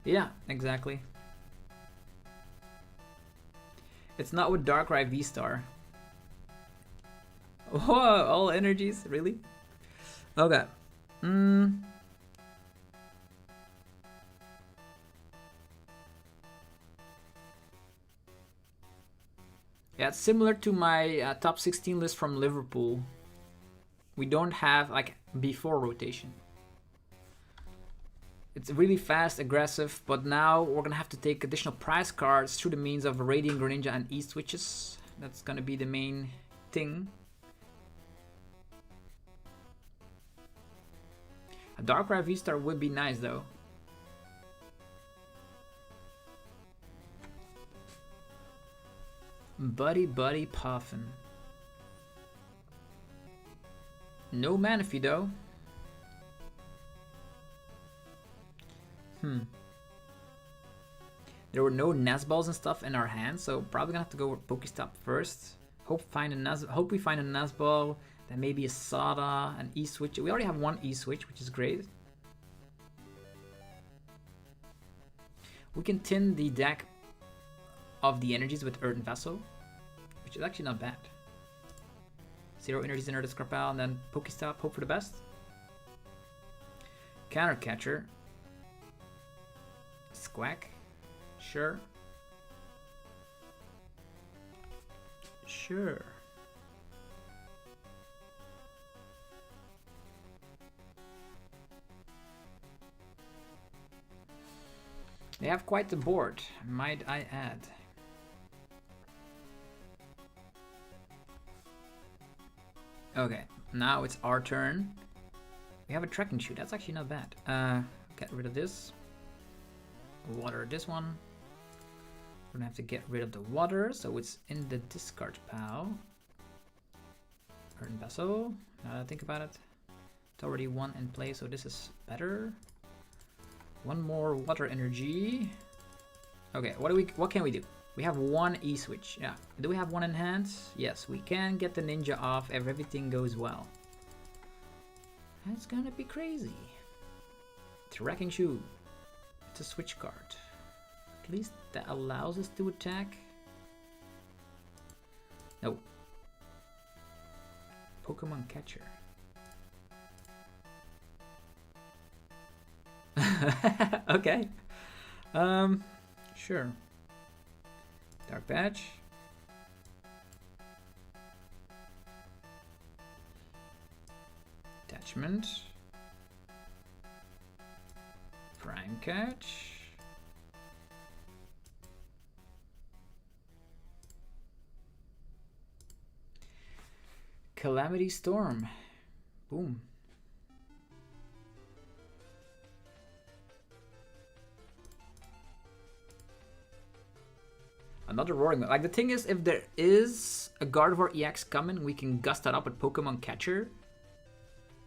Yeah, exactly. It's not with Darkrai VSTAR. Whoa, all energies, really? Okay. Yeah, it's similar to my top 16 list from Liverpool. We don't have like before rotation. It's really fast, aggressive, but now we're gonna have to take additional prize cards through the means of Radiant Greninja and E-switches. That's gonna be the main thing. A Darkrai V-Star would be nice though. Buddy Puffin. No Manaphy though. There were no Nazballs and stuff in our hands, so probably gonna have to go with Pokestop first. Hope we find a Nazball, then maybe a Sada, an E-switch. We already have 1 E-switch, which is great. We can tin the deck of the energies with Earthen Vessel, which is actually not bad. 0 energies in Earthen Scarpel, and then Pokestop, hope for the best. Counter catcher. Squack. Sure. Sure. They have quite the board, might I add. Okay, now it's our turn. We have a trekking shoe, that's actually not bad. Get rid of this. Water this one. We're gonna have to get rid of the water, so it's in the discard pile. Earn vessel, now that I think about it. It's already one in play, so this is better. One more water energy. Okay, what can we do? We have one E-switch. Yeah. Do we have one in hand? Yes, we can get the ninja off if everything goes well. That's gonna be crazy. It's a wrecking shoe. It's a switch card. At least that allows us to attack. No. Pokemon catcher. Okay. Sure. Dark Patch. Attachment. Prime Catch. Calamity Storm. Boom. Another roaring. Like, the thing is, if there is a Gardevoir EX coming, we can gust that up with Pokemon Catcher.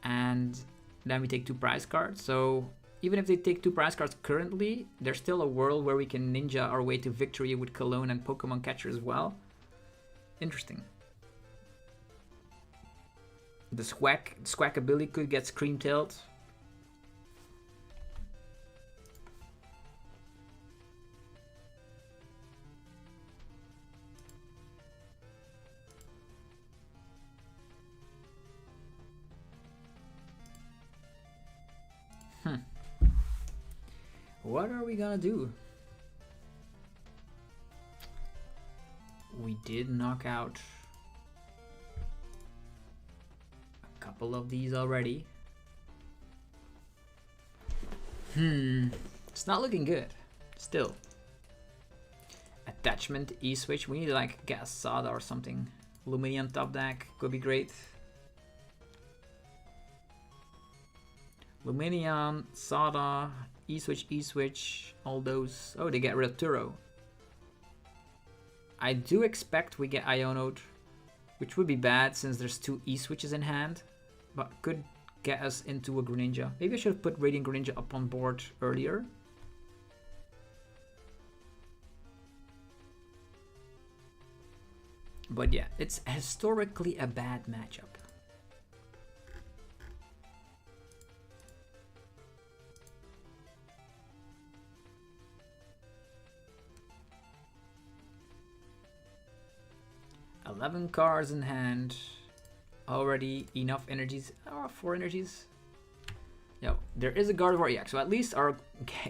And then we take 2 prize cards. So even if they take 2 prize cards currently, there's still a world where we can ninja our way to victory with Cologne and Pokemon Catcher as well. Interesting. The Squack ability could get Scream-tailed. What are we gonna do? We did knock out a couple of these already. It's not looking good. Still. Attachment, E-switch. We need to like get a Sada or something. Lumineon top deck could be great. Lumineon, Sada, E-switch, E-switch, all those. Oh, they get rid of Turo. I do expect we get Ionoed, which would be bad since there's 2 E-switches in hand, but could get us into a Greninja. Maybe I should have put Radiant Greninja up on board earlier. But yeah, it's historically a bad matchup. $11 cards in hand. Already enough energies. 4 energies. Yo, there is a Gardevoir EX. So at least our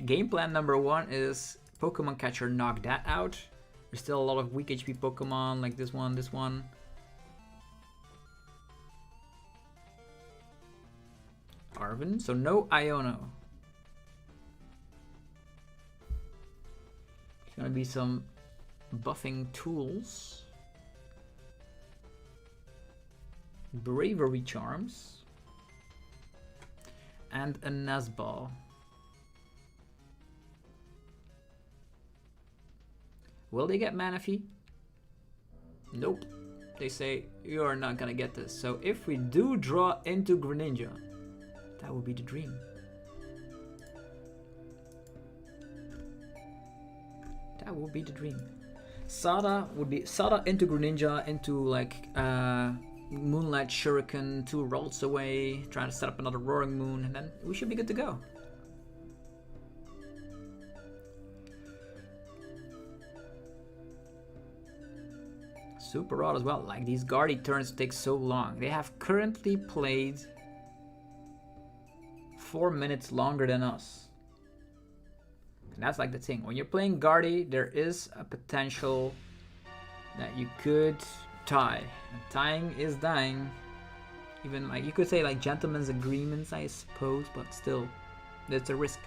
game plan number 1 is Pokemon Catcher, knock that out. There's still a lot of weak HP Pokemon like this one, this one. Arven, so no Iono. There's gonna be some buffing tools. Bravery Charms. And a Nazball. Will they get Manaphy? Nope. They say, you are not gonna get this. So if we do draw into Greninja, that would be the dream. That would be the dream. Sada would be Sada into Greninja, into like Moonlight Shuriken, 2 rolls away, trying to set up another Roaring Moon, and then we should be good to go. Super odd as well. Like, these Guardy turns take so long. They have currently played 4 minutes longer than us. And that's like the thing. When you're playing Guardy, there is a potential that you could tie. And tying is dying. Even like you could say like gentlemen's agreements, I suppose, but still, it's a risk.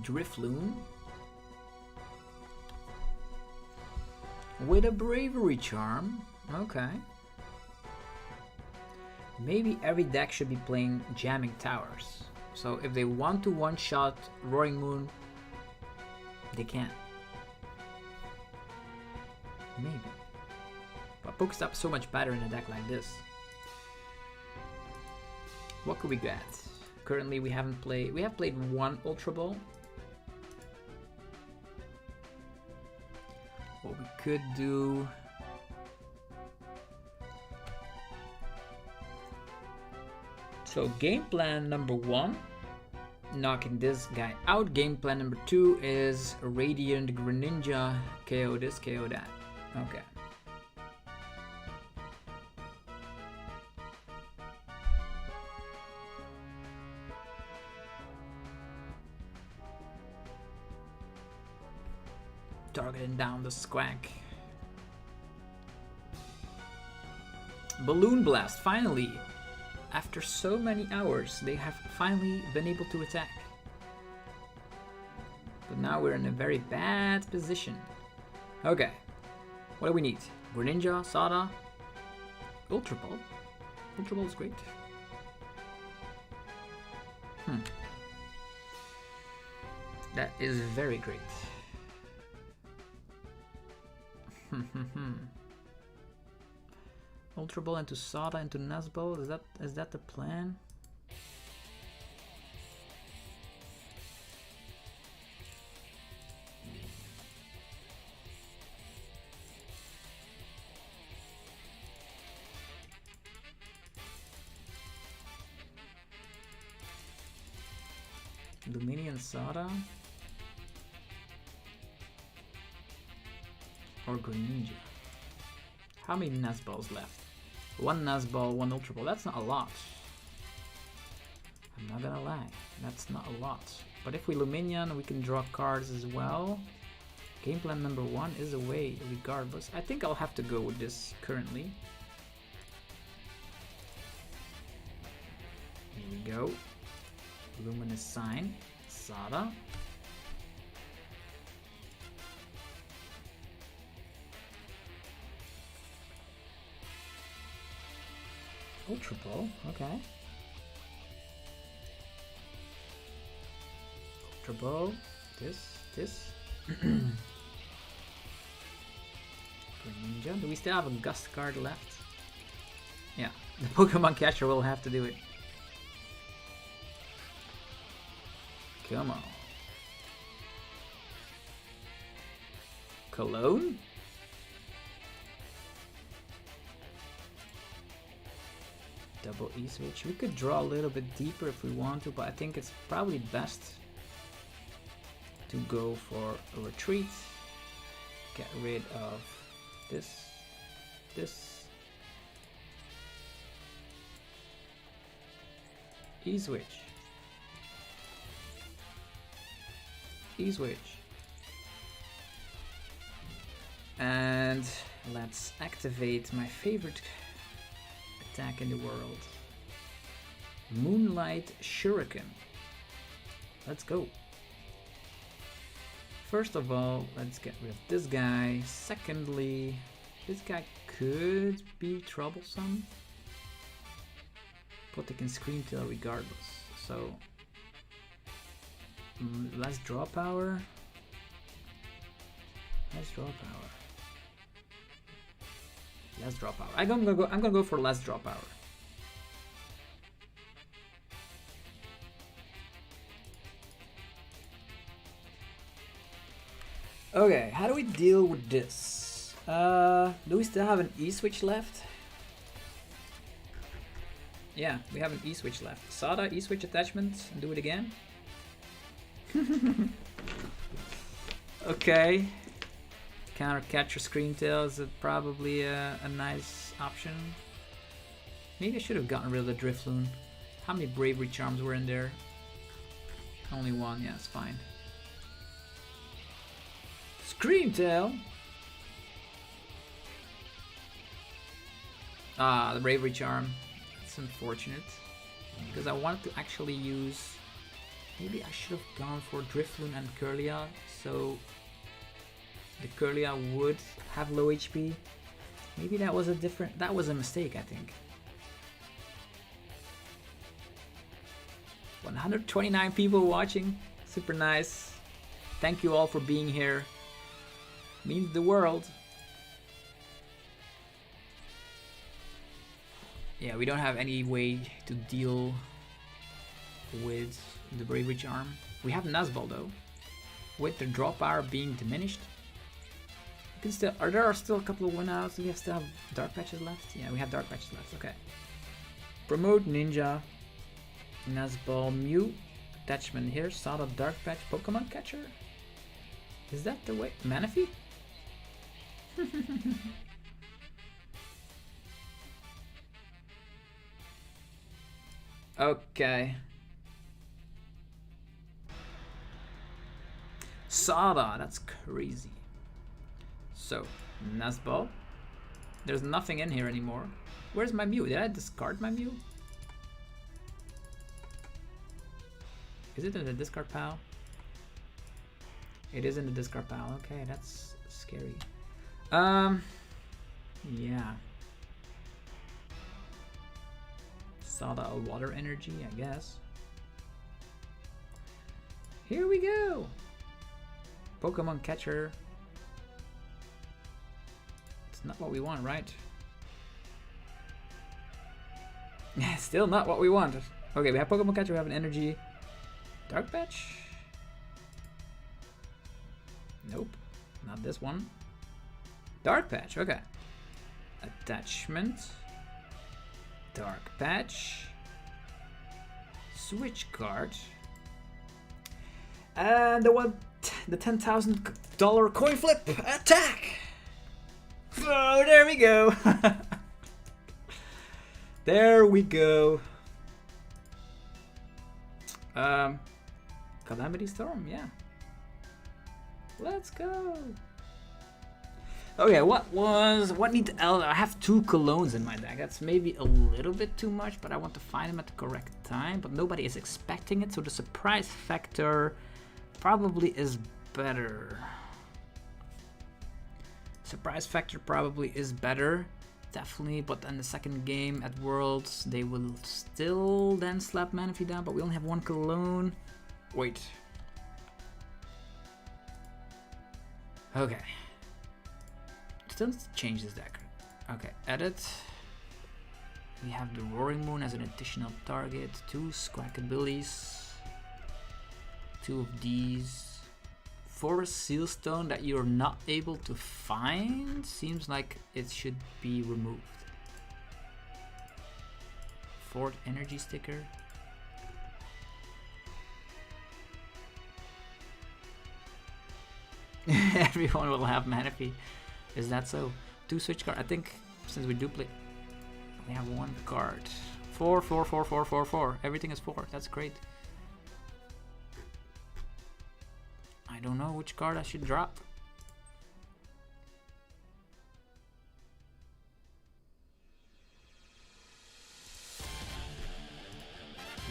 Drifloon with a bravery charm. Okay. Maybe every deck should be playing jamming towers. So if they want to one-shot Roaring Moon, they can. Maybe. But Pokestop's so much better in a deck like this. What could we get? Currently we haven't played. We have played one Ultra Ball. What we could do. So game plan number 1, knocking this guy out. Game plan number 2 is Radiant Greninja, KO this, KO that. Okay. Targeting down the Squank. Balloon Blast, finally! After so many hours, they have finally been able to attack. But now we're in a very bad position. Okay, what do we need? Greninja, Sada, Ultra Ball. Ultra Ball is great. That is very great. Ultra Ball into Sada into Nazball. Is that the plan? Lumineon Sada or Greninja? How many Nazballs left? One Nazball, one Ultra Ball. That's not a lot. I'm not gonna lie, that's not a lot. But if we Lumineon, we can draw cards as well. Game plan number 1 is away regardless. I think I'll have to go with this currently. Here we go. Luminous Sign, Sada. Ultra Ball, okay. Ultra Ball, this. Greninja. Do we still have a Gust card left? Yeah, the Pokemon catcher will have to do it. Come on. Cologne? Double E-switch. We could draw a little bit deeper if we want to, but I think it's probably best to go for a retreat. Get rid of this. E-switch. E-switch. And let's activate my favorite attack in the world. Moonlight Shuriken. Let's go. First of all, let's get rid of this guy. Secondly, this guy could be troublesome, but they can Scream Tail regardless. So less draw power. Less draw power. Less draw power. I'm gonna go for less draw power. Okay, how do we deal with this? Do we still have an E-switch left? Yeah, we have an E-switch left. Sada, E-switch attachment, and do it again. Okay. Counter catcher Scream Tail is probably a nice option. Maybe I should have gotten rid of the Drifloon. How many Bravery Charms were in there? Only one, yeah, it's fine. Scream Tail! Ah, the Bravery Charm. It's unfortunate. Because I wanted to actually use... Maybe I should have gone for Drifloon and Kirlia, so the Kirlia would have low HP. Maybe that was a mistake, I think. 129 people watching, super nice. Thank you all for being here. Means the world. Yeah, we don't have any way to deal with the Bravery Charm. We have Nuzball though. With the draw power being diminished. You can still, there are still a couple of win-outs. Do we still have Dark Patches left? Yeah, we have Dark Patches left, okay. Promote Ninja. Nuzball, Mew. Attachment here. Sada, Dark Patch, Pokemon Catcher. Is that the way? Manaphy? Okay. Sada, that's crazy. So, Nuzball. There's nothing in here anymore. Where's my Mew? Did I discard my Mew? Is it in the discard pile? It is in the discard pile. Okay, that's scary. Yeah. Sada, a water energy, I guess. Here we go. Pokemon Catcher. It's not what we want, right? Still not what we want. Okay, we have Pokemon Catcher, we have an energy. Dark Patch? Nope, not this one. Dark Patch, okay. Attachment. Dark Patch. Switch card. And the $10,000 coin flip attack. Oh, there we go. There we go. Calamity Storm, yeah. Let's go. Okay, I have 2 Colognes in my deck. That's maybe a little bit too much, but I want to find them at the correct time. But nobody is expecting it, so the surprise factor probably is better. Surprise factor probably is better, definitely. But in the second game at Worlds, they will still then slap Manaphy down. But we only have 1 Cologne. Wait. Okay. Still needs to change this deck. Okay, edit. We have the Roaring Moon as an additional target. 2 Squawkabillies. 2 of these. Forest Sealstone that you're not able to find. Seems like it should be removed. Fort Energy Sticker. Everyone will have Manaphy. Is that so? 2 switch card. I think since we duplicate, we have 1 card. 4, 4, 4, 4, 4, 4. Everything is 4. That's great. I don't know which card I should drop.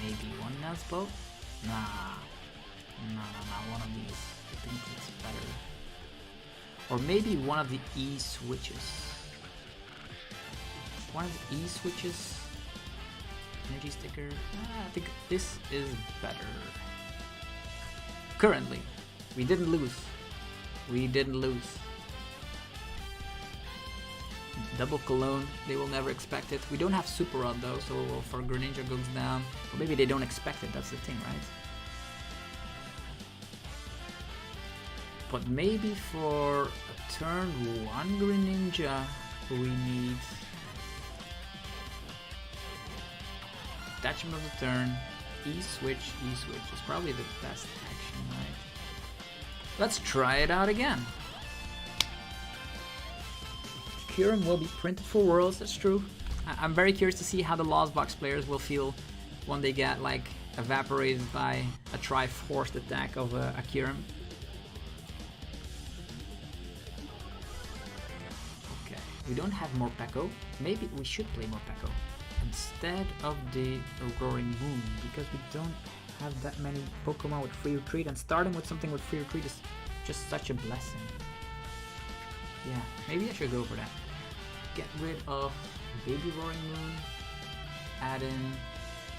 Maybe 1 Nuzball? Nah. No, not one of these. I think it's better. Or maybe one of the E-switches. One of the E-switches. Energy sticker. I think this is better. Currently. We didn't lose. We didn't lose. Double Cologne. They will never expect it. We don't have Super Rod though, so for Greninja goes down. Or maybe they don't expect it. That's the thing, right? But maybe for a turn 1 Greninja, we need Attachment of the turn. E-switch, E-switch is probably the best action, right? Let's try it out again. Kyurem will be printed for Worlds, that's true. I'm very curious to see how the Lost Box players will feel when they get like evaporated by a Triforced attack of a Kyurem. Okay, we don't have more Morpeko. Maybe we should play Morpeko instead of the Roaring Moon, because we don't have that many Pokemon with free retreat, and starting with something with free retreat is just such a blessing. Yeah, maybe I should go for that. Get rid of Baby Roaring Moon, add in,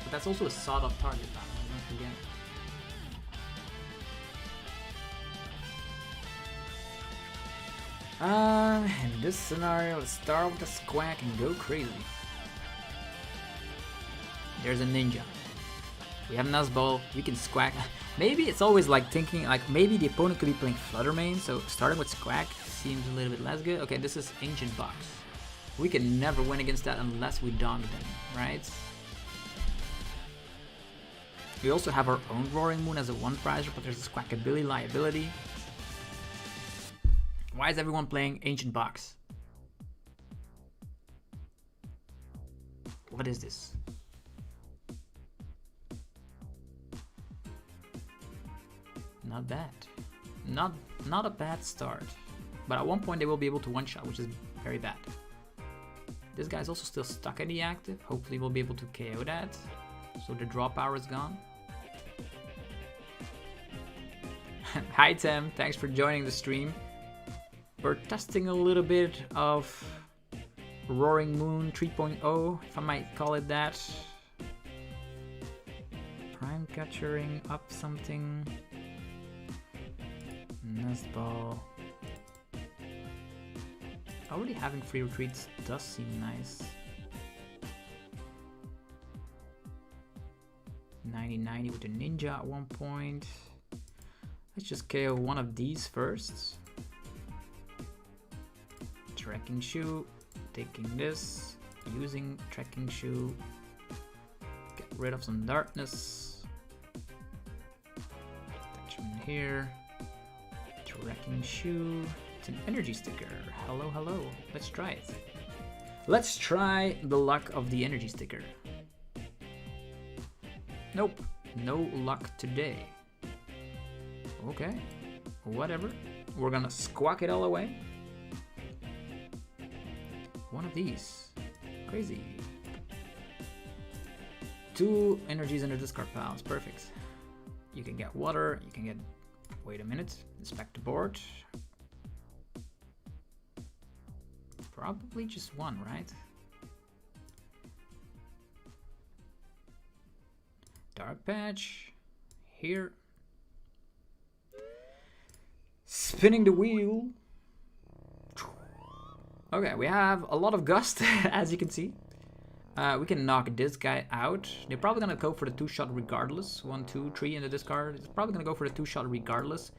but that's also a sawed-off target battle, don't forget. In this scenario, let's start with a Squawk and go crazy. There's a Ninja. We have Nuzball, we can Squawk. Maybe it's always like thinking, like maybe the opponent could be playing Fluttermane, so starting with Squawk seems a little bit less good. Okay, this is Ancient Box. We can never win against that unless we dog them, right? We also have our own Roaring Moon as a one-prizer, but there's a Squawkabilly liability. Why is everyone playing Ancient Box? What is this? Not bad. Not a bad start. But at one point they will be able to one-shot, which is very bad. This guy's also still stuck in the active. Hopefully we'll be able to KO that. So the draw power is gone. Hi Tim, thanks for joining the stream. We're testing a little bit of Roaring Moon 3.0, if I might call it that. Prime capturing up something. Nuzball. Already having free retreats does seem nice. 90-90 with the Ninja at one point. Let's just KO one of these first. Trekking Shoe, taking this, using Trekking Shoe, get rid of some darkness. Attachment here. Trekking Shoe. It's an energy sticker. Hello, hello. Let's try it. Let's try the luck of the energy sticker. Nope. No luck today. Okay. Whatever. We're gonna Squawk it all away. One of these. Crazy. 2 energies in the discard pile. It's perfect. You can get water. You can get... Wait a minute. Inspect the board. Probably just one, right? Dark Patch. Here. Spinning the wheel. Okay, we have a lot of gust, as you can see. We can knock this guy out. They're probably gonna go for the 2-shot regardless. 1, 2, 3 in the discard. It's probably gonna go for the 2-shot regardless.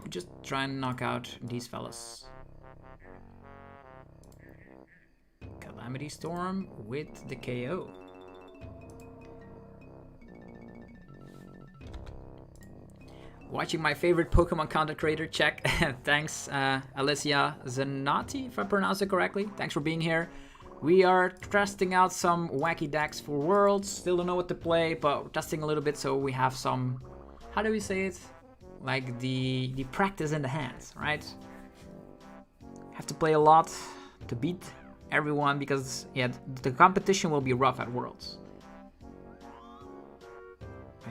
Just try and knock out these fellas. Calamity Storm with the KO. Watching my favorite Pokemon content creator, check. Thanks, Alicia Zanati, if I pronounce it correctly. Thanks for being here. We are testing out some wacky decks for Worlds. Still don't know what to play, but we're testing a little bit so we have some, how do we say it? Like the practice in the hands, right? Have to play a lot to beat everyone because, yeah, the competition will be rough at Worlds.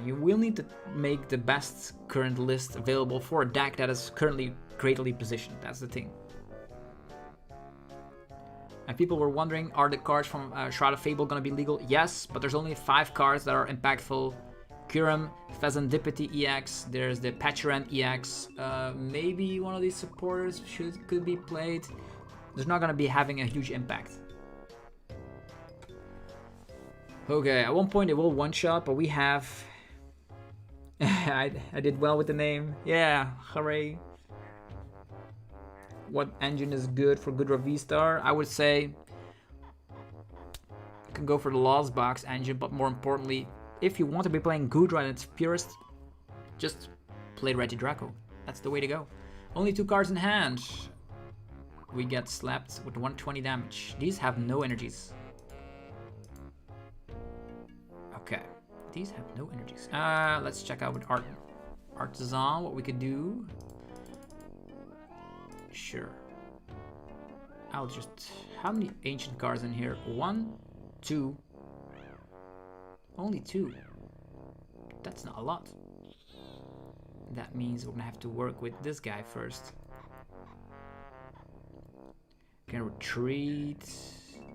You will need to make the best current list available for a deck that is currently greatly positioned. That's the thing. And people were wondering, are the cards from Shroud of Fable going to be legal? Yes, but there's only 5 cards that are impactful. Kyurem, Pheasantipity EX, there's the Patchurant EX. Maybe one of these supporters could be played. There's not going to be having a huge impact. Okay, at one point it will one-shot, but we have... I did well with the name. Yeah, hooray. What engine is good for Regidrago VSTAR? I would say can go for the Lost Box engine, but more importantly, if you want to be playing Goodra in its purest, just play Regidrago. That's the way to go. Only 2 cards in hand. We get slapped with 120 damage. These have no energies. Okay, these have no energies. Let's check out with Artisan what we could do. Sure. I'll just... How many ancient cards in here? 1, 2. Only 2. That's not a lot. That means we're gonna have to work with this guy first. Can retreat.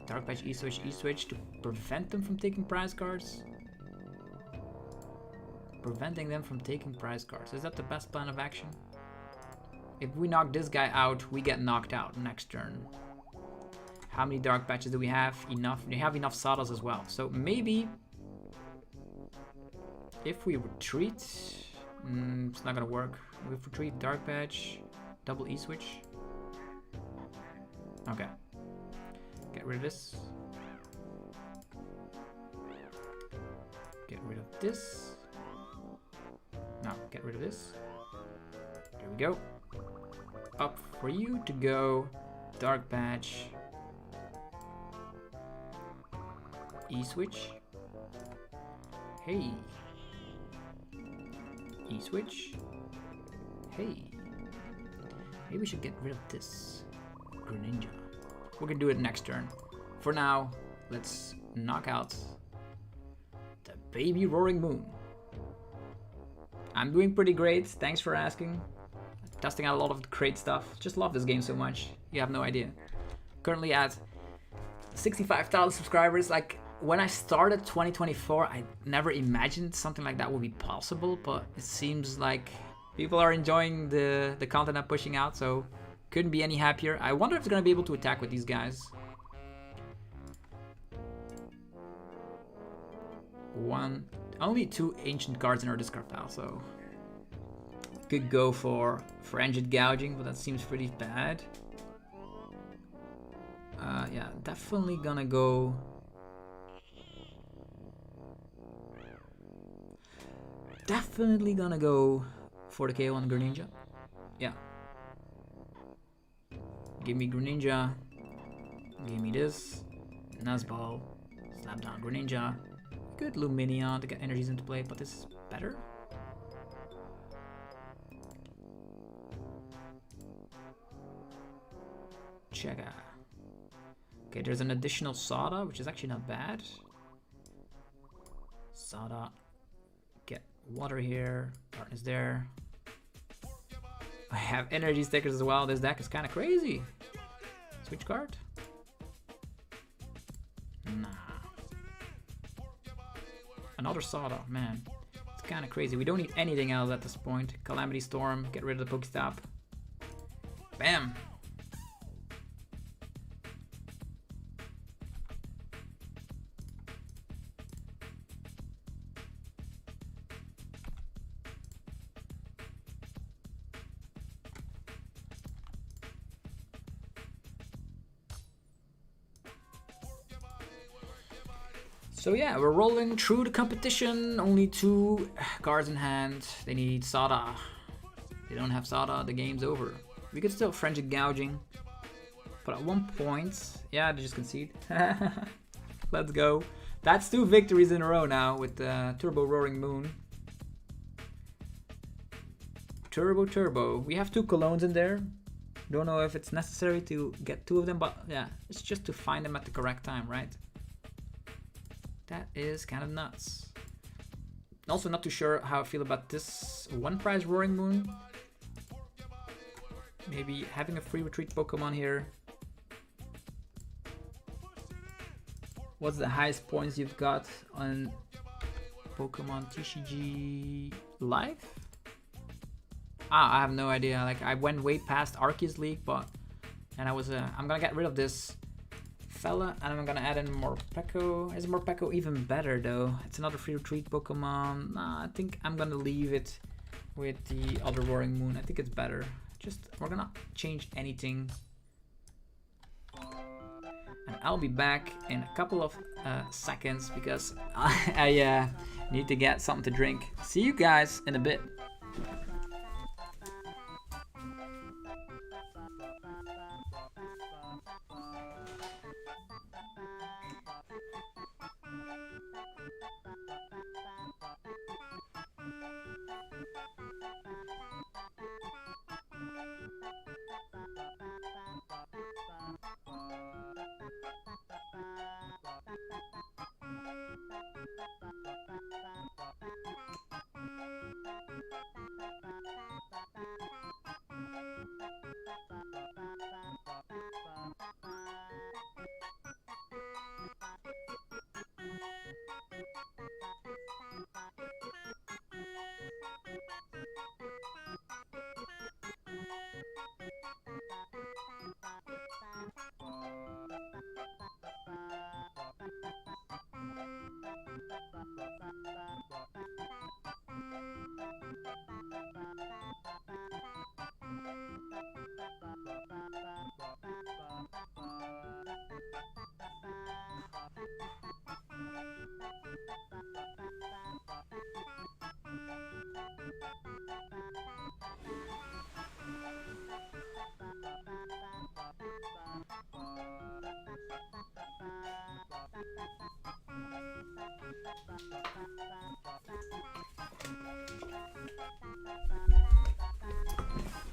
Dark Patch, E-switch to prevent them from taking prize cards. Preventing them from taking prize cards. Is that the best plan of action? If we knock this guy out, we get knocked out next turn. How many Dark Patches do we have? Enough. We have enough Sadas as well. So maybe if we retreat, it's not gonna work. We retreat, Dark Patch, double E-switch. Okay. Get rid of this. Get rid of this. Now, get rid of this. There we go. Up for you to go. Dark Patch. E-switch. Hey. E-switch. Hey. Maybe we should get rid of this Greninja. We're gonna do it next turn. For now, let's knock out the baby Roaring Moon. I'm doing pretty great, thanks for asking. Testing out a lot of great stuff. Just love this game so much, you have no idea. Currently at 65,000 subscribers. Like, when I started 2024, I never imagined something like that would be possible, but it seems like people are enjoying the content I'm pushing out, so couldn't be any happier. I wonder if they're gonna be able to attack with these guys. Only 2 ancient cards in our discard pile, so could go for Frenzied Gouging, but that seems pretty bad. Yeah, definitely gonna go. Definitely gonna go for the KO on Greninja. Yeah. Give me Greninja. Give me this. Nuzball. Slap down Greninja. Good Lumineon to get energies into play, but this is better. Chega. Okay, there's an additional Sada, which is actually not bad. Sada. Get water here. Darkness there. I have energy stickers as well. This deck is kind of crazy. Switch card? Nah. Another Sada, man. It's kind of crazy. We don't need anything else at this point. Calamity Storm. Get rid of the Pokestop. Bam! So yeah, we're rolling through the competition. Only 2 cards in hand. They need Sada. They don't have Sada, the game's over. We could still Frenzied Gouging. But at one point... Yeah, they just concede. Let's go. That's 2 victories in a row now with Turbo Roaring Moon. Turbo. We have 2 Colognes in there. Don't know if it's necessary to get 2 of them, but yeah, it's just to find them at the correct time, right? That is kind of nuts. Also not too sure how I feel about this 1 prize Roaring Moon. Maybe having a free retreat Pokemon here. What's the highest points you've got on Pokemon TCG Live? I have no idea. Like, I went way past Arceus League, but... And I was... I'm gonna get rid of this fella, and I'm gonna add in Morpeko. Is Morpeko even better though? It's another free retreat Pokemon. Nah, I think I'm gonna leave it with the other Roaring Moon. I think it's better. Just, we're gonna change anything. And I'll be back in a couple of seconds because I need to get something to drink. See you guys in a bit.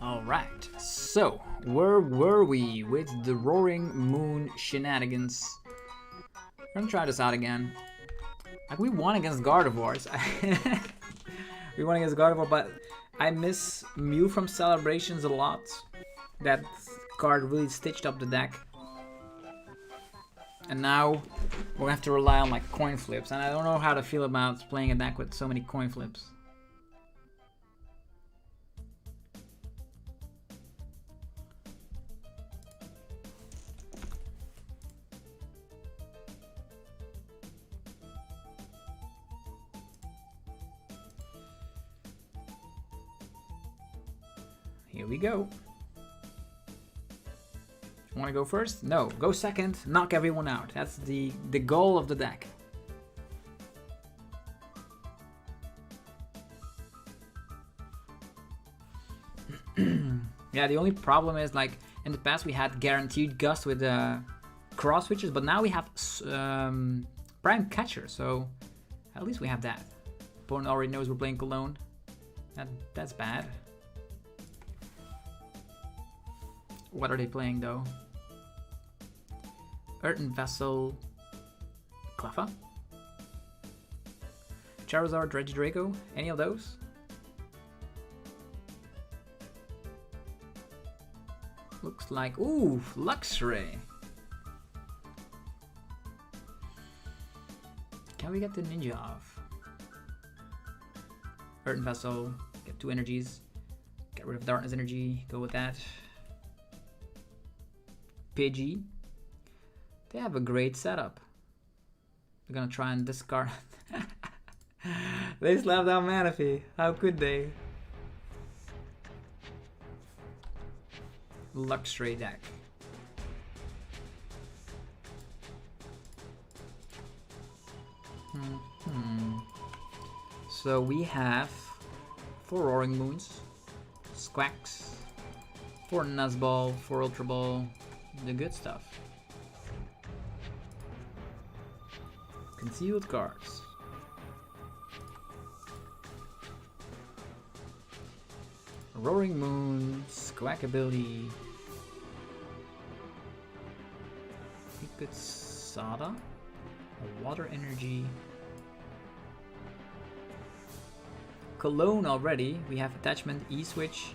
Alright, so where were we with the Roaring Moon shenanigans? We're gonna try this out again. Like, we won against Gardevoir. We won against Gardevoir, but I miss Mew from Celebrations a lot. That card really stitched up the deck. And now we'll have to rely on like coin flips, and I don't know how to feel about playing a deck with so many coin flips. Here we go. Want to go first? No, go second. Knock everyone out. That's the goal of the deck. Yeah, the only problem is, like, in the past we had guaranteed gust with cross switches, but now we have prime catcher, so at least we have that. Opponent already knows we're playing Cologne. That's bad. What are they playing though? Earthen Vessel, Cleffa, Charizard, Regidrago, any of those? Looks like, ooh, Luxray. Can we get the Ninja off? Earthen Vessel, get 2 energies, get rid of Darkness Energy, go with that. Pidgey. They have a great setup. They're gonna try and discard. They slapped down Manaphy. How could they? Luxray deck. So we have 4 Roaring Moons, Squawks, 4 Nuzball, 4 Ultra Ball. The good stuff. Concealed cards. Roaring Moon, Squawk ability. We could Sada, a Water Energy. Cologne already. We have attachment E-switch.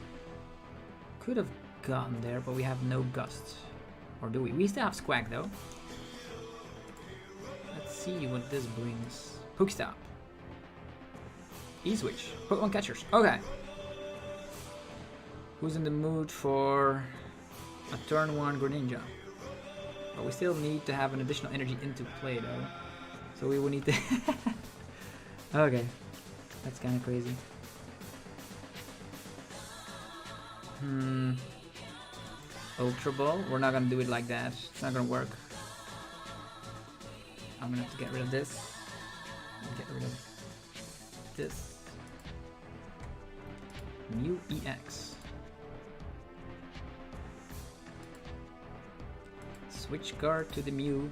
Could have gotten there, but we have no Gust. Or do we? We still have Squawk though. Let's see what this brings. Pokestop. E-switch. Pokemon catchers. Okay. Who's in the mood for a turn 1 Greninja? But we still need to have an additional energy into play though. So we will need to... Okay. That's kind of crazy. Ultra Ball. We're not gonna do it like that. It's not gonna work. I'm gonna have to get rid of this. Get rid of this. Mew EX. Switch guard to the Mew.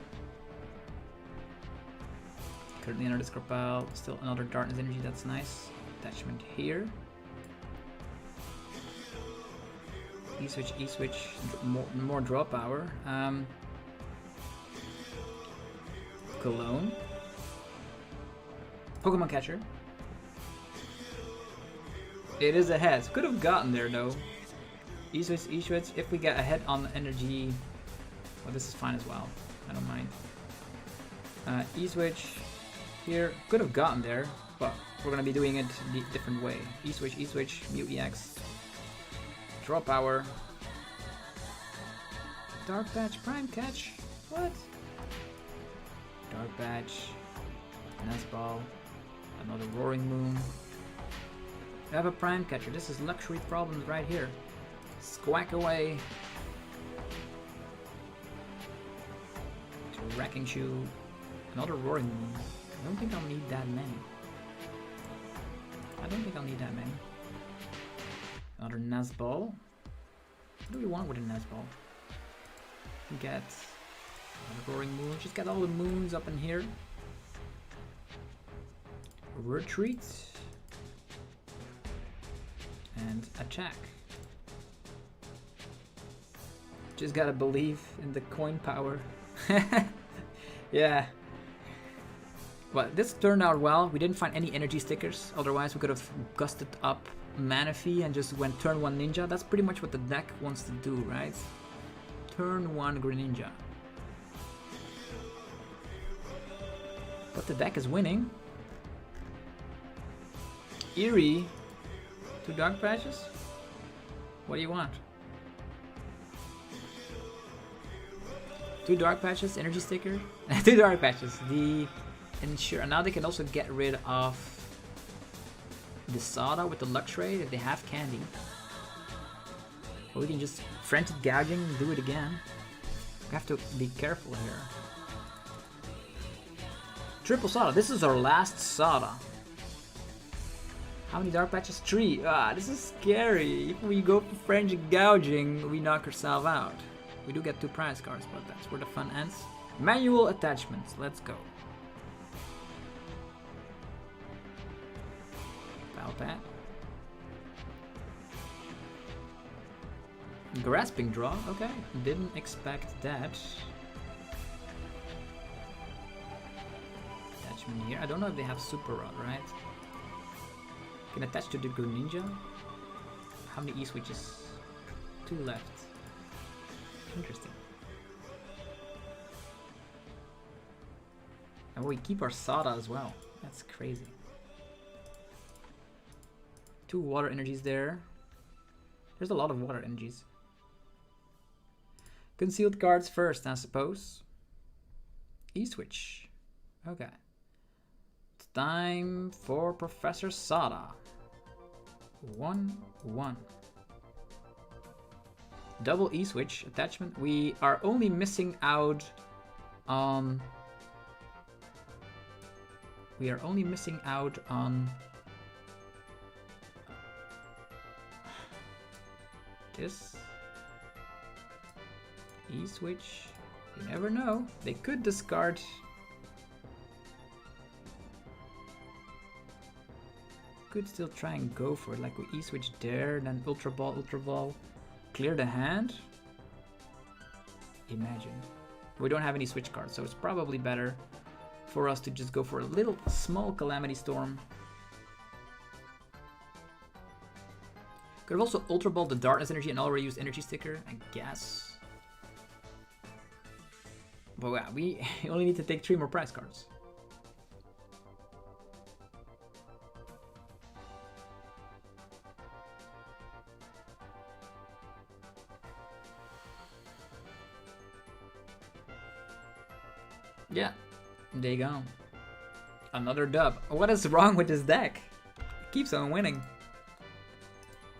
Currently another Scarpel, still another Darkness Energy, that's nice. Attachment here. E-switch, E-switch, more draw power. Cologne. Pokemon Catcher. It is ahead. Could have gotten there though. E-switch, E-switch. If we get ahead on energy, well, this is fine as well. I don't mind. E-switch here. Could have gotten there, but we're gonna be doing it the different way. E-switch, E-switch, Mew EX. Draw power. Dark Patch, Prime Catch. What? Dark Patch. Nesball. Another Roaring Moon. I have a Prime Catcher. This is luxury problems right here. Squack away. To Wrecking Shoe. Another Roaring Moon. I don't think I'll need that many. Another Nesball. What do we want with a Nesball? We get another Roaring Moon. Just get all the moons up in here. Retreat. And attack. Just gotta believe in the coin power. Yeah. Well, this turned out well. We didn't find any energy stickers. Otherwise, we could have gusted up Manaphy and just went turn 1 Ninja. That's pretty much what the deck wants to do, right? Turn 1 Greninja. But the deck is winning. Eerie. 2 Dark Patches? What do you want? 2 Dark Patches, energy sticker. 2 Dark Patches. The ensure. Now they can also get rid of the Sada with the Luxray if they have candy. Or we can just frantic gouging and do it again. We have to be careful here. Triple Sada. This is our last Sada. How many Dark Patches? 3. Ah, this is scary. If we go for frantic gouging, we knock ourselves out. We do get 2 prize cards, but that's where the fun ends. Manual attachments. Let's go. Palpat. Grasping Draw. Okay. Didn't expect that. Attachment here. I don't know if they have Super Rod, right? Can attach to the Greninja. How many E-switches? 2 left. Interesting. And we keep our Sada as well. That's crazy. 2 water energies there. There's a lot of water energies. Concealed cards first, I suppose. E-switch. Okay. It's time for Professor Sada. 1/1. Double E-switch attachment. We are only missing out on... this. E-switch. You never know. They could discard... Could still try and go for it. Like we E-switch there, then Ultra Ball. Clear the hand. Imagine. We don't have any switch cards, so it's probably better for us to just go for a little small Calamity Storm. Could have also Ultra Ball the Darkness Energy and already used Energy Sticker, I guess. But yeah, we only need to take 3 more prize cards. Yeah, there you go. Another dub. What is wrong with this deck? It keeps on winning.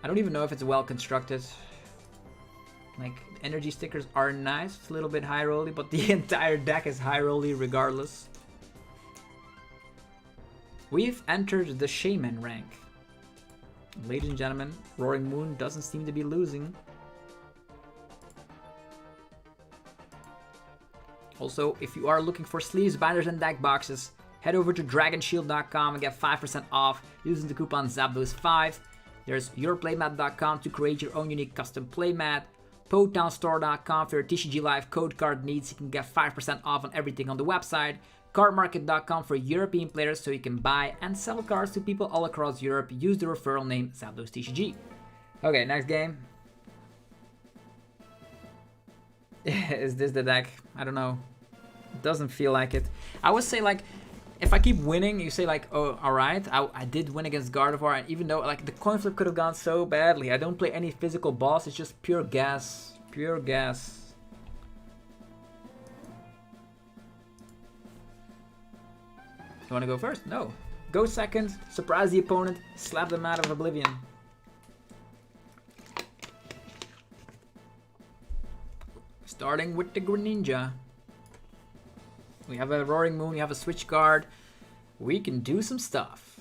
I don't even know if it's well constructed. Like, energy stickers are nice. It's a little bit high rolly, but the entire deck is high rolly regardless. We've entered the Shaman rank. Ladies and gentlemen, Roaring Moon doesn't seem to be losing. Also, if you are looking for sleeves, binders, and deck boxes, head over to dragonshield.com and get 5% off using the coupon ZAPDOS5. There's yourplaymat.com to create your own unique custom playmat. PotownStore.com for your TCG Live code card needs. You can get 5% off on everything on the website. Cardmarket.com for European players so you can buy and sell cards to people all across Europe. Use the referral name ZapdosTCG. Okay, next game. Is this the deck? I don't know. It doesn't feel like it. I would say, like, if I keep winning, you say, like, oh, alright, I did win against Gardevoir, and even though, like, the coin flip could have gone so badly, I don't play any physical boss, it's just pure gas. Pure gas. You want to go first? No. Go second, surprise the opponent, slap them out of oblivion. Starting with the Greninja. We have a Roaring Moon, we have a Switch Guard. We can do some stuff.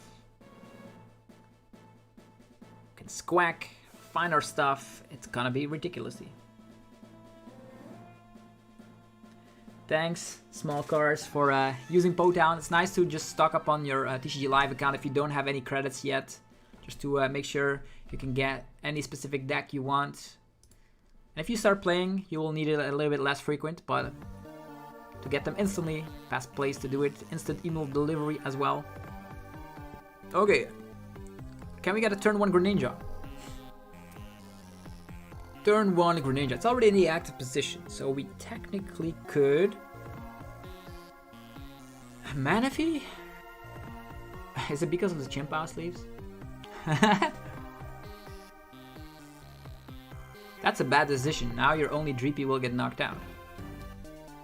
We can squack, find our stuff. It's gonna be ridiculously. Thanks, small cars, for using Potown. It's nice to just stock up on your TCG Live account if you don't have any credits yet. Just to make sure you can get any specific deck you want. And if you start playing, you will need it a little bit less frequent, but to get them instantly, fast place to do it, instant email delivery as well. Okay, can we get a turn 1 Greninja? Turn 1 Greninja. It's already in the active position, so we technically could... Manaphy? Is it because of the Chimpow sleeves? That's a bad decision. Now your only Dreepy will get knocked out.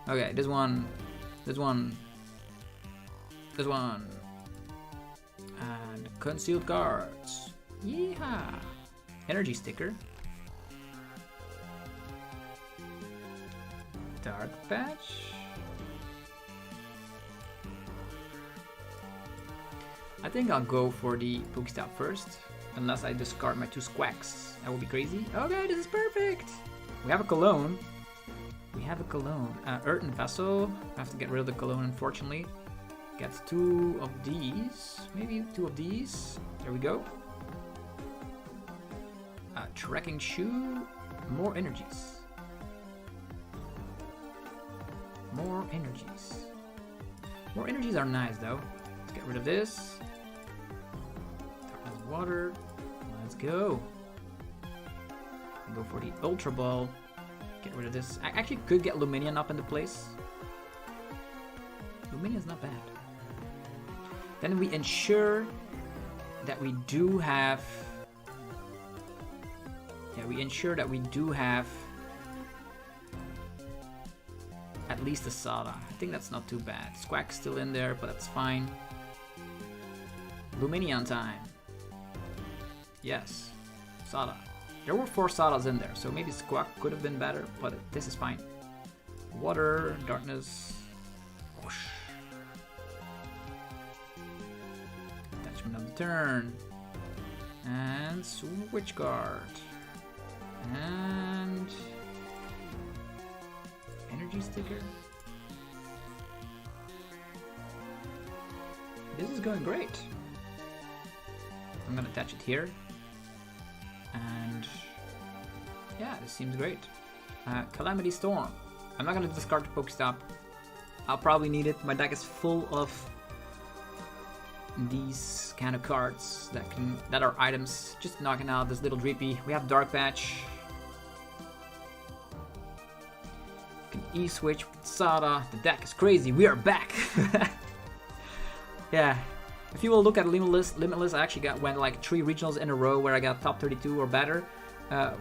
Okay, this one. And concealed cards. Yeah. Energy sticker. Dark patch. I think I'll go for the Pokestop first, unless I discard my 2 Squacks. That would be crazy. Okay, this is perfect. We have a Cologne. Earthen Vessel. I have to get rid of the Cologne, unfortunately. Gets 2 of these. Maybe 2 of these. There we go. Trekking Shoe. More energies. More energies are nice, though. Let's get rid of this. Darkness Water. Let's go. Go for the Ultra Ball. Get rid of this. I actually could get Lumineon up into place. Lumineon's not bad. Then we ensure that we do have... Yeah, we ensure that we do have at least a Sada. I think that's not too bad. Squawk's still in there, but that's fine. Lumineon time. Yes. Sada. There were 4 Sadas in there, so maybe Squawk could have been better, but this is fine. Water, darkness. Whoosh. Attachment of the turn. And Switch Guard. And energy sticker. This is going great. I'm gonna attach it here. And yeah, this seems great. Calamity Storm. I'm not gonna discard the Pokestop. I'll probably need it. My deck is full of these kind of cards that are items. Just knocking out this little Dreepy. We have Dark Patch. Can E-switch with Sada. The deck is crazy. We are back. Yeah. If you will look at Limitless, I actually went like 3 regionals in a row where I got top 32 or better,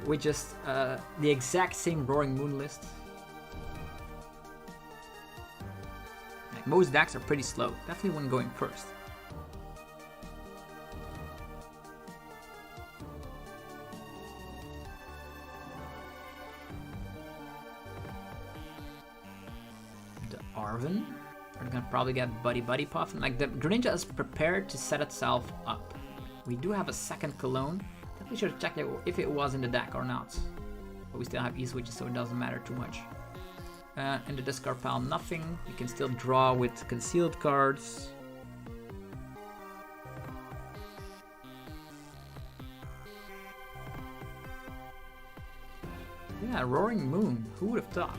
with just the exact same Roaring Moon list. Like, most decks are pretty slow. Definitely when going first. The Arven. We're gonna probably get Buddy Puff. And like the Greninja is prepared to set itself up. We do have a second Cologne. We should have checked if it was in the deck or not. But we still have E-switches, so it doesn't matter too much. In the discard pile, nothing. You can still draw with concealed cards. Yeah, Roaring Moon. Who would have thought?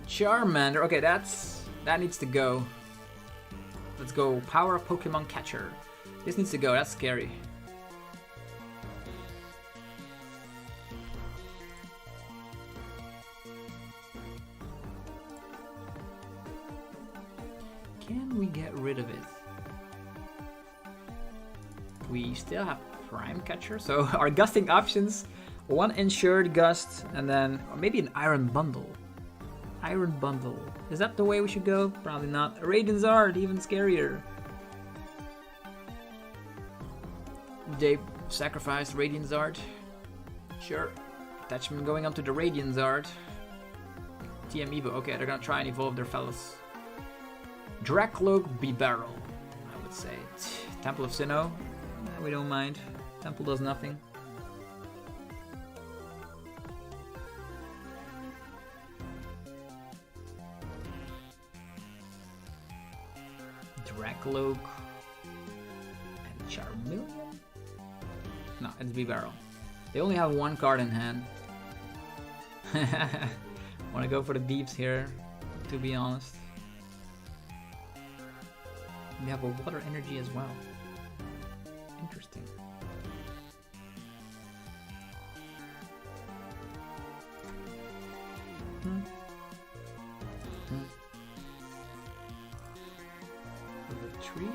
Charmander. Okay, that needs to go. Let's go. Power of Pokemon Catcher. This needs to go. That's scary. Can we get rid of it? We still have Prime Catcher, so our gusting options: one insured gust, and then maybe an Iron Bundle. Iron Bundle. Is that the way we should go? Probably not. Radiant, even scarier. They sacrificed Radiant Zard. Sure. Attachment going on to the Radiant Zard. TM Evo. Okay, they're gonna try and evolve their fellas. Dracloak Bibarel, I would say. Temple of Sinnoh. We don't mind. Temple does nothing. Dracloak and Charmeleon? No, it's Bibarel. They only have one card in hand. Wanna go for the deeps here, to be honest. We have a water energy as well. Interesting. Retreat?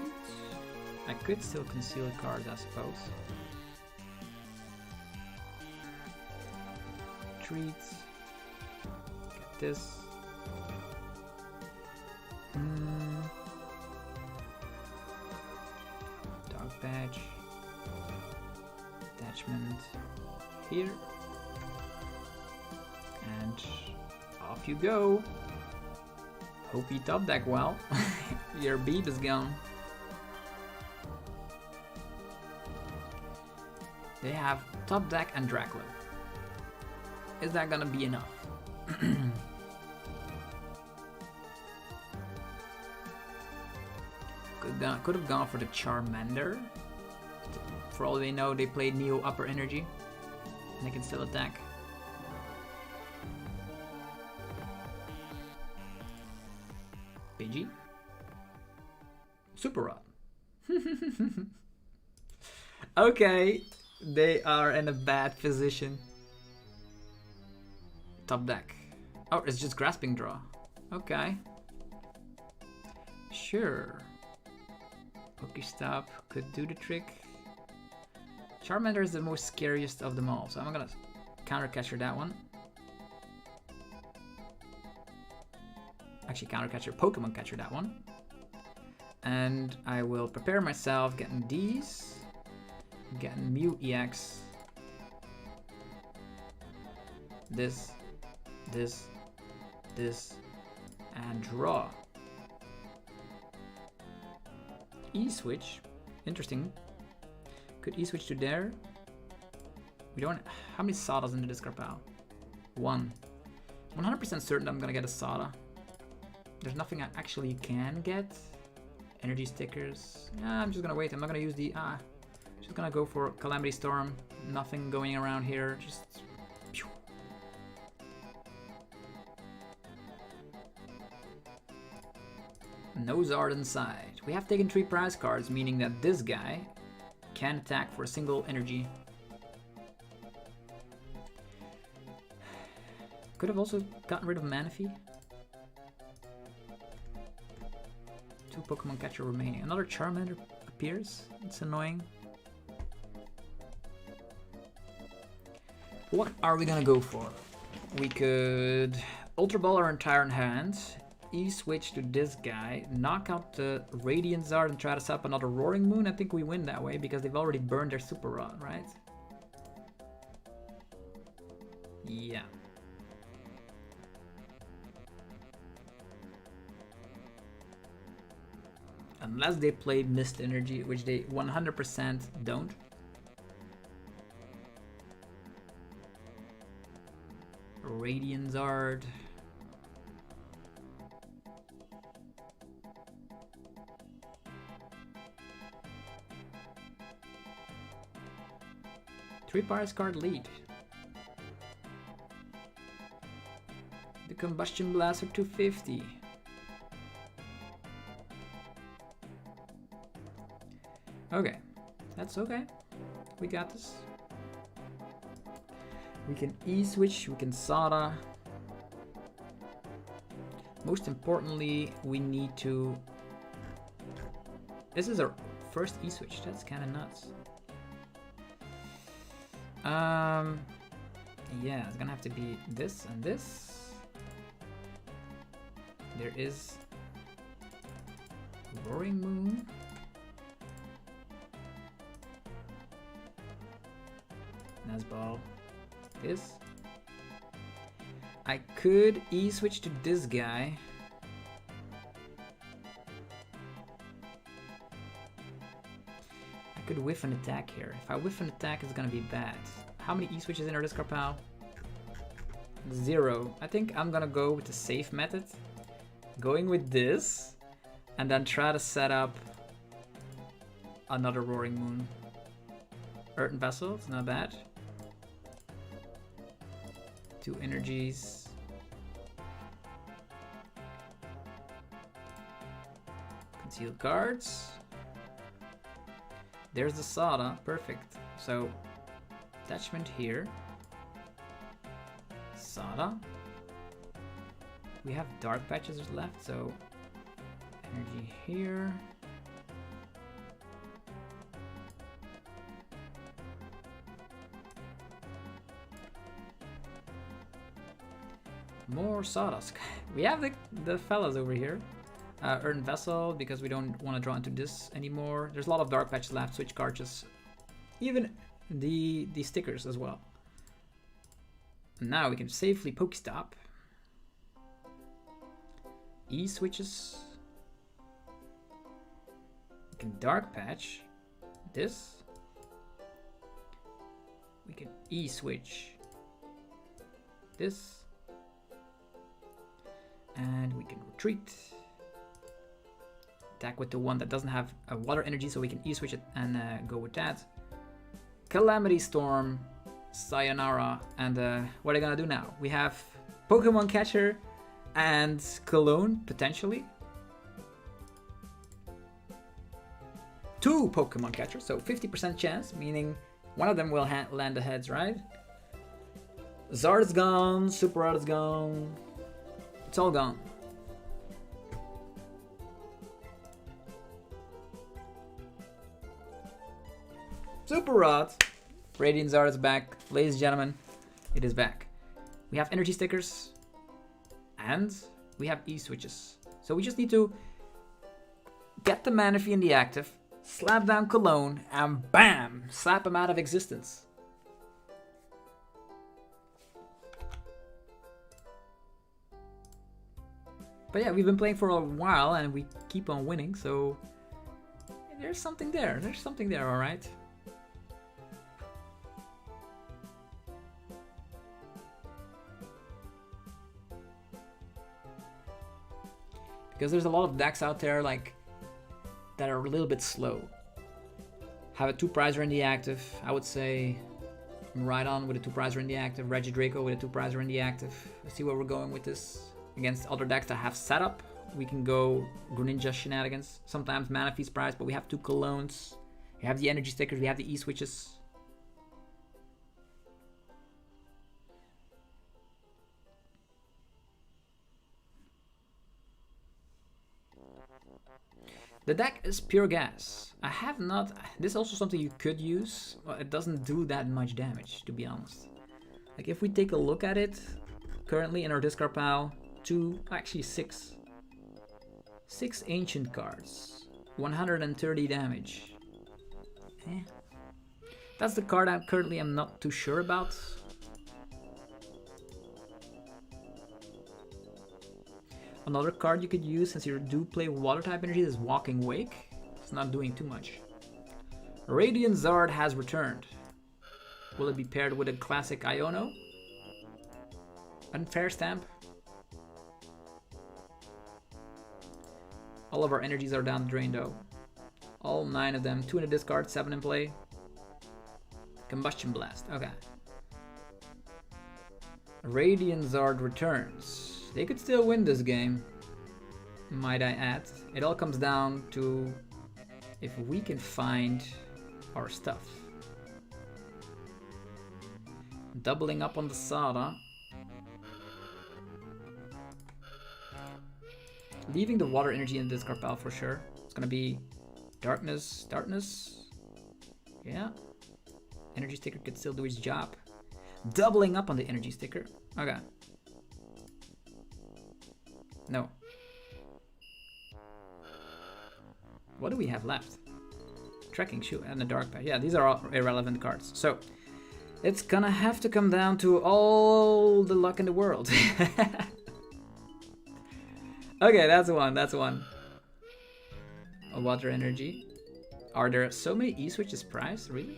I could still conceal cards, I suppose. Retreats. Get this. Dog badge. Attachment here. And off you go. Hope you top deck well. Your beep is gone. They have top deck and Dracula. Is that gonna be enough? Could have gone for the Charmander. For all they know, they played Neo Upper Energy. And they can still attack. Pidgey. Super Rod. Okay, they are in a bad position. Top deck. Oh, it's just Grasping Draw. Okay. Sure. Pokestop could do the trick. Charmander is the most scariest of them all, so I'm gonna counter catcher that one. Actually, counter catcher, Pokemon catcher that one. And I will prepare myself getting these. Getting Mew EX. This, and draw. E-switch. Interesting. Could E-switch to there. We don't... How many Sadas in the discard pile? One. 100% certain I'm gonna get a Sada. There's nothing I actually can get. Energy stickers. Yeah, I'm just gonna wait. I'm not gonna use the... Just gonna go for Calamity Storm. Nothing going around here. Just... Pew. No Zard inside. We have taken 3 prize cards, meaning that this guy can attack for a single energy. Could have also gotten rid of Manaphy. 2 Pokemon catcher remaining. Another Charmander appears. It's annoying. What are we gonna go for? We could Ultra Ball our entire hand. E-switch to this guy, knock out the Radiant Zard and try to set up another Roaring Moon. I think we win that way because they've already burned their Super Rod, right? Yeah. Unless they play Mist Energy, which they 100% don't. Radiant Zard. Three Paris card lead. The Combustion Blaster 250. Okay, that's okay. We got this. We can E-switch, we can Sada. Most importantly, we need to... This is our first E-switch, that's kind of nuts. Yeah, it's gonna have to be this and this. There is Roaring Moon. Nazball. This. I could E-switch to this guy. I could whiff an attack here. If I whiff an attack, it's gonna be bad. How many E-switches in our discard pile? 0. I think I'm gonna go with the safe method. Going with this. And then try to set up another Roaring Moon. Earthen Vessel, it's not bad. 2 energies. Conceal cards. There's the Sada, perfect. So, attachment here. Sada. We have dark patches left, so energy here. More Sawdust. We have the fellas over here. Earthen Vessel, because we don't want to draw into this anymore. There's a lot of dark patches left, switch cards. Even the stickers as well. Now we can safely Pokestop. E-switches. We can dark patch this. We can E-switch this. And we can retreat. Attack with the one that doesn't have a water energy, so we can E-switch it and go with that. Calamity Storm, Sayonara, and what are we gonna do now? We have Pokemon Catcher and Cologne, potentially. 2 Pokemon Catchers, so 50% chance, meaning one of them will land the heads, right? Zard is gone, Super Rod is gone. It's all gone. Super Rod. Radiant Zard is back. Ladies and gentlemen, it is back. We have energy stickers. And we have E-switches. So we just need to get the Manaphy in the active, slap down Cologne, and bam! Slap him out of existence. But yeah, we've been playing for a while and we keep on winning, so there's something there. There's something there, alright. Because there's a lot of decks out there like that are a little bit slow. Have a 2-prizer in the active. I would say Miraidon with a 2-prizer in the active, Regidrago with a 2-prizer in the active. Let's see where we're going with this. Against other decks that have setup, we can go Greninja shenanigans. Sometimes Manaphy's prize, but we have 2 Colognes. We have the energy stickers, we have the E-switches. The deck is pure gas. I have not... This is also something you could use. Well, it doesn't do that much damage, to be honest. Like, if we take a look at it, currently in our discard pile, 2, actually 6 6 ancient cards. 130 damage. Eh. That's the card I currently am not too sure about. Another card you could use since you do play water type energies is Walking Wake. It's not doing too much. Radiant Zard has returned. Will it be paired with a classic Iono? Unfair Stamp. All of our energies are down the drain though. All 9 of them. 2 in the discard, 7 in play. Combustion Blast. Okay. Radiant Zard returns. They could still win this game, might I add. It all comes down to if we can find our stuff. Doubling up on the Sada. Leaving the water energy in the discard pile for sure. It's gonna be darkness. Yeah. Energy sticker could still do its job. Doubling up on the energy sticker. Okay. No. What do we have left? Trekking shoe and a dark pack. Yeah, these are all irrelevant cards. So it's gonna have to come down to all the luck in the world. Okay, that's one. A water energy. Are there so many E-switches priced? Really?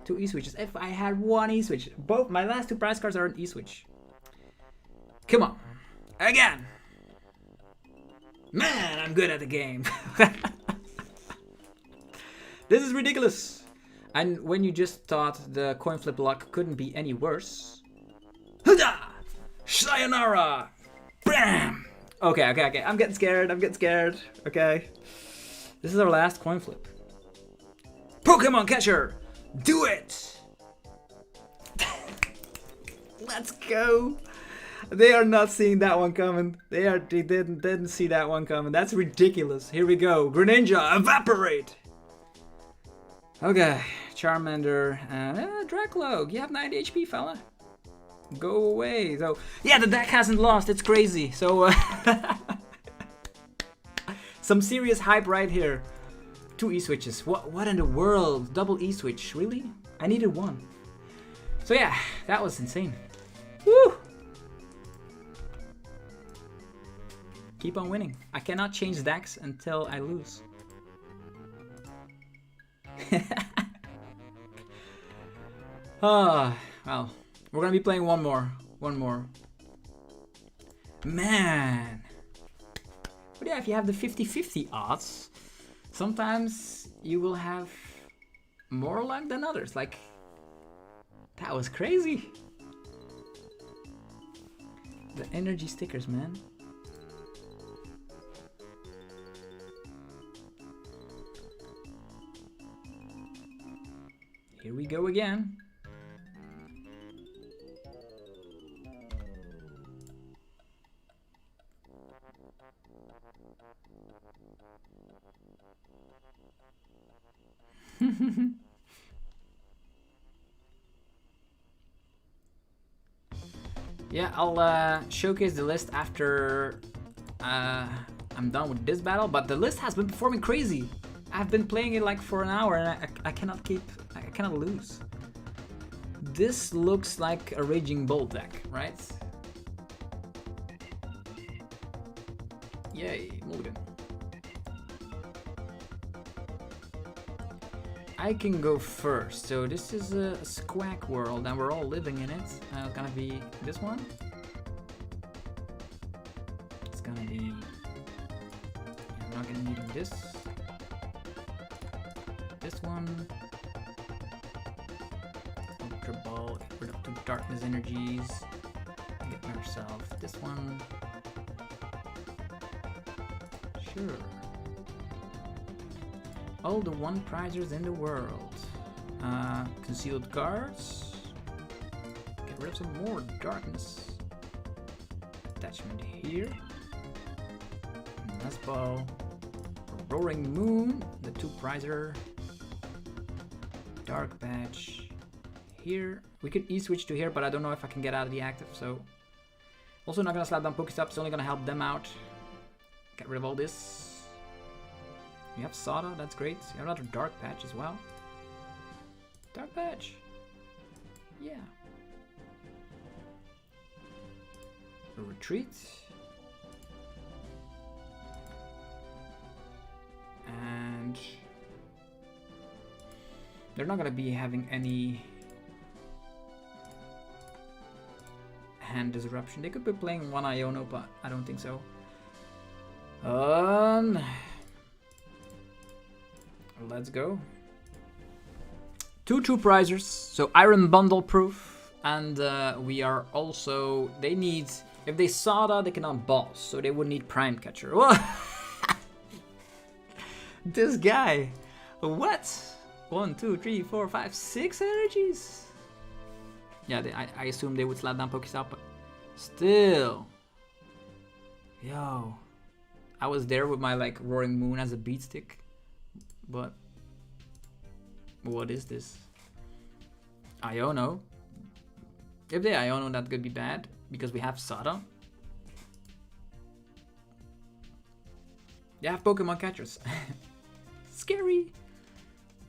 2 E-switches. If I had 1 E-switch. Both my last 2 prize cards are an E-switch. Come on. Again. Man, I'm good at the game. This is ridiculous. And when you just thought the coin flip luck couldn't be any worse. Huda! Sayonara! Bam! Okay. I'm getting scared. Okay. This is our last coin flip. Pokemon catcher! Do it! Let's go! They are not seeing that one coming. They didn't see that one coming. That's ridiculous. Here we go. Greninja, evaporate! Okay. Charmander and Dracloak. You have 90 HP, fella. Go away. So yeah, the deck hasn't lost. It's crazy. So some serious hype right here. 2 E-switches. What in the world? Double E-switch. Really? I needed 1. So yeah, that was insane. Woo! Keep on winning. I cannot change decks until I lose. Well, we're gonna be playing one more. Man. But yeah, if you have the 50-50 odds, sometimes you will have more luck than others. Like, that was crazy. The energy stickers, man. Here we go again. Yeah, I'll showcase the list after I'm done with this battle, but the list has been performing crazy. I've been playing it like for an hour and I cannot lose. This looks like a Raging Bolt deck, right? Yay, mulligan. I can go first. So this is a Squack world and we're all living in it. It's gonna be this one. It's gonna be... I'm not gonna need this. This one. Ultra Ball, get rid of 2 darkness energies. Get myself this one. Sure. All the 1 prizers in the world. Concealed cards. Get rid of some more darkness. Attachment here. Nuzball. Roaring Moon. The 2 prizer. Dark Badge. Here. We could E-switch to here, but I don't know if I can get out of the active, so. Also not gonna slap down Pokestops, it's only gonna help them out. Get rid of all this. We have Sada, that's great. We have another Dark Patch as well. Dark Patch. Yeah. A retreat. And they're not gonna be having any hand disruption. They could be playing one Iono, but I don't think so. Let's go. 2 prizers, so Iron Bundle proof, and we are also, they need, if they Sada, they cannot boss, so they would need Prime Catcher. This guy, what? 1, 2, 3, 4, 5, 6 energies? Yeah, I assume they would slap down Pokestop, but still. Yo. I was there with my like Roaring Moon as a beat stick, but what is this? Iono. If they Iono, that could be bad because we have Sada. They have Pokemon catchers. Scary.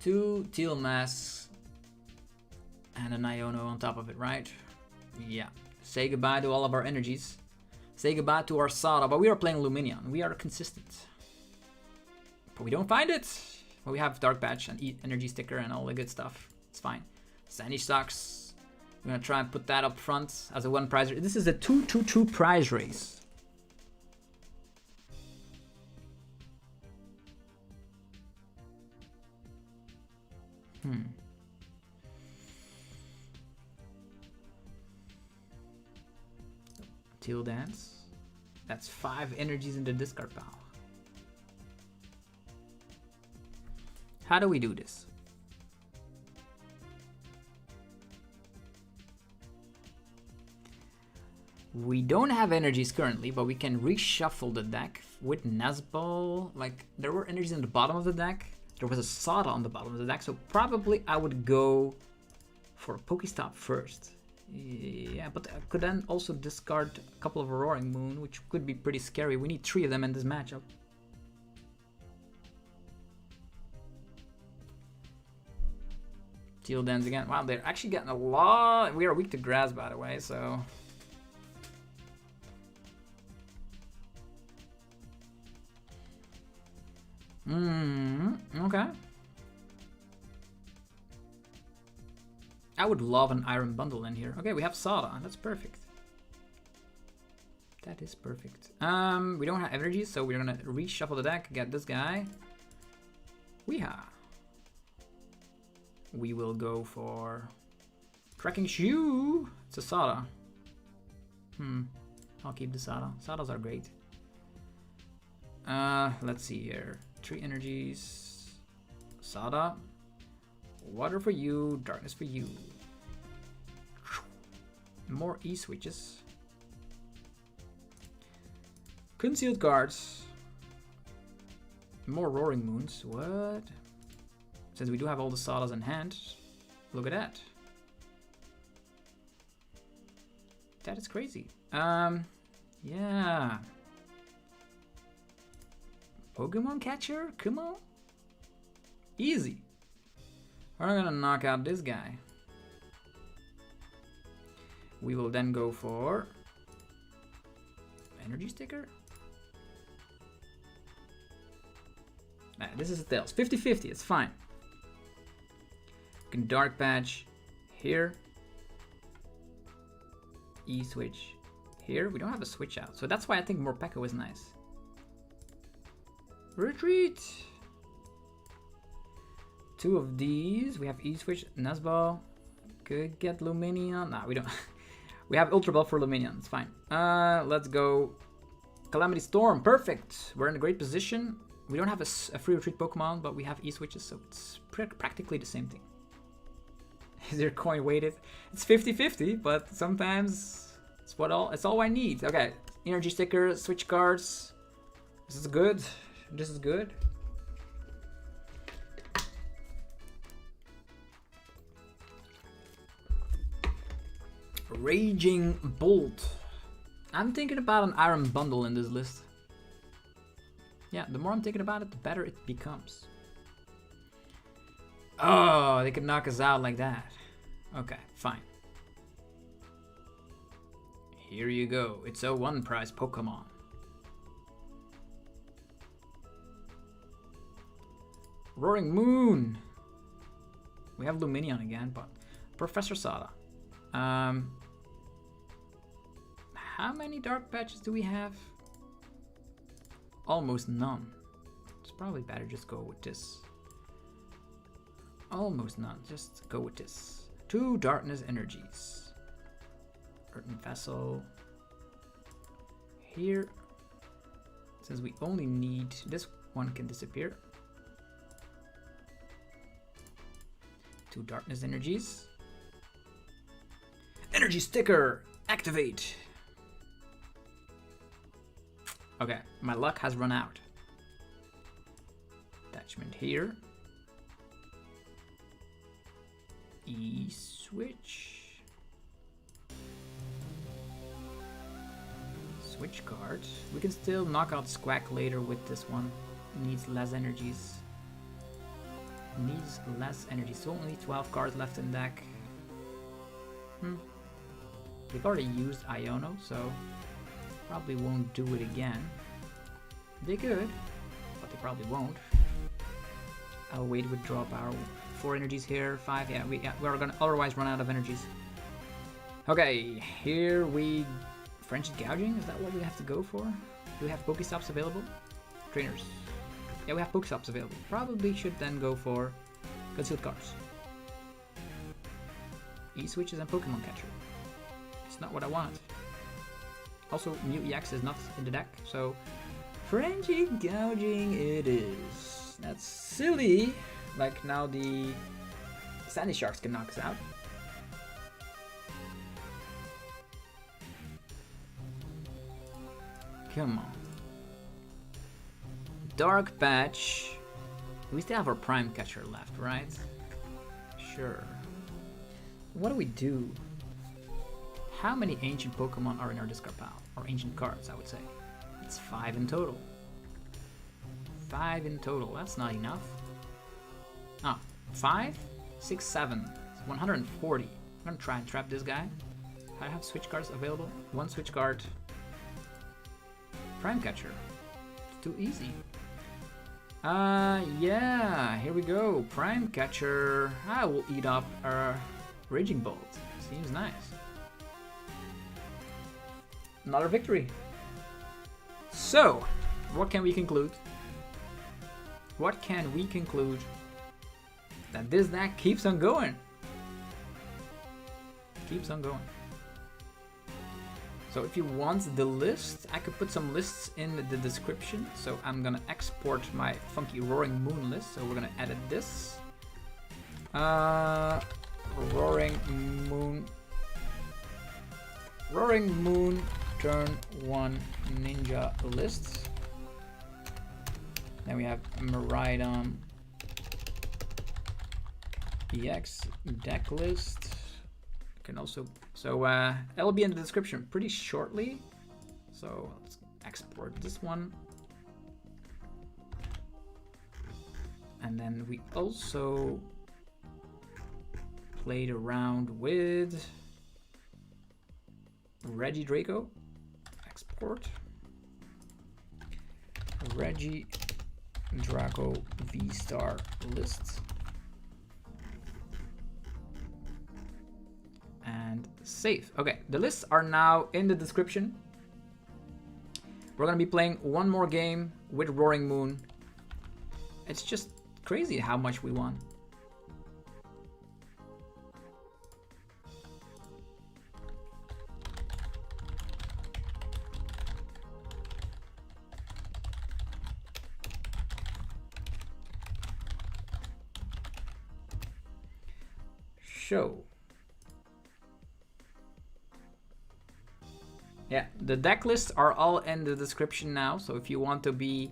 2 Teal Masks and an Iono on top of it, right? Yeah. Say goodbye to all of our energies. Say goodbye to our Sada, but we are playing Lumineon. We are consistent. But we don't find it. But we have Dark Patch and Energy Sticker and all the good stuff. It's fine. Sandy Stocks. I'm gonna try and put that up front as a 1 prize. This is a 2 prize race. Teal Dance. That's 5 energies in the discard pile. How do we do this? We don't have energies currently, but we can reshuffle the deck with Nazball. Like, there were energies in the bottom of the deck. There was a Sada on the bottom of the deck, so probably I would go for a Pokestop first. Yeah, but I could then also discard a couple of Roaring Moon, which could be pretty scary. We need 3 of them in this matchup. Teal Dance again. Wow, they're actually getting a lot. We are weak to grass, by the way, so... Okay. I would love an Iron Bundle in here. Okay, we have Sada. That's perfect. That is perfect. We don't have energies, so we're gonna reshuffle the deck, get this guy. Weeha. We will go for Trekking Shoe. It's a Sada. I'll keep the Sada. Sadas are great. Let's see here. 3 energies. Sada. Water for you, darkness for you. More E-switches. Concealed cards. More Roaring Moons. What? Since we do have all the Sadas in hand. Look at that. That is crazy. Yeah. Pokemon catcher? Come on. Easy. We're gonna knock out this guy. We will then go for Energy Sticker. Nah, this is a Tails. 50-50, it's fine. You can Dark Patch here. E-switch here. We don't have a switch out, so that's why I think Morpeko is nice. Retreat. 2 of these. We have E-switch, Nazball. Could get Lumineon. Nah, we don't. We have Ultra Ball for Lumineon. It's fine. Let's go. Calamity Storm. Perfect. We're in a great position. We don't have a free retreat Pokemon, but we have E-switches, so it's practically the same thing. Is your coin weighted? It's 50-50, but sometimes it's it's all I need. Okay. Energy Sticker, switch cards. This is good. This is good. Raging Bolt. I'm thinking about an Iron Bundle in this list. Yeah, the more I'm thinking about it, the better it becomes. Oh, they could knock us out like that. Okay, fine. Here you go. It's a one prize Pokemon. Roaring Moon. We have Lumineon again, but Professor Sada. How many dark patches do we have? Almost none. It's probably better just go with this. Almost none. Just go with this. 2 darkness energies. Earthen Vessel. Here, since we only need this one, can disappear. 2 darkness energies. Energy sticker, activate. Okay, my luck has run out. Attachment here. E-switch. Switch card. We can still knock out Squack later with this one. Needs less energies. Needs less energy. So only 12 cards left in deck. We've already used Iono, so probably won't do it again. They could, but they probably won't. I'll wait with draw power. 4 energies here, 5. Yeah, we're gonna otherwise run out of energies. Okay, here we French gouging. Is that what we have to go for? Do we have Pokestops available? Trainers. Yeah, we have Pokestops available. Probably should then go for concealed cards. E-switches and Pokemon Catcher. It's not what I want. Also, Mew EX is not in the deck, so Frenchy gouging it is. That's silly. Like now the Sandy Sharks can knock us out. Come on. Dark Patch. We still have our Prime Catcher left, right? Sure. What do we do? How many ancient Pokemon are in our discard pile? Or ancient cards, I would say. It's 5 in total. 5 in total. That's not enough. Ah, 5, 6, 7. It's 140. I'm gonna try and trap this guy. I have switch cards available. 1 switch card. Prime Catcher. It's too easy. Yeah, here we go. Prime Catcher. I will eat up our Raging Bolt. Seems nice. Another victory. So, what can we conclude? What can we conclude? That this deck keeps on going. Keeps on going. So if you want the list, I could put some lists in the description. So I'm gonna export my funky Roaring Moon list. So we're gonna edit this. Roaring Moon turn 1 ninja list. Then we have Miraidon EX deck list. Can also, so it'll be in the description pretty shortly. So let's export this one. And then we also played around with Regidrago. Export. Regidrago VSTAR list. And save. Okay, the lists are now in the description. We're gonna be playing one more game with Roaring Moon. It's just crazy how much we won. Show. Yeah, the deck lists are all in the description now, so if you want to be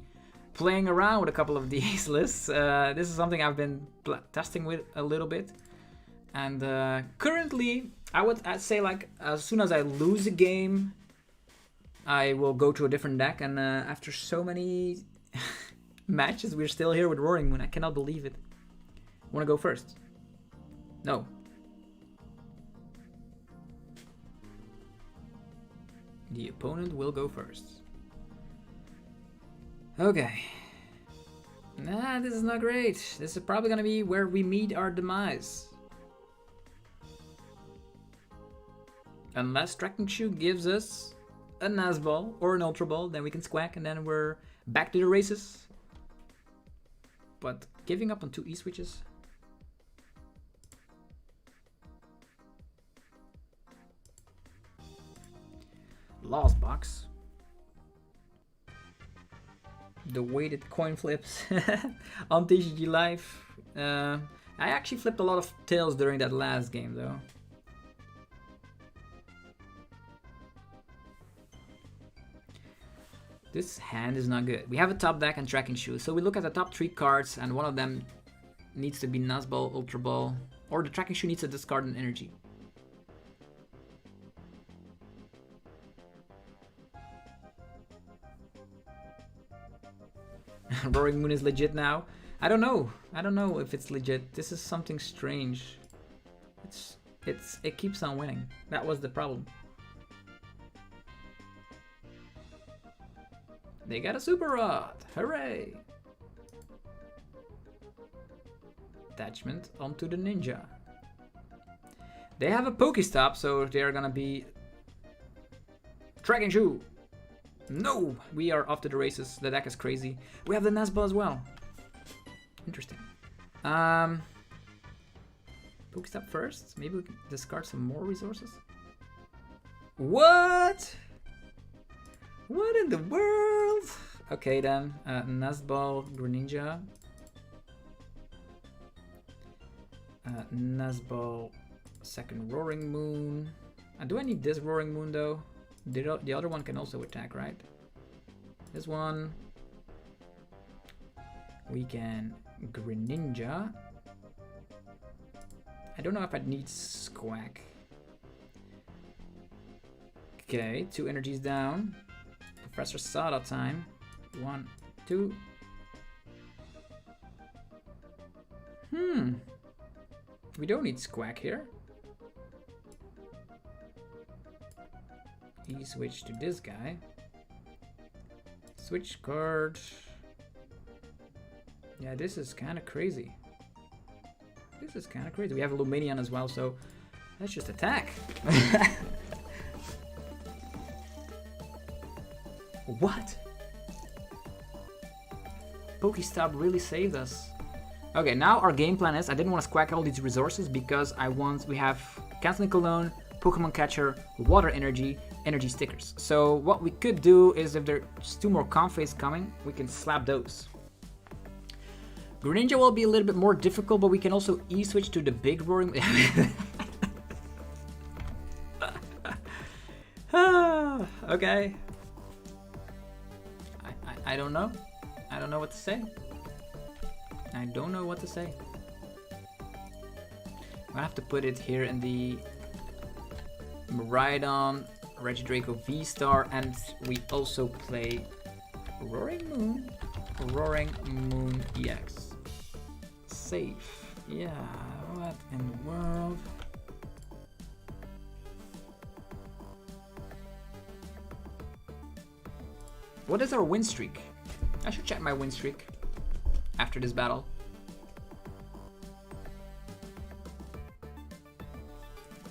playing around with a couple of these lists, this is something I've been testing with a little bit. And currently, I'd say like as soon as I lose a game, I will go to a different deck. And after so many Matches, we're still here with Roaring Moon. I cannot believe it. Wanna go first? No. The opponent will go first. Okay. Nah, this is not great. This is probably gonna be where we meet our demise. Unless Tracking Shoe gives us a Nazball or an Ultra Ball, then we can squack and then we're back to the races. But giving up on 2 E-switches? Lost Box. The weighted coin flips on TCG Live. I actually flipped a lot of tails during that last game though. This hand is not good. We have a top deck and Tracking Shoe, so we look at the top 3 cards and one of them needs to be Nazball, Ultra Ball, or the Tracking Shoe needs to discard an energy. Roaring Moon is legit now. I don't know. I don't know if it's legit. This is something strange. It keeps on winning. That was the problem. They got a Super Rod! Hooray! Attachment onto the Ninja. They have a Pokestop, so they're gonna be... Tracking Shoe! No! We are off to the races. The deck is crazy. We have the Nazball as well. Interesting. Pokestop first? Maybe we can discard some more resources? What? What in the world? Okay then, Nazball, Greninja. Nazball, second Roaring Moon. Do I need this Roaring Moon though? The other one can also attack, right? This one. We can Greninja. I don't know if I'd need Squack. Okay, 2 energies down. Professor Sada time. 1, 2. We don't need Squack here. He switched to this guy. Switch card. Yeah, this is kind of crazy. This is kind of crazy. We have a Lumineon as well, so let's just attack. What? Pokestop really saved us. Okay, now our game plan is I didn't want to squack all these resources because we have Canceling Cologne, Pokemon Catcher, Water Energy, Energy Stickers. So what we could do is if there's 2 more Confays coming, we can slap those. Greninja will be a little bit more difficult, but we can also E-switch to the big Roaring... Okay. I don't know. I don't know what to say. I don't know what to say. I have to put it here in the Miraidon, Regidrago VSTAR, and we also play Roaring Moon EX. Safe. Yeah, what in the world? What is our win streak? I should check my win streak after this battle.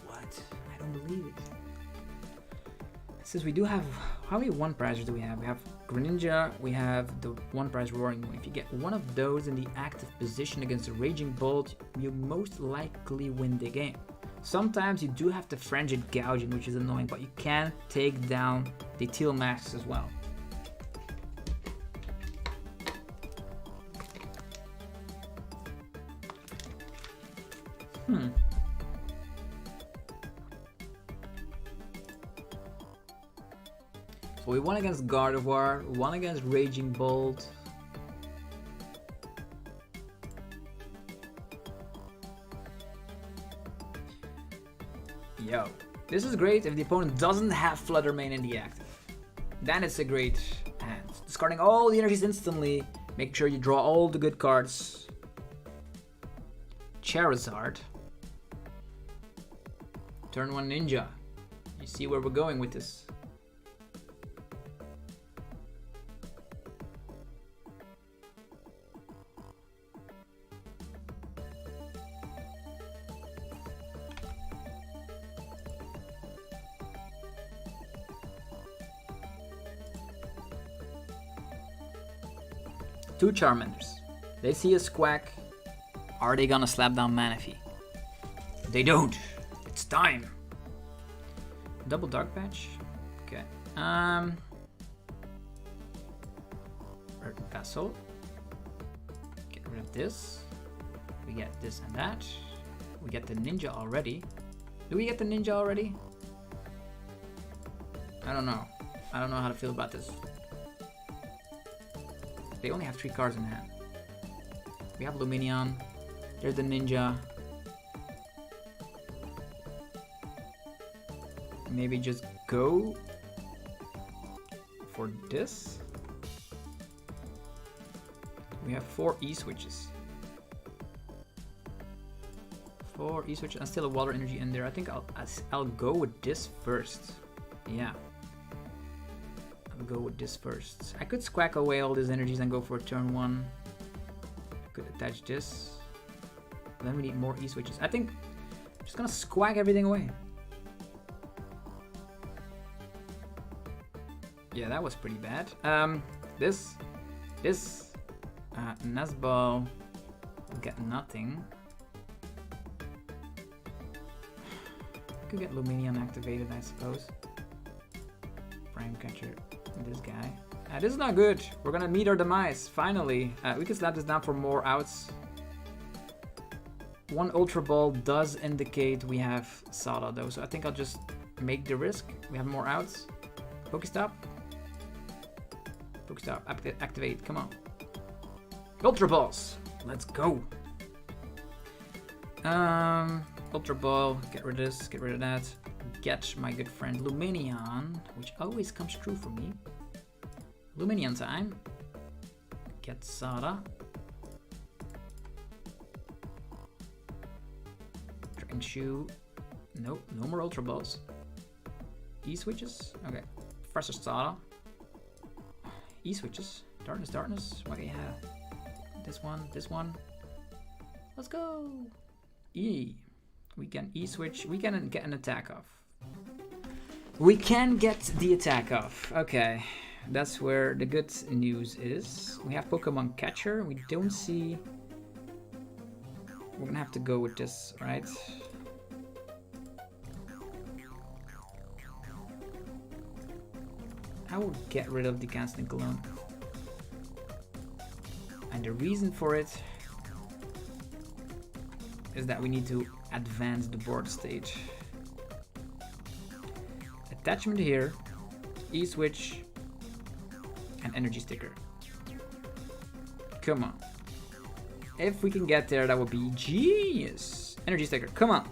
What? I don't believe it. Since we do have... How many 1 prizes do we have? We have Greninja, we have the 1 prize Roaring Moon. If you get one of those in the active position against a Raging Bolt, you most likely win the game. Sometimes you do have the Frenzied Gouging, which is annoying, but you can take down the Teal Masks as well. So we won against Gardevoir, won against Raging Bolt. Yo, this is great if the opponent doesn't have Flutter Mane in the active. Then it's a great hand. discarding all the energies instantly. Make sure you draw all the good cards. Charizard. Turn 1 Ninja. You see where we're going with this. Two Charmanders. They see a Squawk. Are they gonna slap down Manaphy? They don't. It's time. Double Dark Patch. Okay. Earth Vessel. Get rid of this. We get this and that. We get the Ninja already. Do we get the Ninja already? I don't know. I don't know how to feel about this. They only have 3 cards in hand. We have Lumineon. There's the Ninja. Maybe just go for this. We have 4 E-switches. 4 E-switches and still a water energy in there. I think I'll go with this first. Yeah. I'll go with this first. I could squack away all these energies and go for turn 1. I could attach this. Then we need more E-switches. I think I'm just gonna squack everything away. Yeah, that was pretty bad. This, Nazball will get nothing. Could get Lumineon activated, I suppose. Prime Catcher, this guy. This is not good. We're gonna meet our demise, finally. We can slap this down for more outs. 1 Ultra Ball does indicate we have Sada though, so I think I'll just make the risk. We have more outs. Pokestop. Pokestop, activate, come on. Ultra Balls, let's go. Ultra Ball, get rid of this, get rid of that. Get my good friend Lumineon, which always comes true for me. Lumineon time. Get Sada. Dragon Shoe. Nope, no more Ultra Balls. E-switches, okay. Professor Sada. E-switches. Darkness, darkness. What do you have? This one. Let's go. E. We can E-switch. We can get an attack off. We can get the attack off. Okay. That's where the good news is. We have Pokemon Catcher. We don't see... We're gonna have to go with this, right? I will get rid of the Canceling Cologne. And the reason for it is that we need to advance the board stage. Attachment here, E-switch, and energy sticker. Come on. If we can get there, that would be genius. Energy sticker, come on.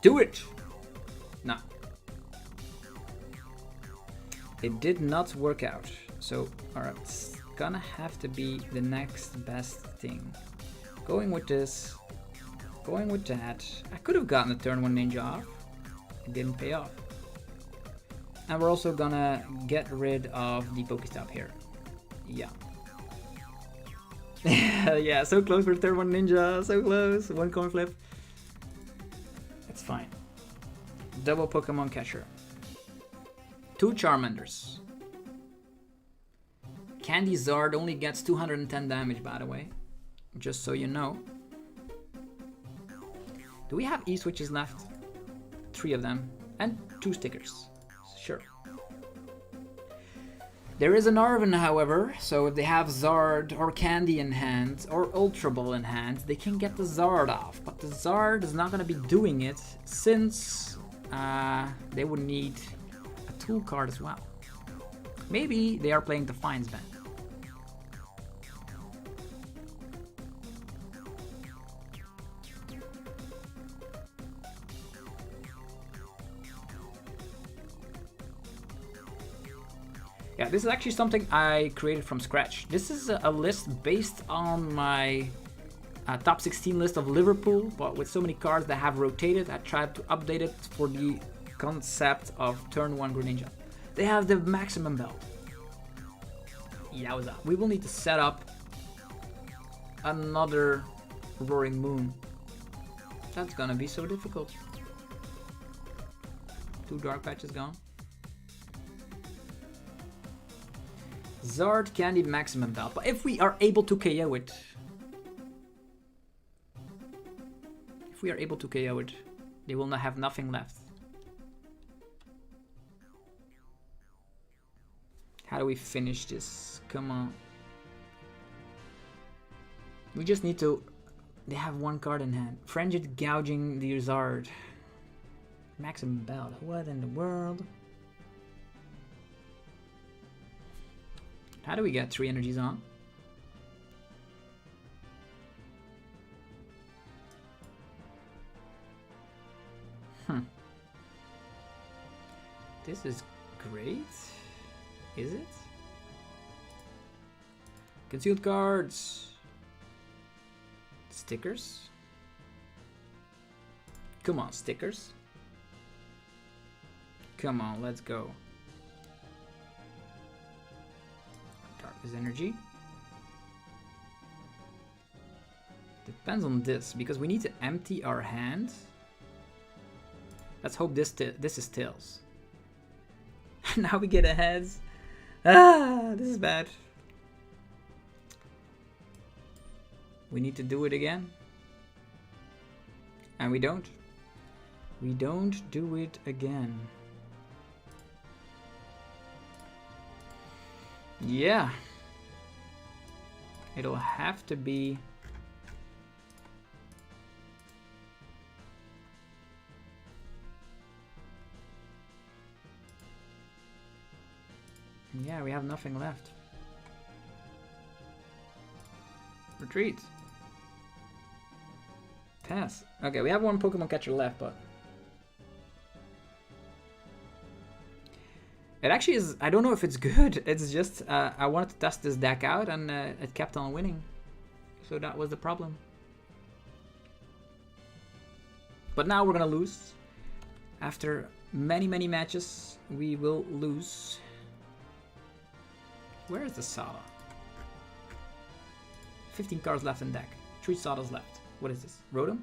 Do it. No. It did not work out. So, alright, it's gonna have to be the next best thing. Going with this, going with that. I could have gotten a turn 1 Ninja off. It didn't pay off. And we're also gonna get rid of the Pokestop here. Yeah. Yeah, so close for turn 1 Ninja, so close. 1 coin flip. It's fine. Double Pokemon Catcher. 2 Charmanders. Candy Zard only gets 210 damage, by the way. Just so you know. Do we have E-switches left? 3 of them. And 2 stickers. Sure. There is an Arven, however, so if they have Zard or Candy in hand, or Ultra Ball in hand, they can get the Zard off. But the Zard is not going to be doing it, since they would need a tool card as well. Maybe they are playing Defiance Band. Yeah, this is actually something I created from scratch. This is a list based on my top 16 list of Liverpool, but with so many cards that have rotated, I tried to update it for the concept of turn 1 Greninja. They have the maximum belt. Yowza. We will need to set up another Roaring Moon. That's gonna be so difficult. 2 Dark Patches gone. Zard Candy maximum belt, but if we are able to KO it, they will not have nothing left. How do we finish this? Come on. We just need to... They have 1 card in hand. Frenzied Gouging the Zard. Maximum belt. What in the world? How do we get 3 energies on? This is great. Is it? Concealed cards. Stickers. Come on, stickers. Come on, let's go. Darkness energy. Depends on this, because we need to empty our hand. Let's hope this is tails. Now we get a heads. Ah, this is bad. We need to do it again. And we don't. We don't do it again. Yeah. It'll have to be... Yeah, we have nothing left. Retreat. Pass. Okay, we have 1 Pokemon catcher left, but... It actually is... I don't know if it's good. It's just... I wanted to test this deck out and it kept on winning. So that was the problem. But now we're gonna lose. After many, many matches, we will lose. Where is the Sada? 15 cards left in deck. 3 Sadas left. What is this? Rotom?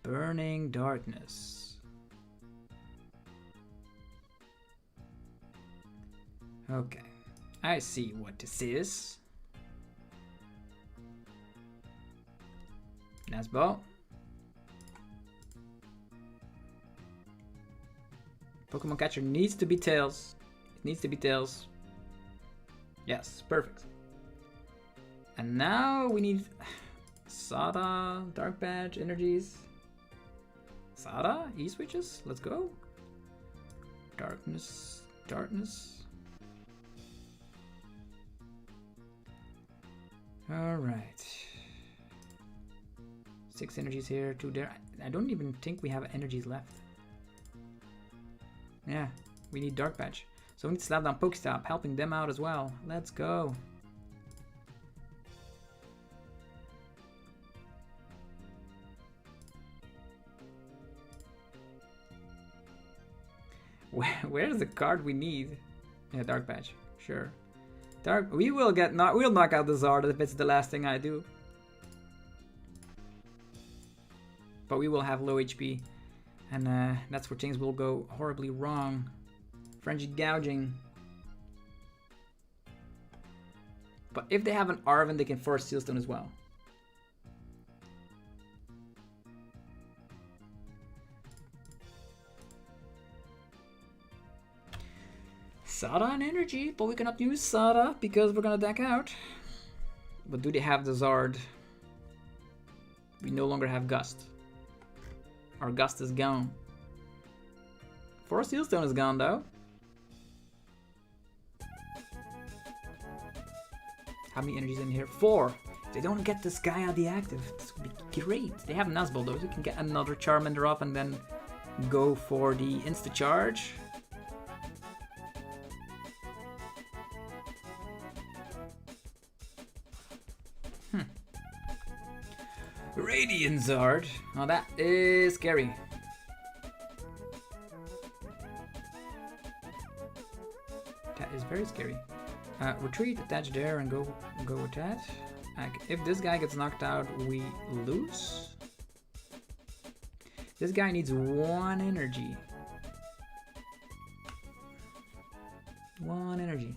Burning Darkness. Okay. I see what this is. Nazball. Pokemon catcher needs to be tails. It needs to be tails. Yes, perfect. And now we need Sada, Dark Badge, energies. Sada, E-switches, let's go. Darkness, darkness. Alright. 6 energies here, 2 there. I don't even think we have energies left. Yeah, we need Dark Patch. So we need to slap down Pokestop, helping them out as well. Let's go. Where's the card we need? Yeah, Dark Patch. Sure. We will we'll knock out the Zard if it's the last thing I do. But we will have low HP. And that's where things will go horribly wrong. Frenzied Gouging. But if they have an Arven, they can force Sealstone as well. Sada and energy, but we cannot use Sada because we're gonna deck out. But do they have the Zard? We no longer have Gust. Our Gust is gone. Force Sealstone is gone though. How many energies in here? 4. If they don't get this guy out the active, this would be great. They have Nuzlocke though, so we can get another Charmander off and then go for the insta charge. Radiant Zard. Oh, that is scary. That is very scary. Retreat, attach there, and go with that. If this guy gets knocked out, we lose. This guy needs 1 energy. 1 energy.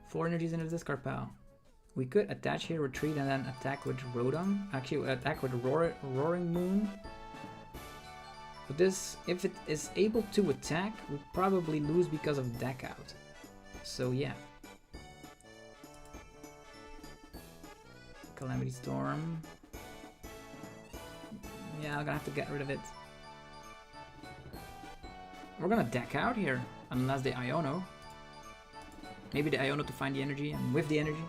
4 energies into the discard pile. We could attach here, retreat, and then attack with Rotom. Actually, attack with Roaring Moon. But this, if it is able to attack, we probably lose because of deck out. So yeah. Calamity Storm. Yeah, I'm gonna have to get rid of it. We're gonna deck out here, unless they Iono. Maybe the Iono to find the energy, and with the energy.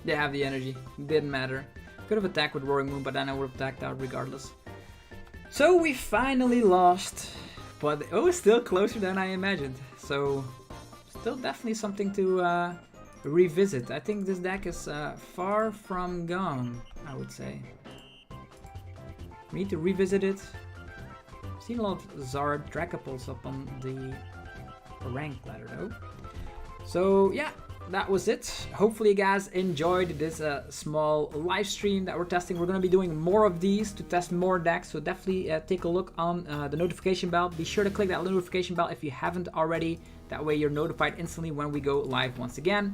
They have the energy, didn't matter. Could have attacked with Roaring Moon, but then I would have attacked out regardless. So we finally lost, but it was still closer than I imagined. So still definitely something to revisit. I think this deck is far from gone, I would say. We need to revisit it. I've seen a lot of Zard Dragapults up on the rank ladder though. So yeah, that was it. Hopefully you guys enjoyed this small live stream that we're testing. We're going to be doing more of these to test more decks, so definitely take a look on the notification bell. Be sure to click that notification bell if you haven't already. That way you're notified instantly when we go live once again.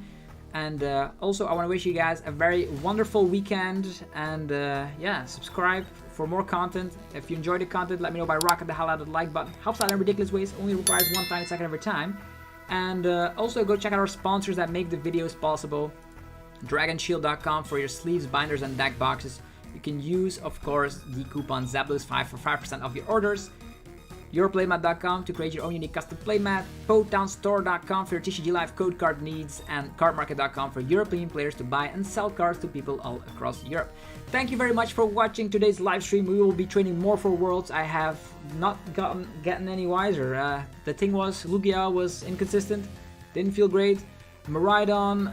And also I want to wish you guys a very wonderful weekend, and yeah, subscribe for more content. If you enjoyed the content, let me know by rocking the hell out of the like button. Helps out in ridiculous ways, only requires 1 tiny second every time. And also go check out our sponsors that make the videos possible. DragonShield.com for your sleeves, binders, and deck boxes. You can use, of course, the coupon ZABLOS5 for 5% off your orders. YourPlaymat.com to create your own unique custom playmat. PokeTownStore.com for your TCG Live code card needs. And CardMarket.com for European players to buy and sell cards to people all across Europe. Thank you very much for watching today's live stream. We will be training more for Worlds. I have not gotten any wiser. The thing was, Lugia was inconsistent, didn't feel great. Miraidon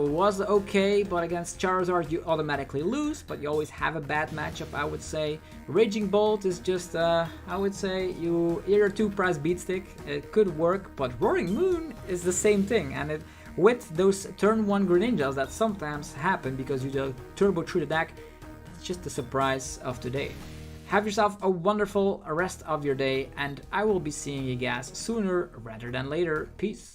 was okay, but against Charizard you automatically lose, but you always have a bad matchup, I would say. Raging Bolt is just, I would say, you're 2-press beatstick. It could work, but Roaring Moon is the same thing, and with those turn 1 Greninjas that sometimes happen because you just turbo through the deck, it's just the surprise of today. Have yourself a wonderful rest of your day, and I will be seeing you guys sooner rather than later. Peace.